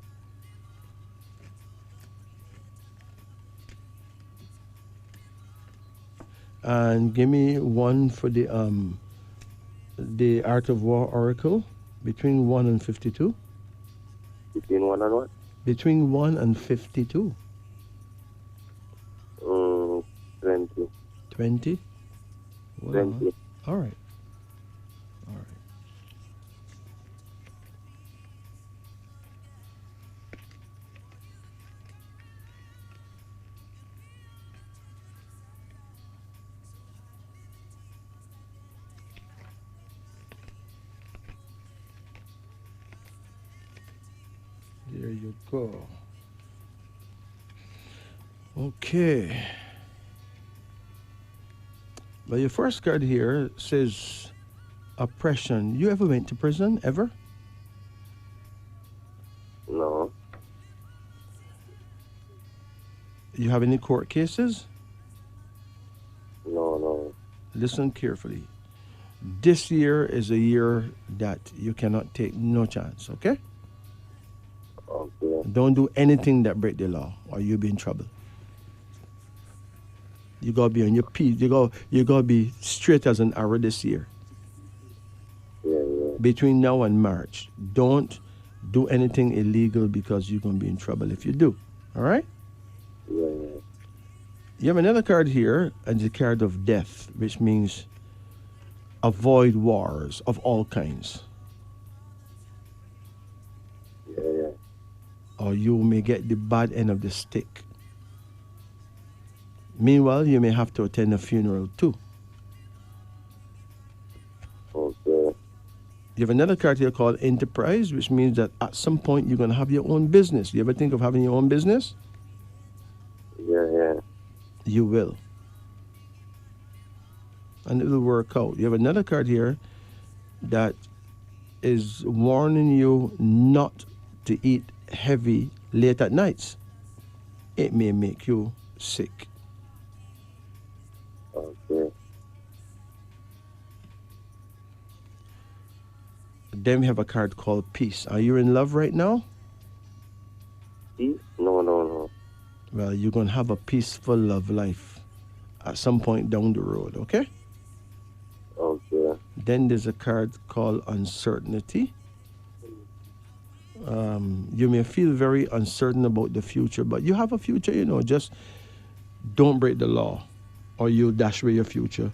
And give me one for the Art of War Oracle, between 1 and 52. Between 1 and what? Between 1 and 52. 20. 20? Well, 20. all right. All right. There you go. Okay. But your first card here says oppression. You ever went to prison? Ever? No. You have any court cases? No. Listen carefully. This year is a year that you cannot take no chance, okay? Okay. Don't do anything that break the law or you'll be in trouble. You gotta be on your feet. You gotta be straight as an arrow this year. Yeah. Between now and March, don't do anything illegal because you're going to be in trouble if you do. All right? Yeah. You have another card here, and the card of death, which means avoid wars of all kinds. Yeah. Or you may get the bad end of the stick. Meanwhile, you may have to attend a funeral too. Okay. You have another card here called enterprise, which means that at some point you're going to have your own business. You ever think of having your own business? Yeah. You will. And it will work out. You have another card here that is warning you not to eat heavy late at nights. It may make you sick. Okay. Then we have a card called peace. Are you in love right now? No. Well, you're going to have a peaceful love life at some point down the road, okay? Okay. Then there's a card called uncertainty. You may feel very uncertain about the future, but you have a future, just don't break the law or you'll dash away your future.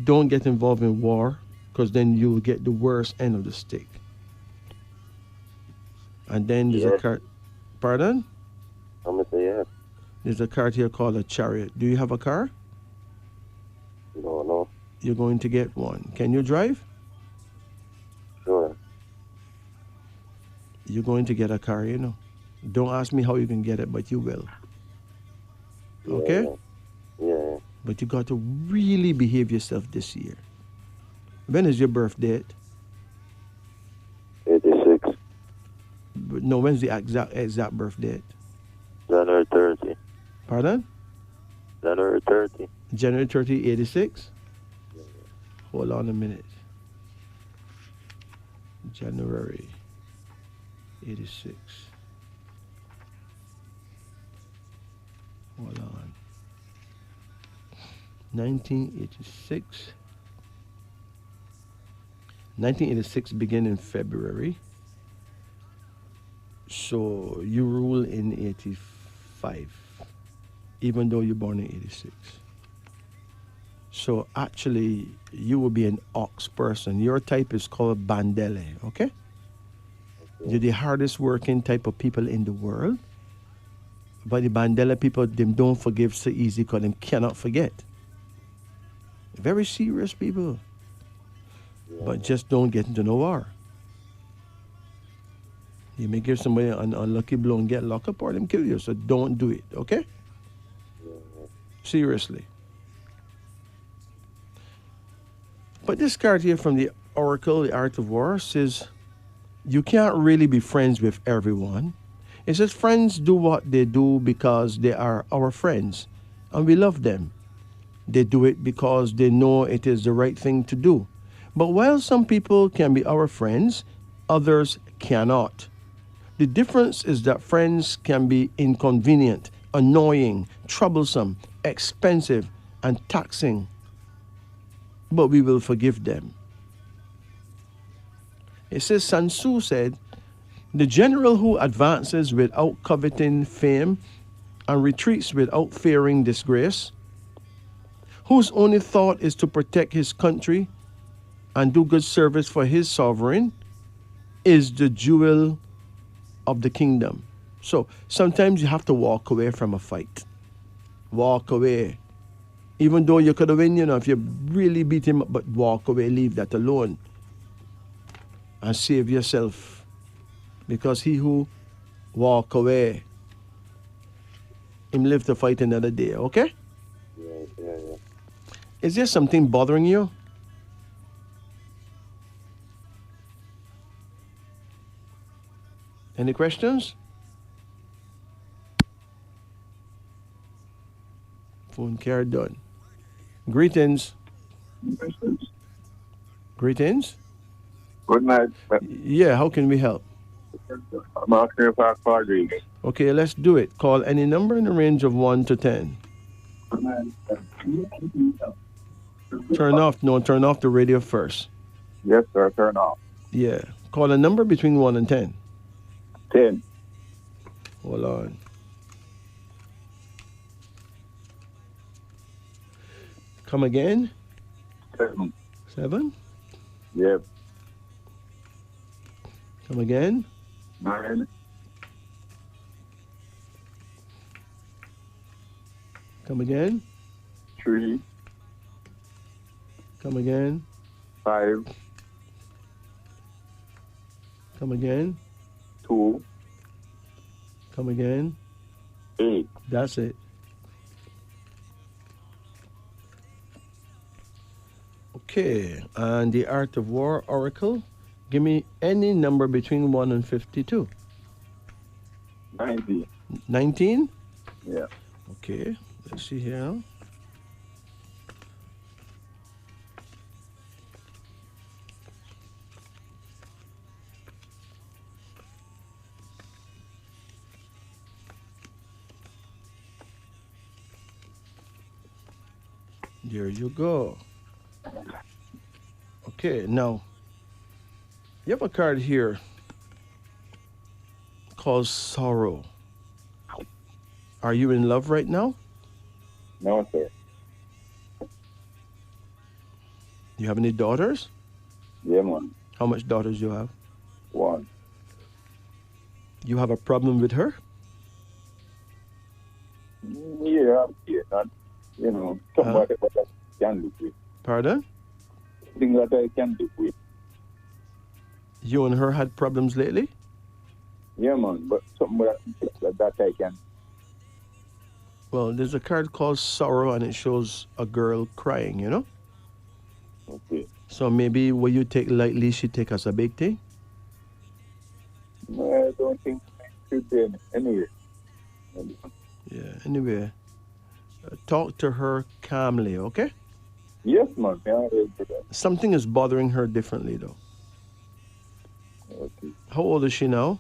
Don't get involved in war because then you'll get the worst end of the stick. And then there's a card. Pardon? I'm going to say yes. There's a card here called a chariot. Do you have a car? No. You're going to get one. Can you drive? Sure. You're going to get a car, Don't ask me how you can get it, but you will. Okay? Yeah. But you got to really behave yourself this year. When is your birth date? 86. No, when's the exact birth date? January 30. Pardon? January 30. January 30, 86? Hold on a minute. January 86. Hold on. 1986. 1986 began in February. So you rule in 85, even though you're born in 86. So actually, you will be an ox person. Your type is called Bandele, okay? You're the hardest working type of people in the world. But the Bandela people, them don't forgive so easy because them cannot forget. Very serious people. But just don't get into no war. You may give somebody an unlucky blow and get locked up or them kill you. So don't do it, okay? Seriously. But this card here from the Oracle, the Art of War, says you can't really be friends with everyone. It says friends do what they do because they are our friends and we love them. They do it because they know it is the right thing to do. But while some people can be our friends, others cannot. The difference is that friends can be inconvenient, annoying, troublesome, expensive, and taxing. But we will forgive them. It says Sun Tzu said, the general who advances without coveting fame and retreats without fearing disgrace, whose only thought is to protect his country and do good service for his sovereign, is the jewel of the kingdom. So sometimes you have to walk away from a fight. Walk away. Even though you could have win, if you really beat him up, but walk away, leave that alone. And save yourself. Because he who walk away, him live to fight another day, okay? Yeah. Is there something bothering you? Any questions? Phone care done. Greetings. Greetings. Good night. Yeah, how can we help? I'm asking if I call you. Okay, let's do it. Call any number in the range of 1 to 10. Turn off the radio first. Yes, sir. Turn off. Yeah. Call a number between 1 and 10. 10. Hold on. Come again? 7. 7. Yep. Come again? 9. Come again? 3. Come again? 5. Come again? 2. Come again? 8. That's it. Okay, and the Art of War Oracle. Give me any number between 1 and 52. 90. 19? Yeah. Okay, let's see here. There you go. Okay, now, you have a card here called Sorrow. Are you in love right now? No, sir. You have any daughters? Yeah, man. How much daughters you have? 1. You have a problem with her? Yeah, not, you know, somebody that I can live with. Pardon? Things that I can live with. You and her had problems lately? Yeah, man, but something that I can. Well, there's a card called Sorrow and it shows a girl crying, you know? Okay. So maybe what you take lightly, she take as a big thing? No, I don't think I should be anyway. Yeah, anyway, talk to her calmly, okay? Yes, man. Yeah, I will do that. Something is bothering her differently, though. Okay. How old is she now?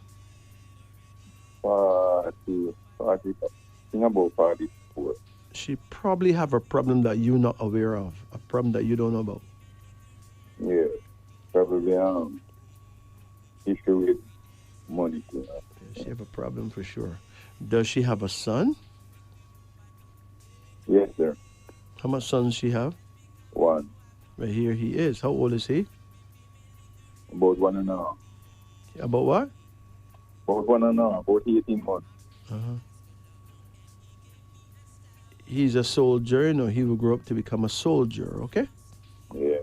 40, I think about 44. She probably have a problem that you're not aware of, a problem that you don't know about. Yeah, probably issue with money. You know. Yeah, she have a problem for sure. Does she have a son? Yes, sir. How much sons she have? 1. Right here he is. How old is he? About 1.5. About what? About 1.5. About 18 months. Uh-huh. He's a soldier, you know, he will grow up to become a soldier, okay? Yeah.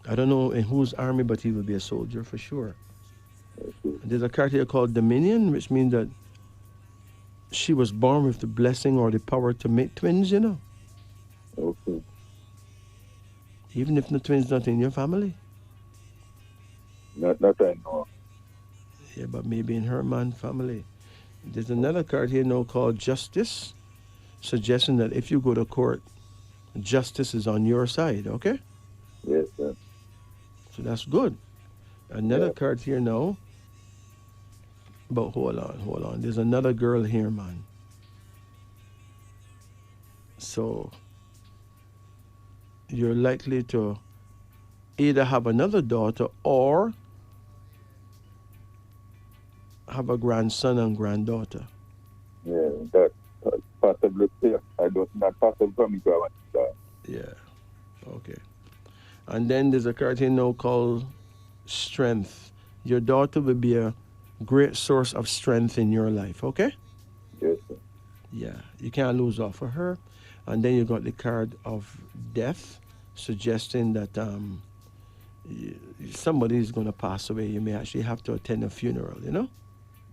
I don't know in whose army, but he will be a soldier for sure. Okay. There's a card here called Dominion, which means that she was born with the blessing or the power to make twins, you know? Okay. Even if the twins not in your family. Not I know. Yeah, but maybe in her man family. There's another card here now called Justice, suggesting that if you go to court, justice is on your side, okay? Yes, sir. So that's good. Another card here now. But hold on. There's another girl here, man. So you're likely to either have another daughter or have a grandson and granddaughter. Yeah, that possibly. I don't not possible for me to have that. Yeah. Okay. And then there's a card here now called Strength. Your daughter will be a great source of strength in your life, okay? Yes, sir. Yeah, you can't lose off of her. And then you got the card of Death, suggesting that somebody is going to pass away. You may actually have to attend a funeral, you know?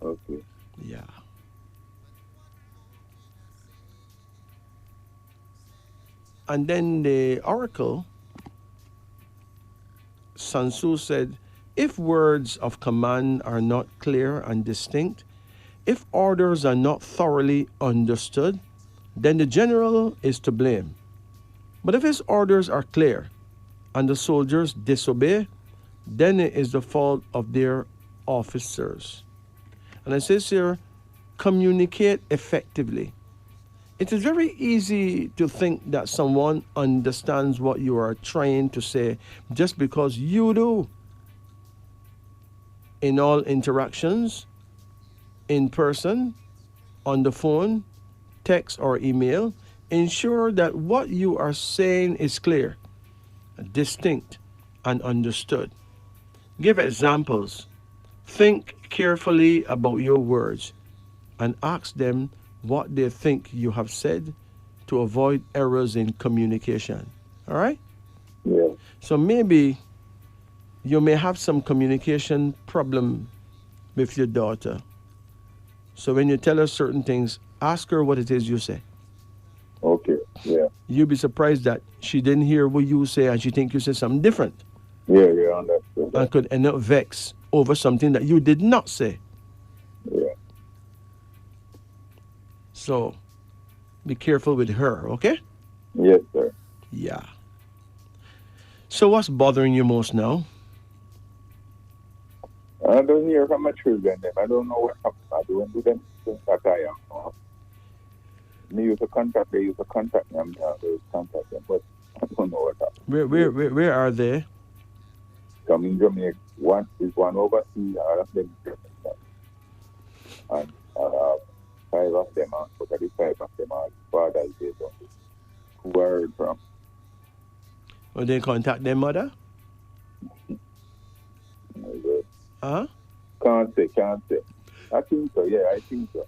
Okay. Yeah. And then the oracle, Sun Tzu said, if words of command are not clear and distinct, if orders are not thoroughly understood, then the general is to blame. But if his orders are clear and the soldiers disobey, then it is the fault of their officers. And it says here, communicate effectively. It is very easy to think that someone understands what you are trying to say just because you do. in all interactions, in person, on the phone, text, or email. Ensure that what you are saying is clear, distinct, and understood. Give examples. Think carefully about your words and ask them what they think you have said to avoid errors in communication. All right? Yeah. So maybe you may have some communication problem with your daughter. So when you tell her certain things, ask her what it is you say. Okay. Yeah. You'll be surprised that she didn't hear what you say and she think you say something different Yeah, yeah, understood. and could end up vexed over something that you did not say. Yeah. So be careful with her, okay? Yes, sir. Yeah. So what's bothering you most now? I don't hear from my children. Them. I don't know what happened. I don't do them things that I am now. Me used to contact. They used to contact me. I'm not going to contact them, but I don't know what happened. Where are they? Some in Jamaica. One is one overseas. All of them in Jamaica. And 5 of them are, but the 5 of them are fathers. They don't. Who I heard from. Or they contact their mother? Huh? Can't say. I think so. Yeah, I think so.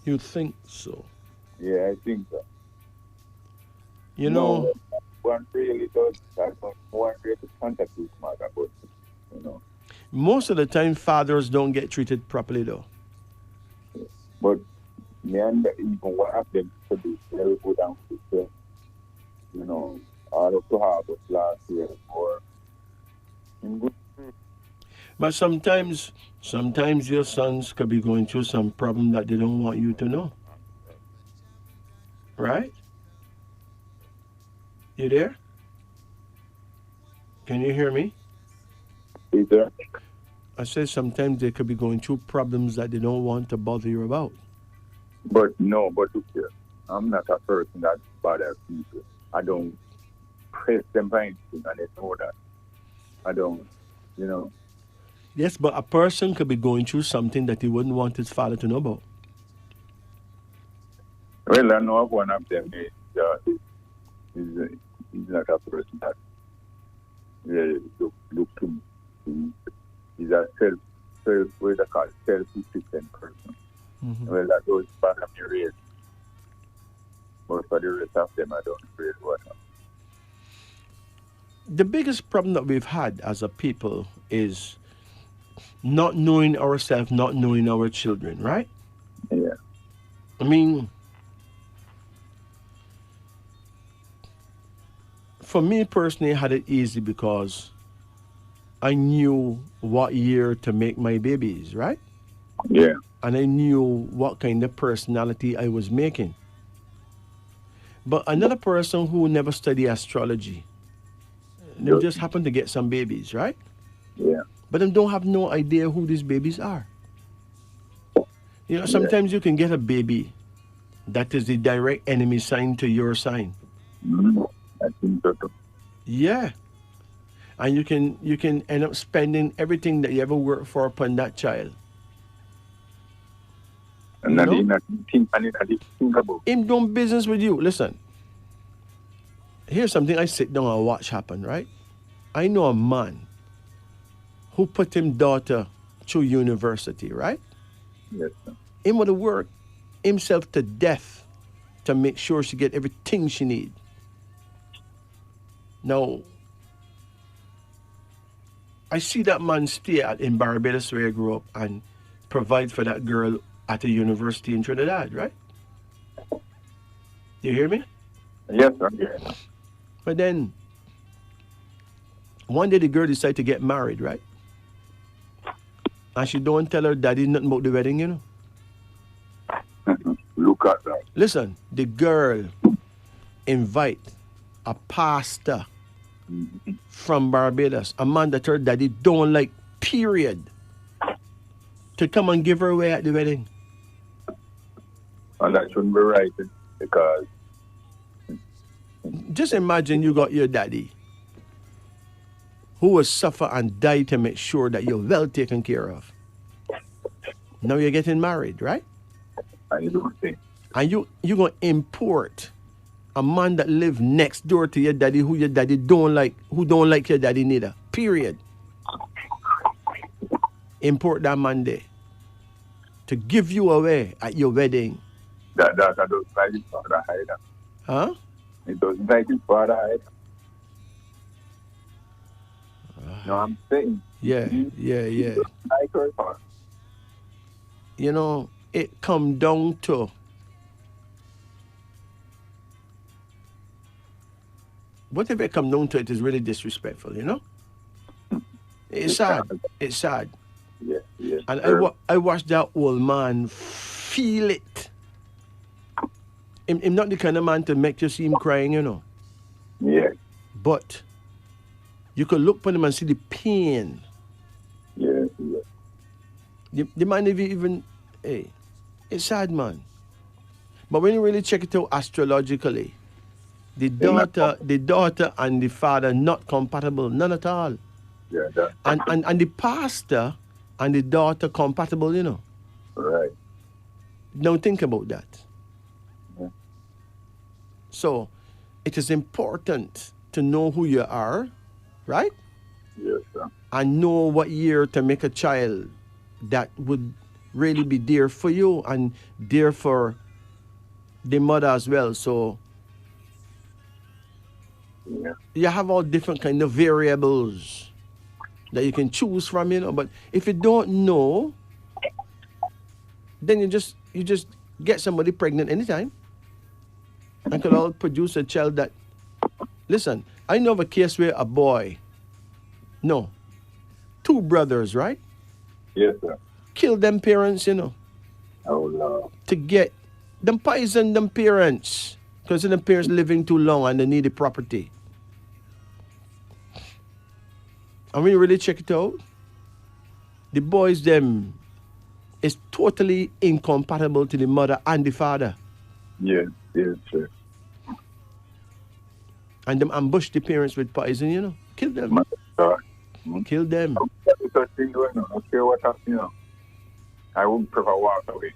You think so? Yeah, I think so. You know, one really does. I don't want really to contact his mother, but you know. most of the time fathers don't get treated properly though. But me and even what of them to do very good and good. You know, all up to Harvard last year or in good. But sometimes your sons could be going through some problem that they don't want you to know. Right? You there? Can you hear me? Is there? I said sometimes they could be going through problems that they don't want to bother you about. But look here, I'm not a person that bothers people. I don't press them for anything, and they know that. I don't, you know. Yes, but a person could be going through something that he wouldn't want his father to know about. Well, I know of one of them is not a person that look to me. He's a what they call self-sufficient person. Mm-hmm. Well, that goes back of your race. But for the rest of them, I don't really want them. The biggest problem that we've had as a people is not knowing ourselves, not knowing our children, right? Yeah. I mean, for me personally, I had it easy because I knew what year to make my babies, right? Yeah. And I knew what kind of personality I was making. But another person who never studied astrology, they just happen to get some babies, right? Yeah. But they don't have no idea who these babies are. You know, sometimes you can get a baby that is the direct enemy sign to your sign. Mm-hmm. I think so too. Yeah. And you can end up spending everything that you ever worked for upon that child. And I didn't think about. Him doing business with you. Listen. Here's something I sit down and watch happen, right? I know a man who put him daughter through university, right? Yes, sir. Him would work himself to death to make sure she get everything she need. Now, I see that man stay in Barbados where I grew up and provide for that girl at a university in Trinidad, right? You hear me? Yes, sir. Yeah. But then, one day the girl decided to get married, right? And she don't tell her daddy nothing about the wedding, you know? Look at that. Listen, the girl invite a pastor from Barbados, a man that her daddy don't like, period, to come and give her away at the wedding. And that shouldn't be right because... Just imagine you got your daddy who will suffer and die to make sure that you're well taken care of. Now you're getting married, right? I don't think. And you're going to import a man that live next door to your daddy, who your daddy don't like, who don't like your daddy neither. Period. Import that man there to give you away at your wedding. That doesn't like his father either. Huh? It doesn't like his father either. No, I'm saying. Yeah. Like her father. You know, it come down to whatever it come down to, it is really disrespectful, you know? It's sad. It's sad. Yeah. And I watched that old man feel it. I'm not the kind of man to make you see him crying, you know. Yeah. But you could look upon him and see the pain. Yeah. The man even, hey, it's sad, man. But when you really check it out astrologically, the daughter and the father not compatible, none at all. Yeah. And the pastor and the daughter compatible, you know. Right. Now think about that. Yeah. So it is important to know who you are, right? Yes, sir. And know what year to make a child that would really be dear for you and dear for the mother as well. So Yeah. you have all different kind of variables that you can choose from, you know. But if you don't know, then you just get somebody pregnant anytime and could all produce a child that, listen, I know of a case where a boy, no, two brothers, right? Yes, sir. Kill them parents, you know, Oh, Lord. to get them, poison them parents because the parents living too long and they need the property. And when you really check it out, the boys them is totally incompatible to the mother and the father. Yes, sir. And them ambush the parents with poison, you know. Kill them. My God. Kill them. Such thing going on. I don't care what happens, you know. I would prefer walk away.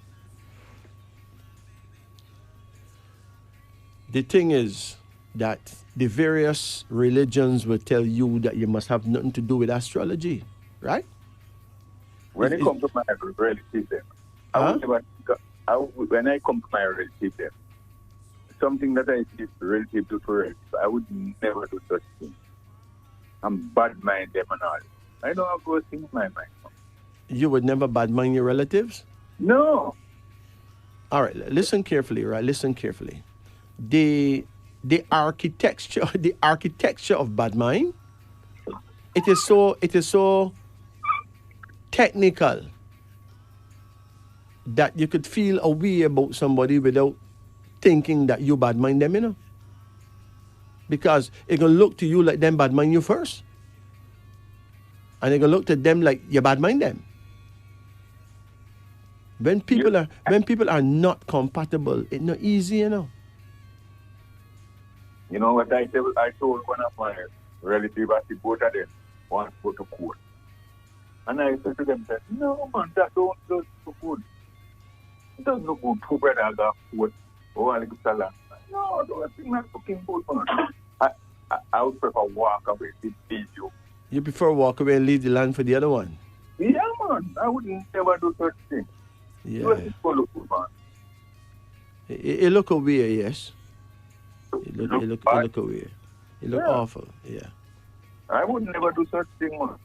The thing is that the various religions will tell you that you must have nothing to do with astrology, right? When it comes to my relative, them, when I come to my relative, them, something that I see relative to relative, I would never do such thing. I'm bad mind them and all. I don't have those things in my mind. You would never badmind your relatives? No. All right, listen carefully, right? Listen carefully. The architecture of bad mind, it is so technical that you could feel a way about somebody without thinking that you bad mind them, you know. Because it gonna look to you like them bad mind you first. And it gonna look to them like you bad mind them. When people are not compatible, it's not easy, you know. You know what I told one of my relatives, I said, both of them want to go to court. And I said to them, no, man, that don't look so good. It doesn't look good. Two brothers go to court. Oh, I like salad. No, don't think that's looking good, man. I would prefer walk away with you. You prefer walk away and leave the land for the other one? Yeah, man. I would never do such thing. Yeah. It look good, man. It look away, yes. It look away. It look awful, yeah. I would never do such thing, man.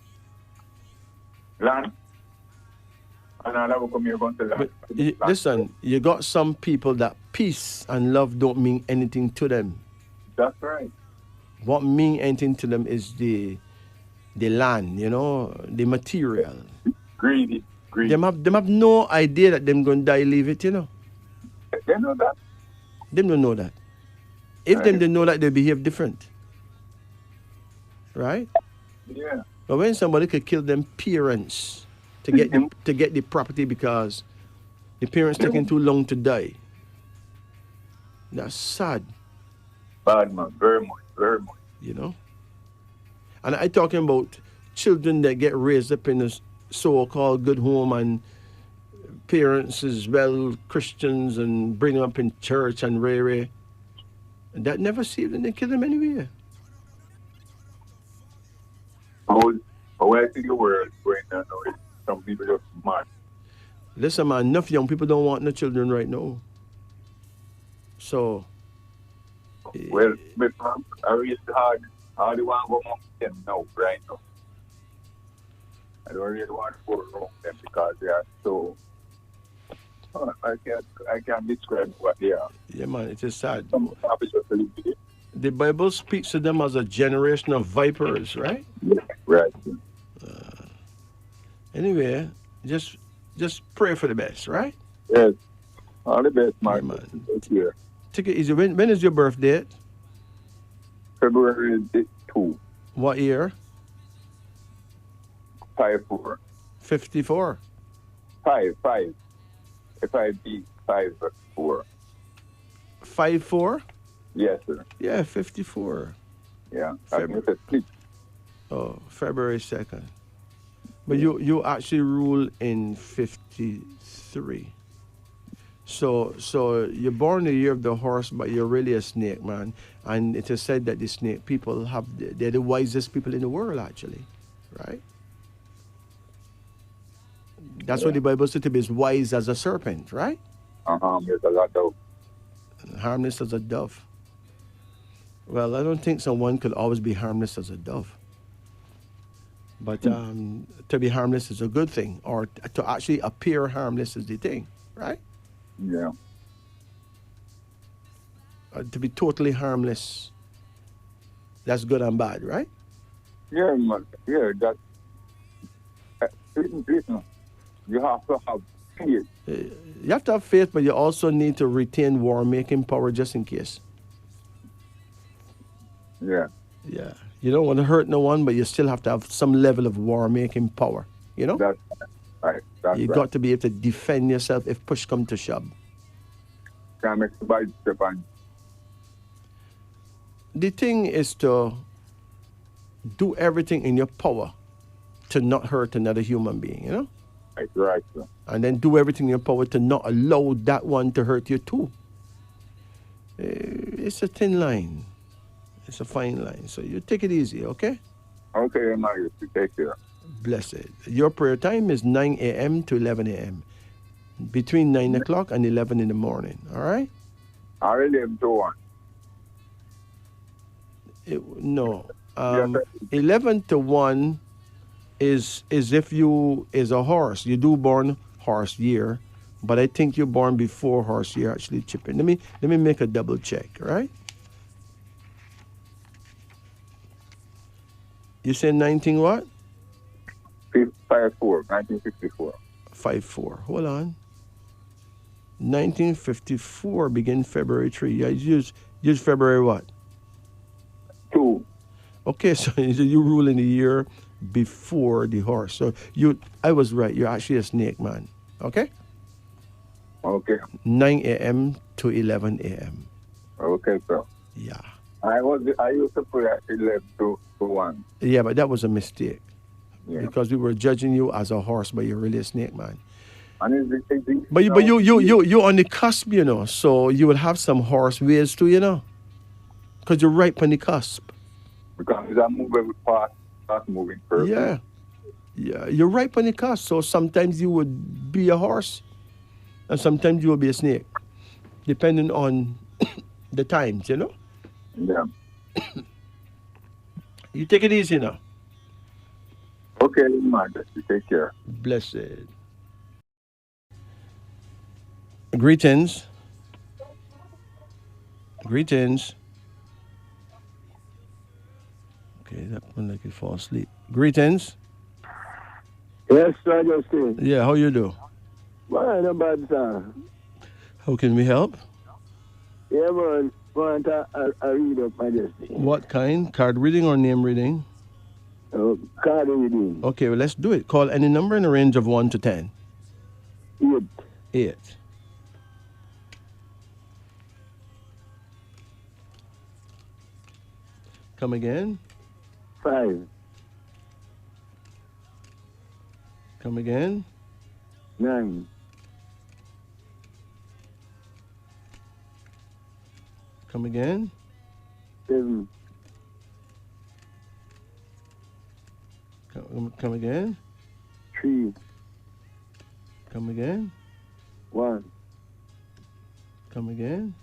Land. And I'll never come here going to land. But, listen, you got some people that peace and love don't mean anything to them. That's right. What mean anything to them is the land, you know, the material. Greedy. Them have no idea that them going to die, leave it, you know. They know that. Them don't know that. If them they know that, they behave different. Right? Yeah. But when somebody could kill them parents to get the property because the parents taking too long to die, that's sad. Bad, man. Very much. Very much. You know? And I talking about children that get raised up in a so-called good home and parents as well, Christians, and bring them up in church and rare. And that never saved them, they kill them anyway. How I think the world going on now is some people just mad. Listen, man, enough young people don't want no children right now. So, Well, but I really hard want to go among them now, right now. I don't really want to go around them because they are so. I can't describe what they are. yeah, man, it is sad. Some people just a little bit. The Bible speaks to them as a generation of vipers, right? Right. Anyway, just pray for the best, right? Yes. All the best, Yeah, man. man. This year. Take it easy. When is your birthday? February 2, What year? 5-4. 54. 5. FIB 5-4. 54? Yes, sir. Yeah, 54. Yeah. I think it's 6. Oh, February 2nd. But you actually rule in 53. So you're born the year of the horse, but you're really a snake, man. And it is said that the snake people they're the wisest people in the world, actually, right? That's what the Bible says to be as wise as a serpent, right? There's a lot of. Harmless as a dove. Well, I don't think someone could always be harmless as a dove. But to be harmless is a good thing, or to actually appear harmless is the thing, right? Yeah. To be totally harmless, that's good and bad, right? Yeah, man. Yeah, that. Listen, you have to have faith. You have to have faith, but you also need to retain war-making power just in case. Yeah. Yeah. You don't want to hurt no one, but you still have to have some level of war-making power, you know? That's right. That's You right. got to be able to defend yourself if push come to shove. Can't make the bite step on. The thing is to do everything in your power to not hurt another human being, you know? Right, sir. And then do everything in your power to not allow that one to hurt you too. It's a thin line. It's a fine line. So you take it easy, okay? Okay, man. You take care. Blessed. Your prayer time is 9 a.m. to 11 a.m. Between 9 o'clock and 11 in the morning, all right? I really am to one. No. Yes, sir. 11 to 1 is if you is a horse. You do born horse year, but I think you're born before horse year actually chipping. Let me make a double check, right? You said 19 what? 5-4, 1954. 54. Hold on. 1954 begin February 3. Yeah, use February what? 2. Okay, so you rule in the year before the horse. So I was right. You're actually a snake man. Okay? Okay. 9 a.m. to 11 a.m. Okay, sir. Yeah. I used to put at 11 to 1. Yeah, but that was a mistake. Yeah. Because we were judging you as a horse, but you're really a snake man. And is it, But you on the cusp, you know. So you will have some horse ways too, you know. Because you're right on the cusp. because it's a moving fast moving person. Yeah. Yeah, you're right on the cusp. So sometimes you would be a horse and sometimes you will be a snake, depending on the times, you know? Yeah. You take it easy now. Okay, man. You take care. Blessed. Greetings. Greetings. Okay, that one like it fall asleep. Greetings. Yes, sir, Justin. Yeah, how you do? Well, no bad, sir. How can we help? Yeah, man. Want a read up, Majesty. What kind? Card reading or name reading? Card reading. Okay, well, let's do it. Call any number in a range of 1 to 10. 8. 8. Come again? 5. Come again. 9. Come again. 7. Come again. 3. Come again. 1. Come again.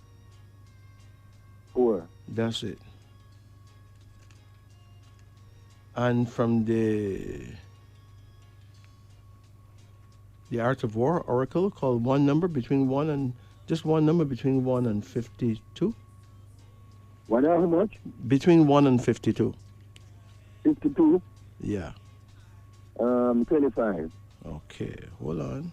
4. That's it. And from the Art of War oracle called one number between 1 and just one number between 1 and 52. What how much? Between 1 and 52. 52. Yeah. 25. Okay. Hold on.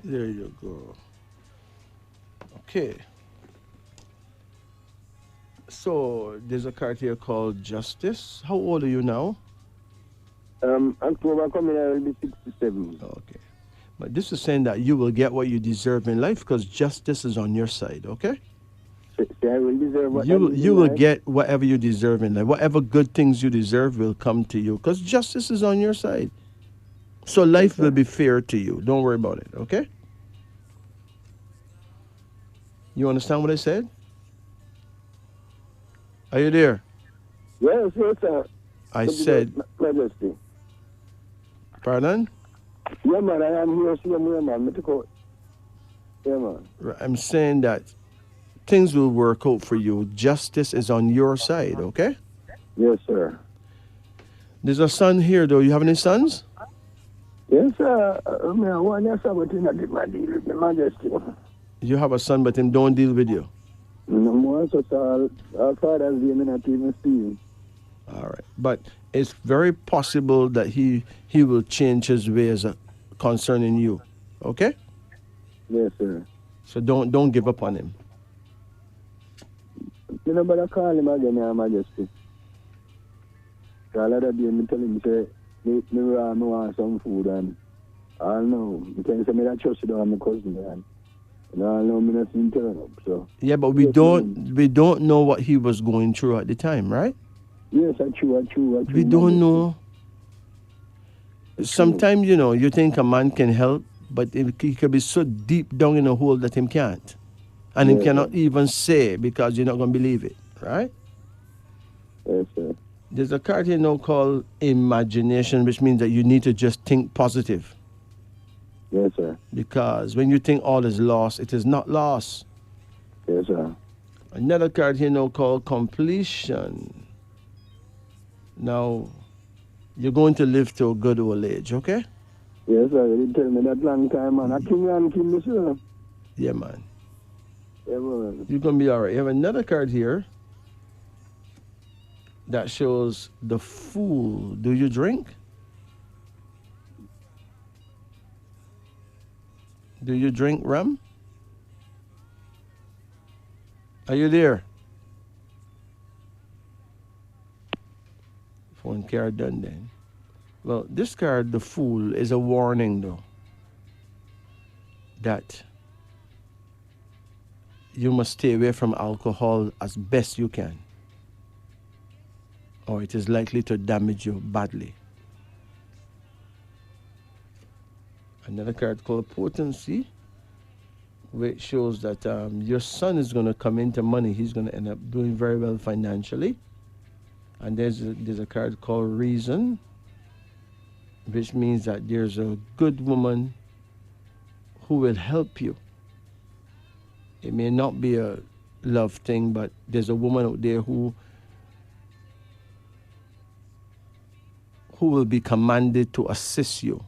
There you go. Okay. So there's a card here called Justice. How old are you now? October coming, I will be 67. Okay. But this is saying that you will get what you deserve in life because justice is on your side, okay? So I will deserve what You will get whatever you deserve in life. Whatever good things you deserve will come to you because justice is on your side. So life will be fair to you. Don't worry about it, okay? You understand what I said? Are you there? Yes, yes, sir. I said, Majesty. pardon? Yeah, man, I am here. See you, man. Yeah, man. I'm saying that things will work out for you. Justice is on your side, okay? Yes, sir. There's a son here, though. You have any sons? Yes, sir. I want to say what I did my deal with the Majesty. You have a son, but him don't deal with you. No more, so our father's name not even see. All right. But it's very possible that he will change his ways concerning you, okay? Yes, sir. So don't give up on him. You know, but I call him again, Your Majesty. So a lot of day, I tell him, say, me want some food, and I don't know. I tell him, say, me that trust you on my cousin, and I don't know, me not seem turn up, so. Yeah, but we don't know what he was going through at the time, right? Yes, I true. We don't know. Sometimes, you think a man can help, but he could be so deep down in a hole that him can't. And he cannot even say because you're not going to believe it, right? Yes, sir. There's a card here now called imagination, which means that you need to just think positive. Yes, sir. Because when you think all is lost, it is not lost. Yes, sir. Another card here now called completion. Now, you're going to live to a good old age, okay? Yes, sir. You did tell me that long time, man. I can't kill me, sir. Yeah, man. Yeah, man. You're going to be all right. You have another card here that shows the Fool. Do you drink? Do you drink rum? Are you there? One card done then. Well, this card, the Fool, is a warning though. That you must stay away from alcohol as best you can, or it is likely to damage you badly. Another card called Potency, which shows that your son is going to come into money. He's going to end up doing very well financially. And there's a card called Reason, which means that there's a good woman who will help you. It may not be a love thing, but there's a woman out there who will be commanded to assist you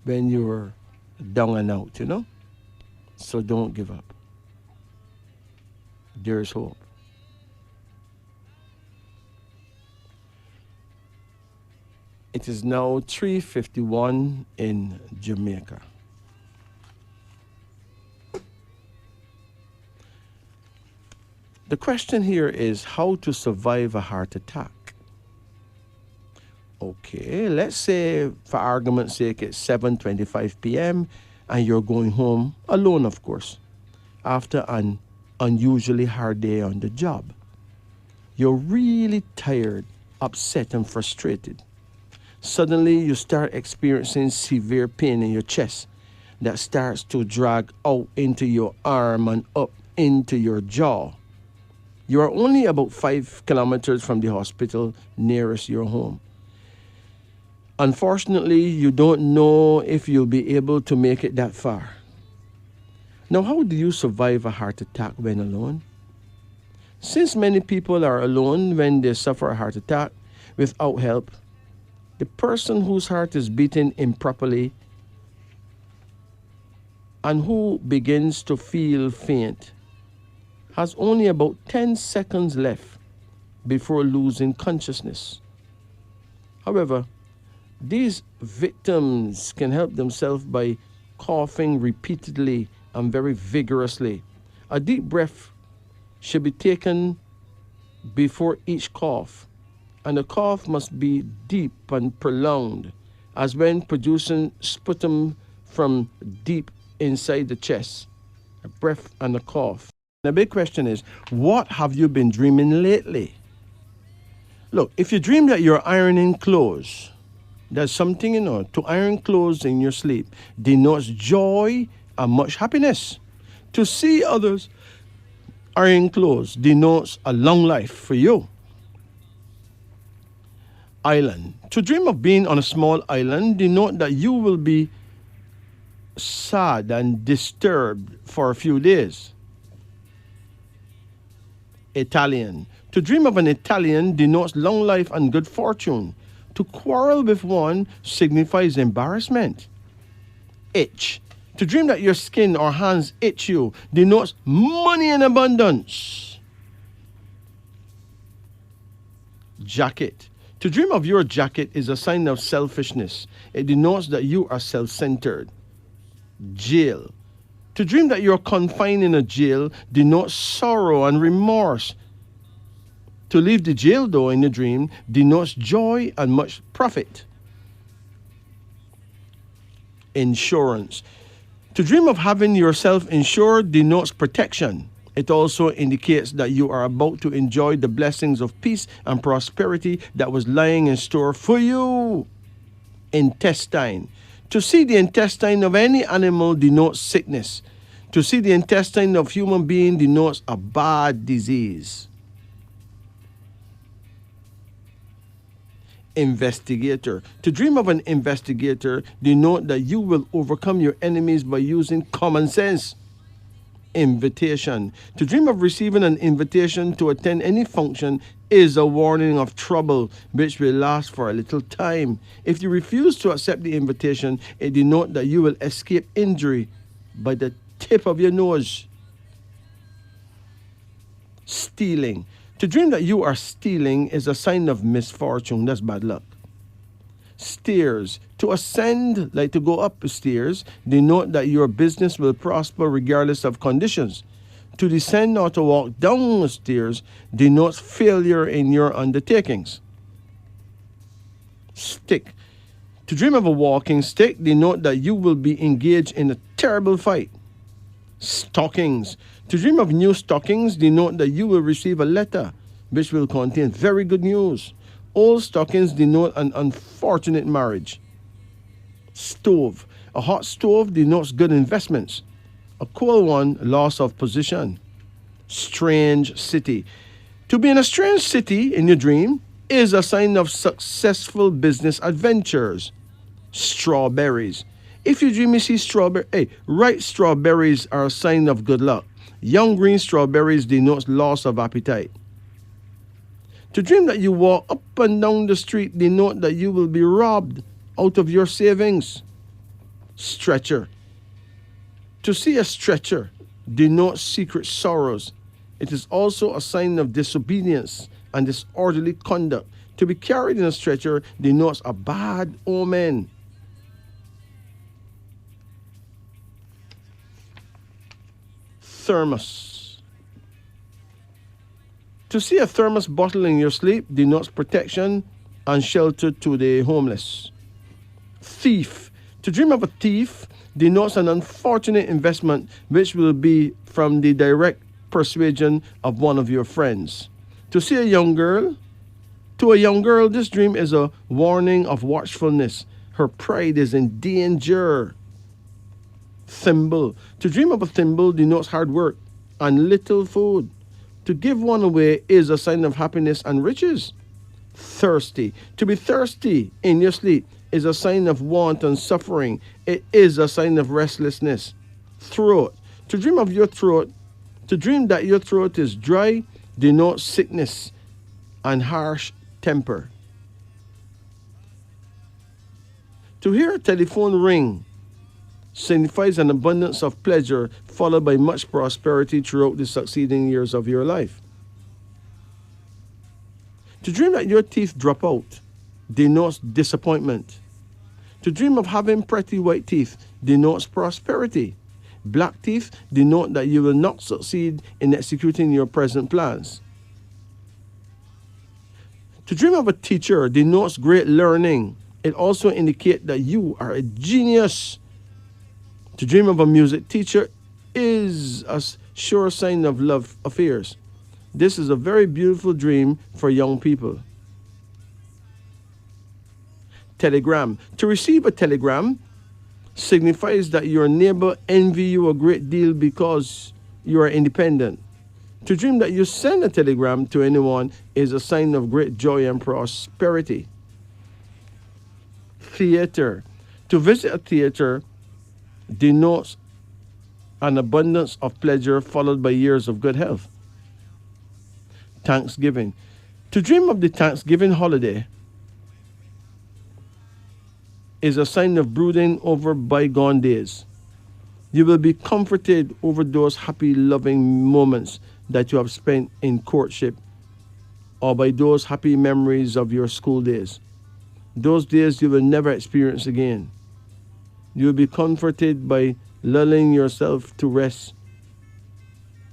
when you're down and out, So don't give up. There's hope. It is now 3:51 in Jamaica. The question here is how to survive a heart attack. Okay, let's say for argument's sake it's 7:25 p.m. and you're going home alone, of course, after an unusually hard day on the job. You're really tired, upset, and frustrated. Suddenly, you start experiencing severe pain in your chest that starts to drag out into your arm and up into your jaw. You are only about 5 kilometers from the hospital nearest your home. Unfortunately, you don't know if you'll be able to make it that far. Now, how do you survive a heart attack when alone? Since many people are alone when they suffer a heart attack without help, the person whose heart is beating improperly and who begins to feel faint has only about 10 seconds left before losing consciousness. However, these victims can help themselves by coughing repeatedly and very vigorously. A deep breath should be taken before each cough, and the cough must be deep and prolonged, as when producing sputum from deep inside the chest. A breath and a cough. The big question is, what have you been dreaming lately? Look, if you dream that you're ironing clothes, there's something, to iron clothes in your sleep denotes joy and much happiness. To see others iron clothes denotes a long life for you. Island. To dream of being on a small island denote that you will be sad and disturbed for a few days. Italian. To dream of an Italian denotes long life and good fortune. To quarrel with one signifies embarrassment. Itch. To dream that your skin or hands itch you denotes money in abundance. Jacket. To dream of your jacket is a sign of selfishness. It denotes that you are self-centered. Jail. To dream that you're confined in a jail denotes sorrow and remorse. To leave the jail door in the dream denotes joy and much profit. Insurance. To dream of having yourself insured denotes protection. It also indicates that you are about to enjoy the blessings of peace and prosperity that was lying in store for you. Intestine. To see the intestine of any animal denotes sickness. To see the intestine of human being denotes a bad disease. Investigator. To dream of an investigator denote that you will overcome your enemies by using common sense. Invitation. To dream of receiving an invitation to attend any function is a warning of trouble which will last for a little time. If you refuse to accept the invitation, it denotes that you will escape injury by the tip of your nose. Stealing. To dream that you are stealing is a sign of misfortune. That's bad luck. Stairs. To ascend, like to go up the stairs, denote that your business will prosper regardless of conditions. To descend or to walk down the stairs denotes failure in your undertakings. Stick. To dream of a walking stick denote that you will be engaged in a terrible fight. Stockings. To dream of new stockings denote that you will receive a letter which will contain very good news. Old stockings denote an unfortunate marriage. Stove. A hot stove denotes good investments. A cold one, loss of position. Strange city. To be in a strange city in your dream is a sign of successful business adventures. Strawberries. If you dream you see ripe strawberries are a sign of good luck. Young green strawberries denotes loss of appetite. To dream that you walk up and down the street denote that you will be robbed out of your savings. Stretcher. To see a stretcher denotes secret sorrows. It is also a sign of disobedience and disorderly conduct. To be carried in a stretcher denotes a bad omen. Thermos. To see a thermos bottle in your sleep denotes protection and shelter to the homeless. Thief. To dream of a thief denotes an unfortunate investment which will be from the direct persuasion of one of your friends. To see a young girl. To a young girl, this dream is a warning of watchfulness. Her pride is in danger. Thimble. To dream of a thimble denotes hard work and little food. To give one away is a sign of happiness and riches. Thirsty. To be thirsty in your sleep is a sign of want and suffering. It is a sign of restlessness. Throat. To dream of your throat, to dream that your throat is dry denotes sickness and harsh temper. To hear a telephone ring signifies an abundance of pleasure followed by much prosperity throughout the succeeding years of your life. To dream that your teeth drop out denotes disappointment. To dream of having pretty white teeth denotes prosperity. Black teeth denote that you will not succeed in executing your present plans. To dream of a teacher denotes great learning. It also indicates that you are a genius. To dream of a music teacher is a sure sign of love affairs. This is a very beautiful dream for young people. Telegram. To receive a telegram signifies that your neighbor envy you a great deal because you are independent. To dream that you send a telegram to anyone is a sign of great joy and prosperity. Theater. To visit a theater denotes an abundance of pleasure followed by years of good health. Thanksgiving. To dream of the Thanksgiving holiday is a sign of brooding over bygone days. You will be comforted over those happy, loving moments that you have spent in courtship or by those happy memories of your school days. Those days you will never experience again. You will be comforted by lulling yourself to rest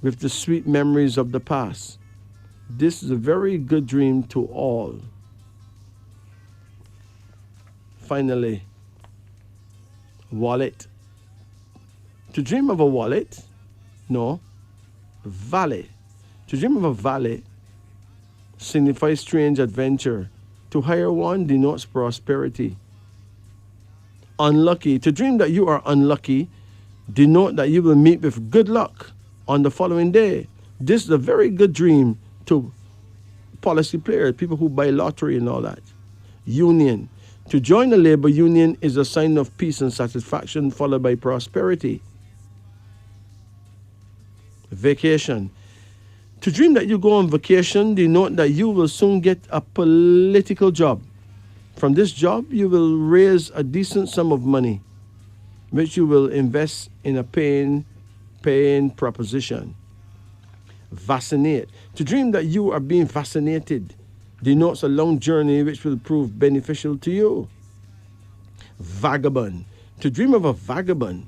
with the sweet memories of the past. This is a very good dream to all. Finally, wallet. To dream of a wallet? No. Valet. To dream of a valet signifies strange adventure. To hire one denotes prosperity. Unlucky. To dream that you are unlucky denote that you will meet with good luck on the following day. This is a very good dream to policy players, people who buy lottery and all that. Union. To join a labor union is a sign of peace and satisfaction followed by prosperity. Vacation. To dream that you go on vacation denote that you will soon get a political job. From this job, you will raise a decent sum of money, which you will invest in a paying proposition. Vaccinate. To dream that you are being vaccinated denotes a long journey which will prove beneficial to you. Vagabond. To dream of a vagabond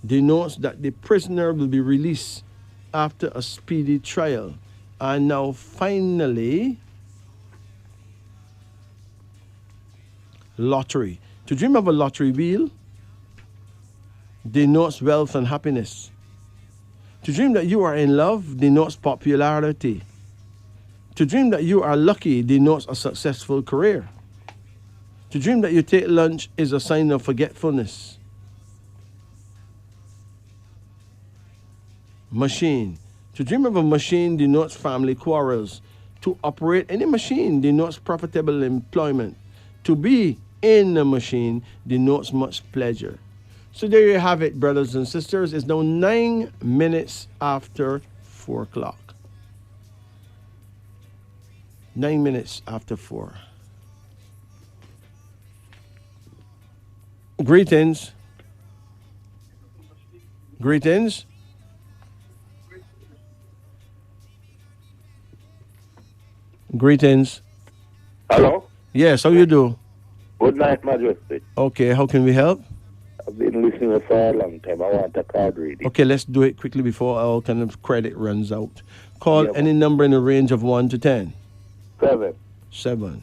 denotes that the prisoner will be released after a speedy trial. And now finally, lottery. To dream of a lottery wheel denotes wealth and happiness. To dream that you are in love denotes popularity. To dream that you are lucky denotes a successful career. To dream that you take lunch is a sign of forgetfulness. Machine. To dream of a machine denotes family quarrels. To operate any machine denotes profitable employment. To be in a machine denotes much pleasure. So there you have it, brothers and sisters. It's now 9 minutes after 4 o'clock. 9 minutes after 4. Greetings. Greetings. Greetings. Hello? Yes, how you do? Good night, Majesty. Okay, how can we help? I've been listening for a long time. I want a card reading. Okay, let's do it quickly before our kind of credit runs out. Call Yeah, any number in the range of 1 to 10. 7. 7.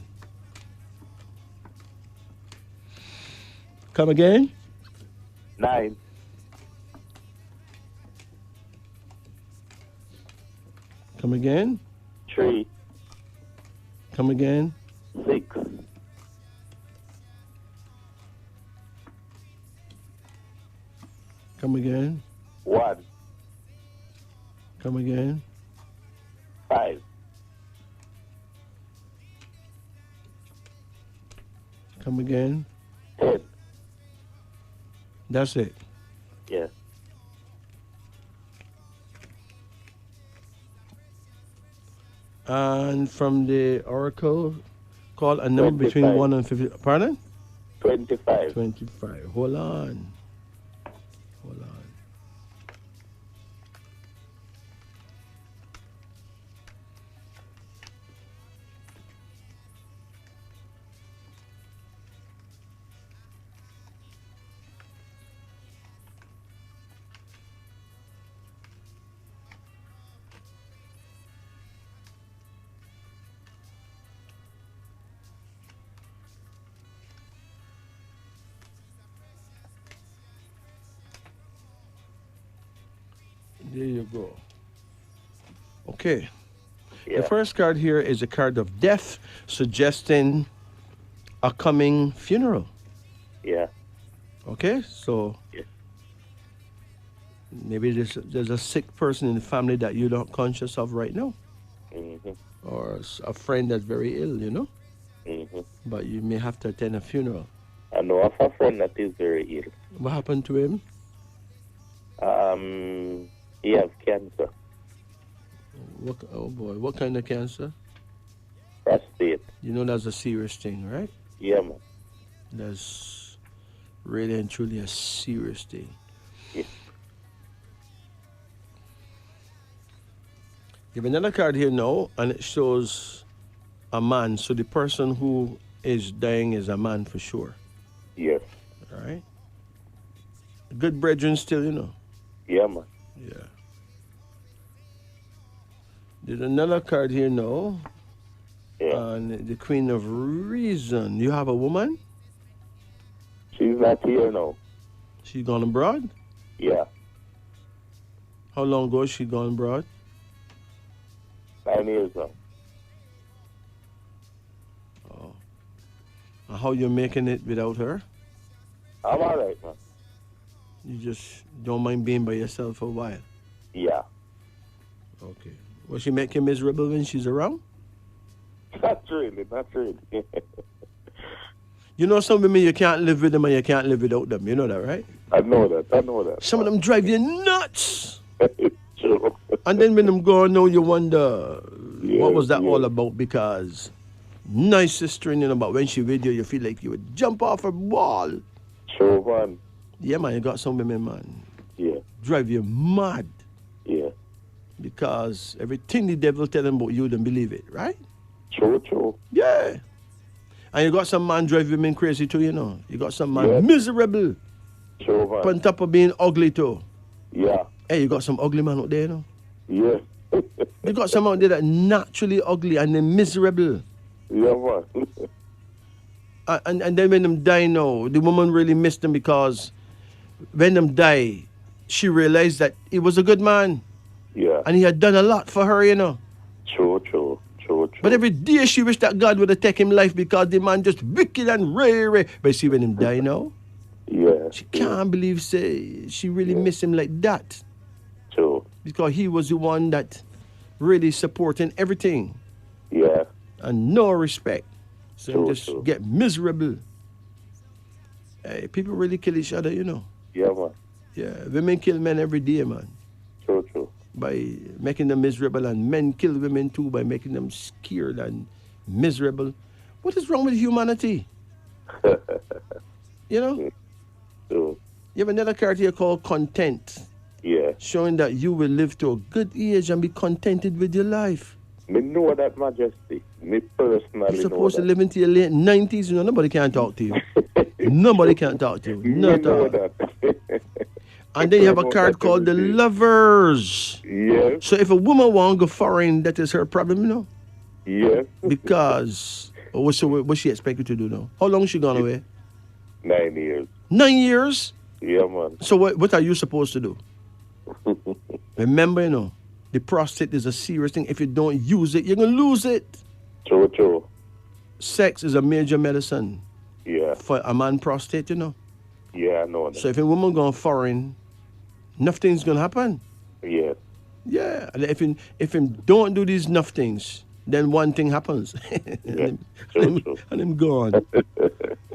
Come again? 9. Come again? 3. Come again? 6. Come again? 1. Come again? 5. Come again? 10. That's it. Yeah. And from the oracle, call a number between 25. 1 and 50. Pardon? 25. 25. Hold on. Hold on. There you go. Okay. Yeah. The first card here is a card of death, suggesting a coming funeral. Yeah. Okay, so Yeah. maybe there's a sick person in the family that you're not conscious of right now, Mm-hmm. or a friend that's very ill, you know, Mm-hmm. but you may have to attend a funeral. I know of a friend that is very ill. What happened to him? He has cancer. Oh boy, what kind of cancer? Prostate. You know that's a serious thing, right? Yeah, man. That's really and truly a serious thing. Yeah. You have another card here now, and it shows a man. So the person who is dying is a man for sure. Yes. All right? Good brethren still, you know. Yeah, man. Yeah. There's another card here now. Yeah. And the Queen of Reason. You have a woman? She's not here now. She gone abroad? Yeah. How long ago she gone abroad? 9 years now. Oh. And how you making it without her? I'm all right, man. You just don't mind being by yourself for a while? Yeah. Okay. Will she make you miserable when she's around? Not really, not really. You know some women you can't live with them and you can't live without them. You know that, right? I know that. Some of them drive you nuts. True. And then when them go, no, you wonder Yeah, what was that yeah. all about? Because nice sister, you know, but when she with you, you feel like you would jump off a wall. True, man. Yeah, man, you got some women, man, Yeah. drive you mad Yeah. because everything the devil tell them about you, them believe it, right? True. Yeah. And you got some man drive women crazy too, you know. You got some man Yeah. miserable True, man. on top of being ugly too. Yeah. Hey, you got some ugly man out there, you know. Yeah. You got some out there that naturally ugly and they're miserable. Yeah, man. And then when them die now, the woman really missed them because when them die, she realized that he was a good man Yeah. and he had done a lot for her, you know. True. But every day she wished that God would have taken him life because the man just wicked and ray. But see when him die now, Yeah. she can't believe she really missed him like that. True. Because he was the one that really supporting everything Yeah. and no respect. So True, just true. get miserable. Hey, people really kill each other, you know. Yeah, man. Yeah, women kill men every day, man, True. by making them miserable, and men kill women too by making them scared and miserable. What is wrong with humanity? You know? True. You have another card here called content, Yeah. showing that you will live to a good age and be contented with your life. Me know that, Majesty. Me personally You're supposed to know live into your late 90s, you know, nobody can talk to you. that. Nobody can talk to you. Me Not at know all. that. And then you have a Promote card that called the every day. Lovers. Yes, So if a woman want to go foreign, that is her problem, you know. yes. Because what she expect you to do now? How long she gone away? 9 years. 9 years. Yeah, man. So what are you supposed to do? Remember, you know, the prostate is a serious thing. If you don't use it, you're gonna lose it. True. Sex is a major medicine Yeah, for a man prostate, you know. yeah, I know that. So if a woman gone foreign, nothing's gonna happen. Yes, Yeah, and if him don't do these enough things, then one thing happens, Yeah, and, true. him gone.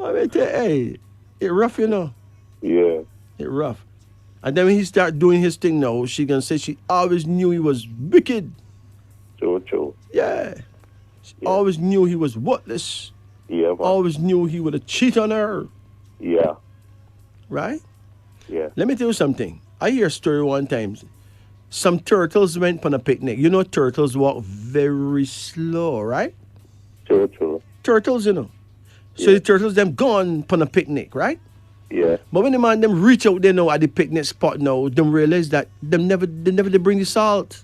I mean, hey, it rough, you know. yeah, It rough. And then when he start doing his thing now, she gonna say she always knew he was wicked. true. Yeah, she Yeah. always knew he was worthless. Yeah, man. Always knew he would have cheated on her. Yeah, Right? yeah. Let me tell you something. I hear a story one time. Some turtles went on a picnic. You know, turtles walk very slow, right? True. Turtles, you know. So Yeah. the turtles them gone on a picnic, right? Yeah, But when the man them reach out there now at the picnic spot now, them realize that they never they bring the salt.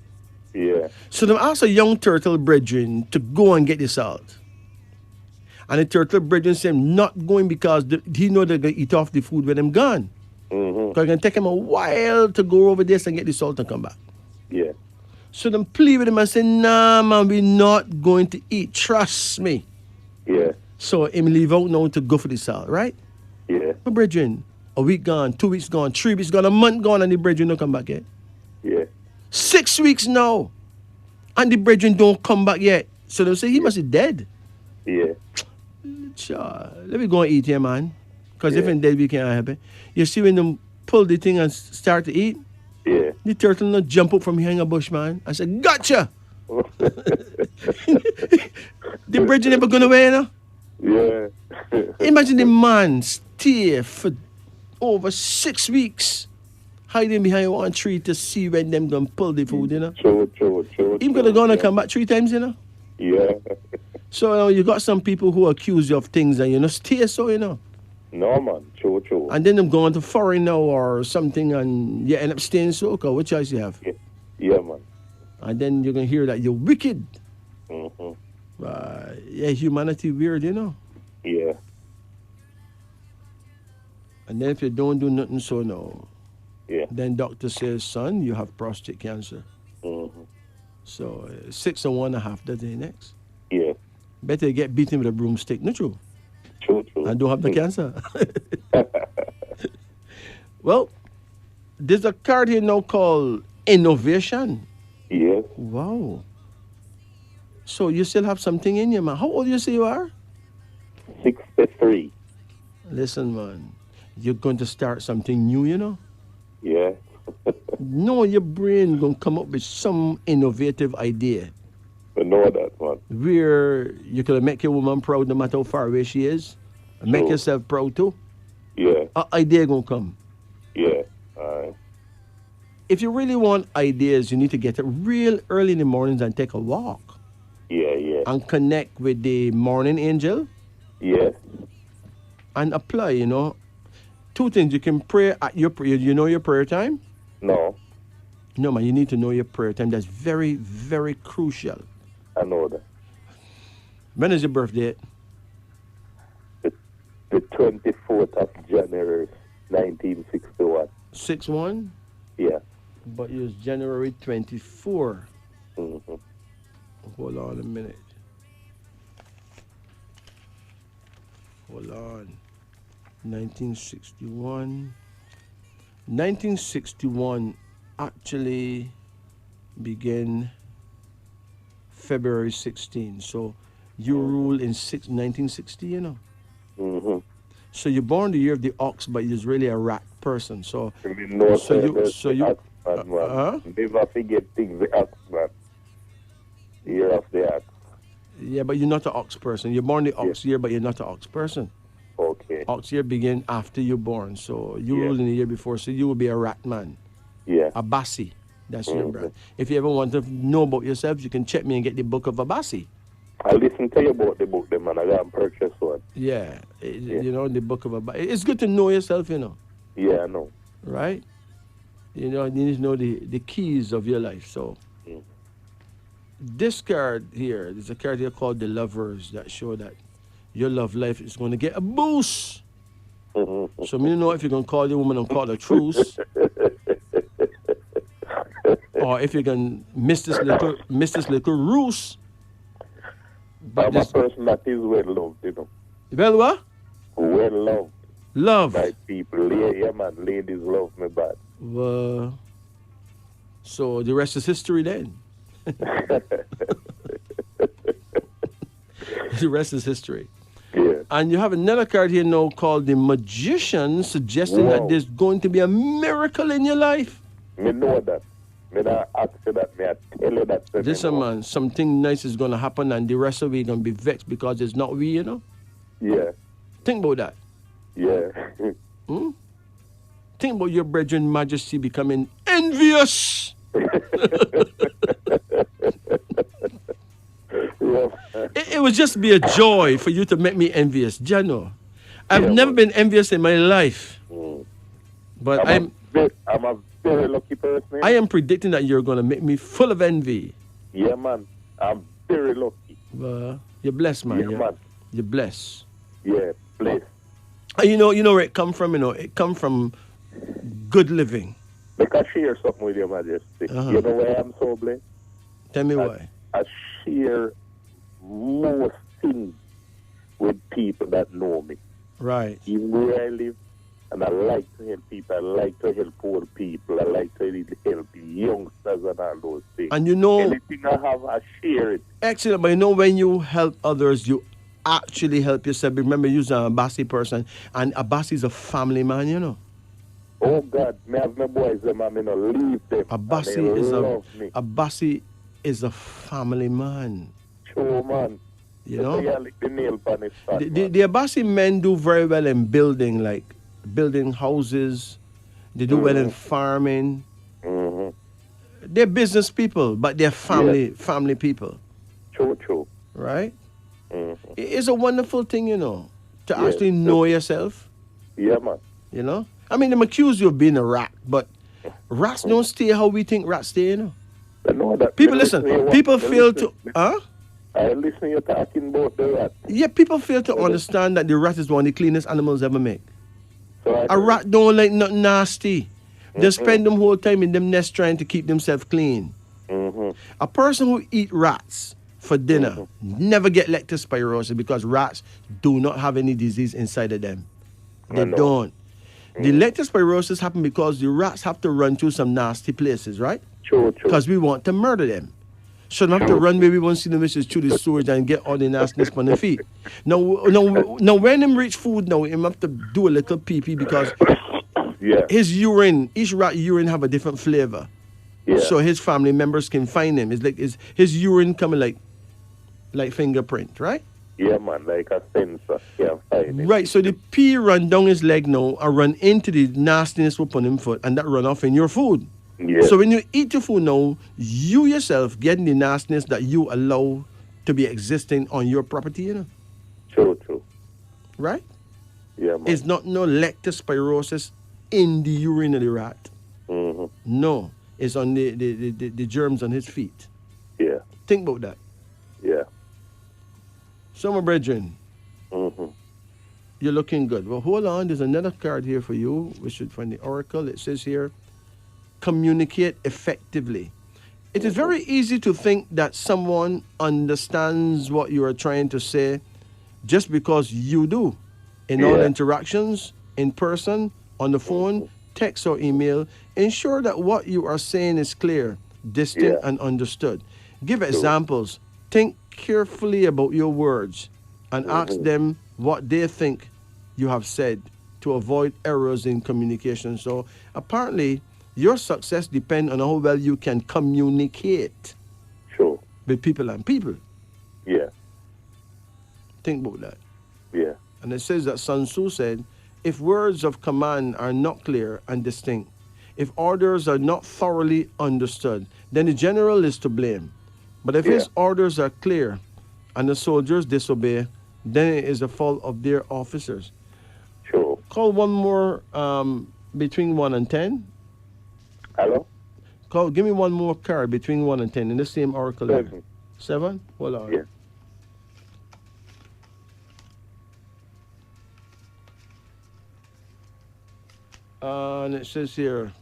yeah, So them ask a young turtle brethren to go and get the salt. And the turtle brethren say not going because he know they're gonna eat off the food when them gone. mm-hmm. Because it's gonna take him a while to go over this and get the salt and come back. Yeah, So them plead with him and say, nah man, we're not going to eat. Trust me. yeah, So him leave out now to go for the salt, right? yeah, My brethren, a week gone, 2 weeks gone, 3 weeks gone, a month gone, and the brethren don't come back yet. yeah, 6 weeks now, and the brethren don't come back yet. So they say he must be dead. yeah, Sure, let me go and eat here, man. Because if Yeah. I'm dead, we can't help it. You see when them pull the thing and start to eat, yeah. the turtle not jump up from behind a bush, man. I said, gotcha! The brethren never gone away, you know? Yeah. Imagine the man stay for over 6 weeks hiding behind one tree to see when them gonna pull the food, you know. True. Him gonna go and yeah. come back 3 times, you know. Yeah. So you got some people who accuse you of things and you know stay so, you know. No, man. True. And then them going to foreign now or something and you end up staying so. Okay, what choice you have? Yeah, man. And then you're gonna hear that you're wicked. Mm-hmm. Yeah, humanity weird, you know. Yeah. And then if you don't do nothing so no, Yeah. then doctor says, son, you have prostate cancer. Mm-hmm. So 6 and 1.5, that's the next. Yeah. Better get beaten with a broomstick, not true? True. And don't have the cancer. Well, there's a card here now called innovation. Yes. Wow. So you still have something in you, man. How old you say you are? 63. Listen, man, you're going to start something new, you know? Yeah. No, your brain going to come up with some innovative idea I know that, man. where you can make your woman proud no matter how far away she is. And make Sure. yourself proud too. Yeah. An idea going to come. Yeah. All right. If you really want ideas, you need to get up real early in the mornings and take a walk Yeah. and connect with the morning angel Yes. and apply, you know. 2 things. You can pray at your prayer. You know your prayer time? No. No, man, you need to know your prayer time. That's very, very crucial. I know that. When is your birthday? The 24th of January, 1961. 6-1? Yeah. But it was January 24. Mm-hmm. Hold on a minute. Hold on. 1961. 1961 actually began February 16. So you rule in 1960, you know. Mm-hmm. So you're born the year of the ox, but you're really a rat person. So No, So you- man. Never forget things the ox, man. Year of the ox. yeah, but you're not an ox person. You're born the ox year, but you're not an ox person. Okay. Ox year begin after you're born. So you Yeah. ruled in the year before, so you will be a rat man. Yeah. Abassi. That's your Mhm. brand. If you ever want to know about yourself, you can check me and get the book of Abassi. I listen to you about the book, them, and I got to purchase one. Yeah. You know, the book of it's good to know yourself, you know. Yeah, I know. Right? You know, you need to know the keys of your life. So this card here, there's a card here called the Lovers that show that your love life is going to get a boost. So me know if you're going to call your woman and call a truce, or if you can miss this little ruse. But I'm a person that is well loved, you know. Well what? Well loved. Love. By people. Yeah, man. Ladies love me bad. So the rest is history then. The rest is history. Yeah. And you have another card here now called the Magician, suggesting that there's going to be a miracle in your life. Me know that. Me not ask you that. Me I tell you that. Listen, man, something nice is going to happen and the rest of we going to be vexed because it's not we, you know? Yeah. Think about that. Yeah. Think about your brethren majesty becoming envious. It would just be a joy for you to make me envious, Jano. I've never been envious in my life. But I'm a very lucky person. I am predicting that you're going to make me full of envy. Yeah, man. I'm very lucky. You're blessed, man. Yeah, man. You're blessed. Yeah, blessed. And you know where it come from, you know? It come from good living. Make I share something with your majesty. You know why I'm so blessed? Tell me why. I share most things with people that know me. Right. Even where I live, and I like to help people. I like to help poor people. I like to help youngsters and all those things. And you know, anything I have, I share it. Excellent. But you know, when you help others, you actually help yourself. Remember, you're an Abasi person, and Abasi is a family man, you know. Oh God, me have my boys, them, I mean, leave them. Abasi is a family man. Sure, man. You know, the Abasi men do very well in building, like building houses. They do well in farming. They're business people, but they're family people. True. Right? It's a wonderful thing, you know, to actually know yourself. Yeah, man. You know? I mean, them accuse you of being a rat, but rats don't stay how we think rats stay, you know? I know that. People listen. People fail to... Huh? I listen to you talking about the rat. Yeah, people fail to understand that the rat is one of the cleanest animals ever made. So a rat don't like nothing nasty. They spend them whole time in them nests trying to keep themselves clean. A person who eat rats for dinner never get leptospirosis because rats do not have any disease inside of them. They don't. The leptospirosis happen because the rats have to run through some nasty places, right? True. Because we want to murder them. So they have to run where we want to see them through the sewage and get all the nastiness on their feet. Now when them reach food now, him have to do a little pee-pee because his urine, each rat urine have a different flavor. Yeah. So his family members can find him. It's like his urine coming like fingerprint, right? Yeah, man, like a sensor. Yeah, find him. Right, so the pee run down his leg now and run into the nastiness upon him foot and that run off in your food. Yeah. So when you eat your food now, you yourself getting the nastiness that you allow to be existing on your property, you know? True. Right? Yeah, man. It's not no leptospirosis in the urine of the rat. No, it's on the germs on his feet. Yeah. Think about that. Yeah. So, my brethren, you're looking good. Well, hold on. There's another card here for you. We should find the oracle. It says here, communicate effectively. It is very easy to think that someone understands what you are trying to say just because you do. In all interactions, in person, on the phone, text or email, ensure that what you are saying is clear, distinct, and understood. Give examples. Think carefully about your words and ask them what they think you have said to avoid errors in communication. So apparently, your success depends on how well you can communicate with people and people. Yeah. Think about that. Yeah. And it says that Sun Tzu said, if words of command are not clear and distinct, if orders are not thoroughly understood, then the general is to blame. But if his orders are clear, and the soldiers disobey, then it is the fault of their officers. Sure. Call one more between 1 and 10. Hello? Give me one more card between 1 and 10 in the same oracle. 7. 7? Hold on. Yeah. And it says here,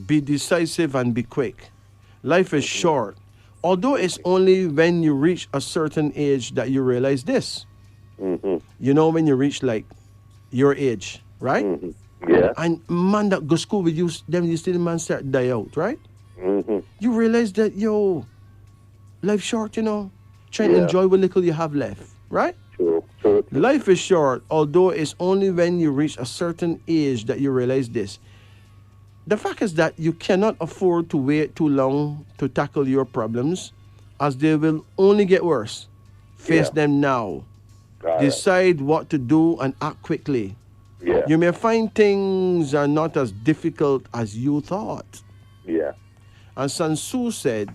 be decisive and be quick. Life is short. Although it's only when you reach a certain age that you realize this. Mm-hmm. You know, when you reach like your age, right? Mm-hmm. Yeah. And man that go school with you, then you still man start die out, right? Mm-hmm. You realize that, yo, life short, you know. Try and enjoy what little you have left, right? True. True. Life is short, although it's only when you reach a certain age that you realize this. The fact is that you cannot afford to wait too long to tackle your problems, as they will only get worse. Face them now. Decide what to do and act quickly. Yeah. You may find things are not as difficult as you thought. Yeah. And Sun Tzu said,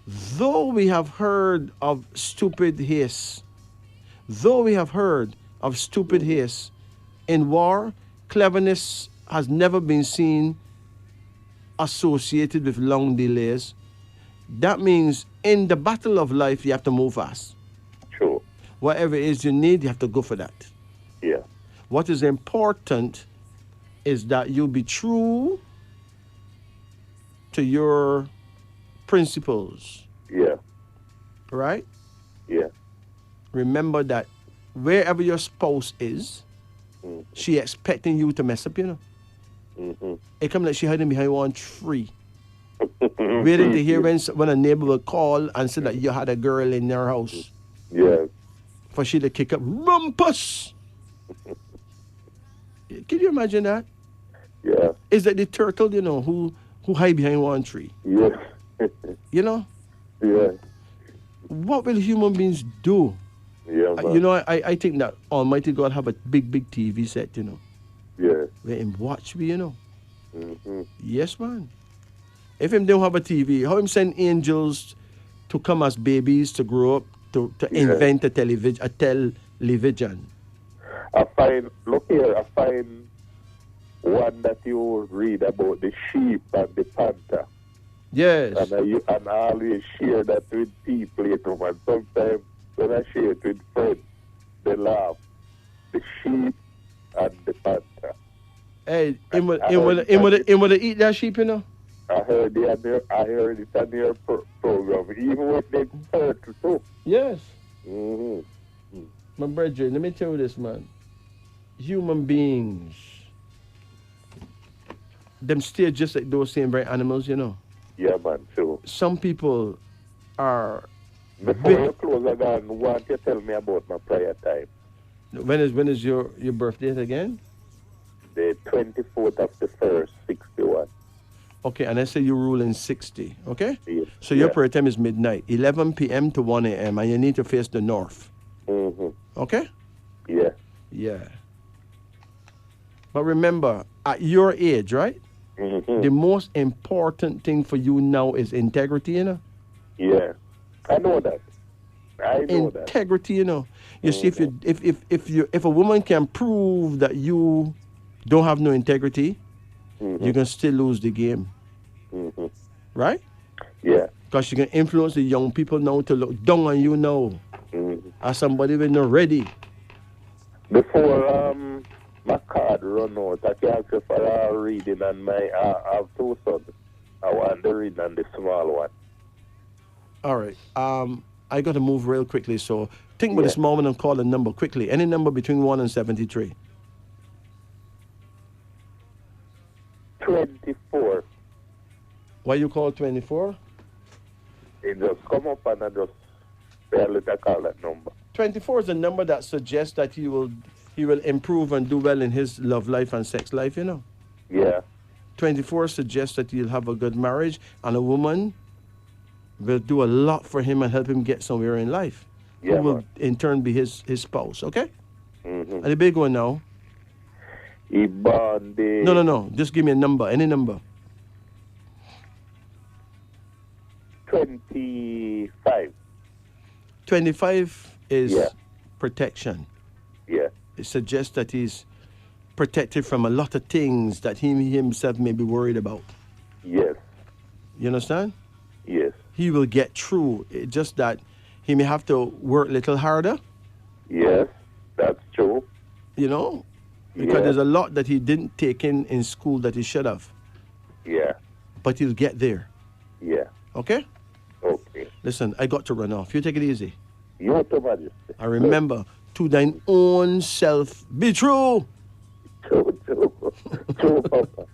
though we have heard of stupid haste, in war, cleverness has never been seen associated with long delays. That means in the battle of life, you have to move fast. True. Whatever it is you need, you have to go for that. Yeah. What is important is that you be true to your principles. Yeah. Right? Yeah. Remember that wherever your spouse is, she expecting you to mess up, you know. Mm-hmm. It come like she hiding behind one tree. Waiting to hear when a neighbor will call and say that you had a girl in their house. Yeah. For she to kick up, rumpus! Can you imagine that? Yeah. Is that the turtle, you know, who hide behind one tree? Yeah. You know? Yeah. What will human beings do? Yeah, man. You know, I think that Almighty God have a big TV set, you know. Yeah. Where him watch me, you know. Mm-hmm. Yes, man. If him don't have a TV, how him send angels to come as babies to grow up to invent a television? I find one that you read about the sheep and the panther. Yes. And I always share that with people, you know, and sometimes when I share it with friends, they laugh. The sheep and the panther. Hey, him would eat that sheep, you know? I heard it on your program, even with the turtle too. Yes. Mm-hmm. My brethren, let me tell you this, man. Human beings, them stay just like those same very animals, you know. Yeah, man, true. Some people are... Before you close again, want you tell me about my prayer time? When is your birthday again? The 24th of the 1st, 61. Okay, and I say you rule in 60, okay? Yeah. So your prayer time is midnight, 11 p.m. to 1 a.m., and you need to face the north. Mm-hmm. Okay? Yeah. Yeah. But remember, at your age, right? Mm-hmm. The most important thing for you now is integrity, you know? Yeah. I know that. Integrity, you know. You see, if a woman can prove that you don't have no integrity, you can still lose the game. Mm-hmm. Right? Yeah. Because you can influence the young people now to look down on you now as somebody when they're ready. Before my card run out, I can ask you for a reading on my I have two sons. I want the reading on the small one. All right. I got to move real quickly, so think about this moment and call a number quickly. Any number between 1 and 73. 24. Why you call 24? It just come up and I just barely call that number. 24 is a number that suggests that he will improve and do well in his love life and sex life, you know. Yeah. 24 suggests that he'll have a good marriage and a woman will do a lot for him and help him get somewhere in life. Yeah, who will in turn be his spouse, okay? Mm-hmm. And the big one now. No. Just give me a number, any number. 25. 25 is Yeah. protection. Yeah. It suggests that he's protected from a lot of things that he himself may be worried about. Yes. You understand? Yes. He will get through. It's just that he may have to work a little harder, Yes. That's true. you know, because Yeah. there's a lot that he didn't take in school that he should have. Yeah. But he'll get there. Yeah. Okay? Okay. Listen, I got to run off. You take it easy. Your Majesty. I remember, to thine own self be true. True, true. True, Papa.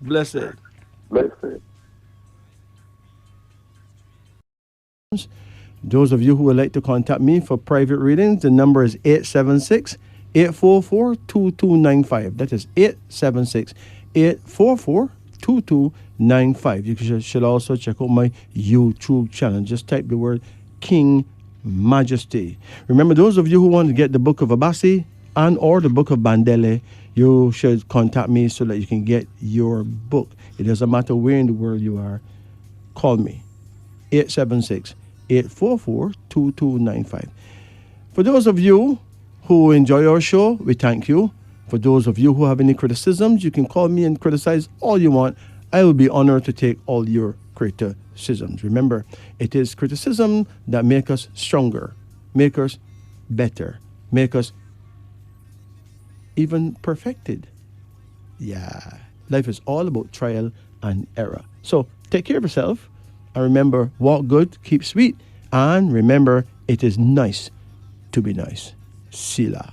Blessed. Blessed. Those of you who would like to contact me for private readings, the number is 876-844-2295. That is 876-844-2295. You should also check out my YouTube channel. Just type the word King Majesty. Remember, those of you who want to get the Book of Abasi and or the Book of Bandele, you should contact me so that you can get your book. It doesn't matter where in the world you are. Call me. 876-844-2295. For those of you who enjoy our show, we thank you. For those of you who have any criticisms, you can call me and criticize all you want. I will be honored to take all your criticisms. Remember, it is criticism that make us stronger, make us better, make us even perfected. Yeah. Life is all about trial and error. So take care of yourself. And remember, walk good, keep sweet. And remember, it is nice to be nice. Sila.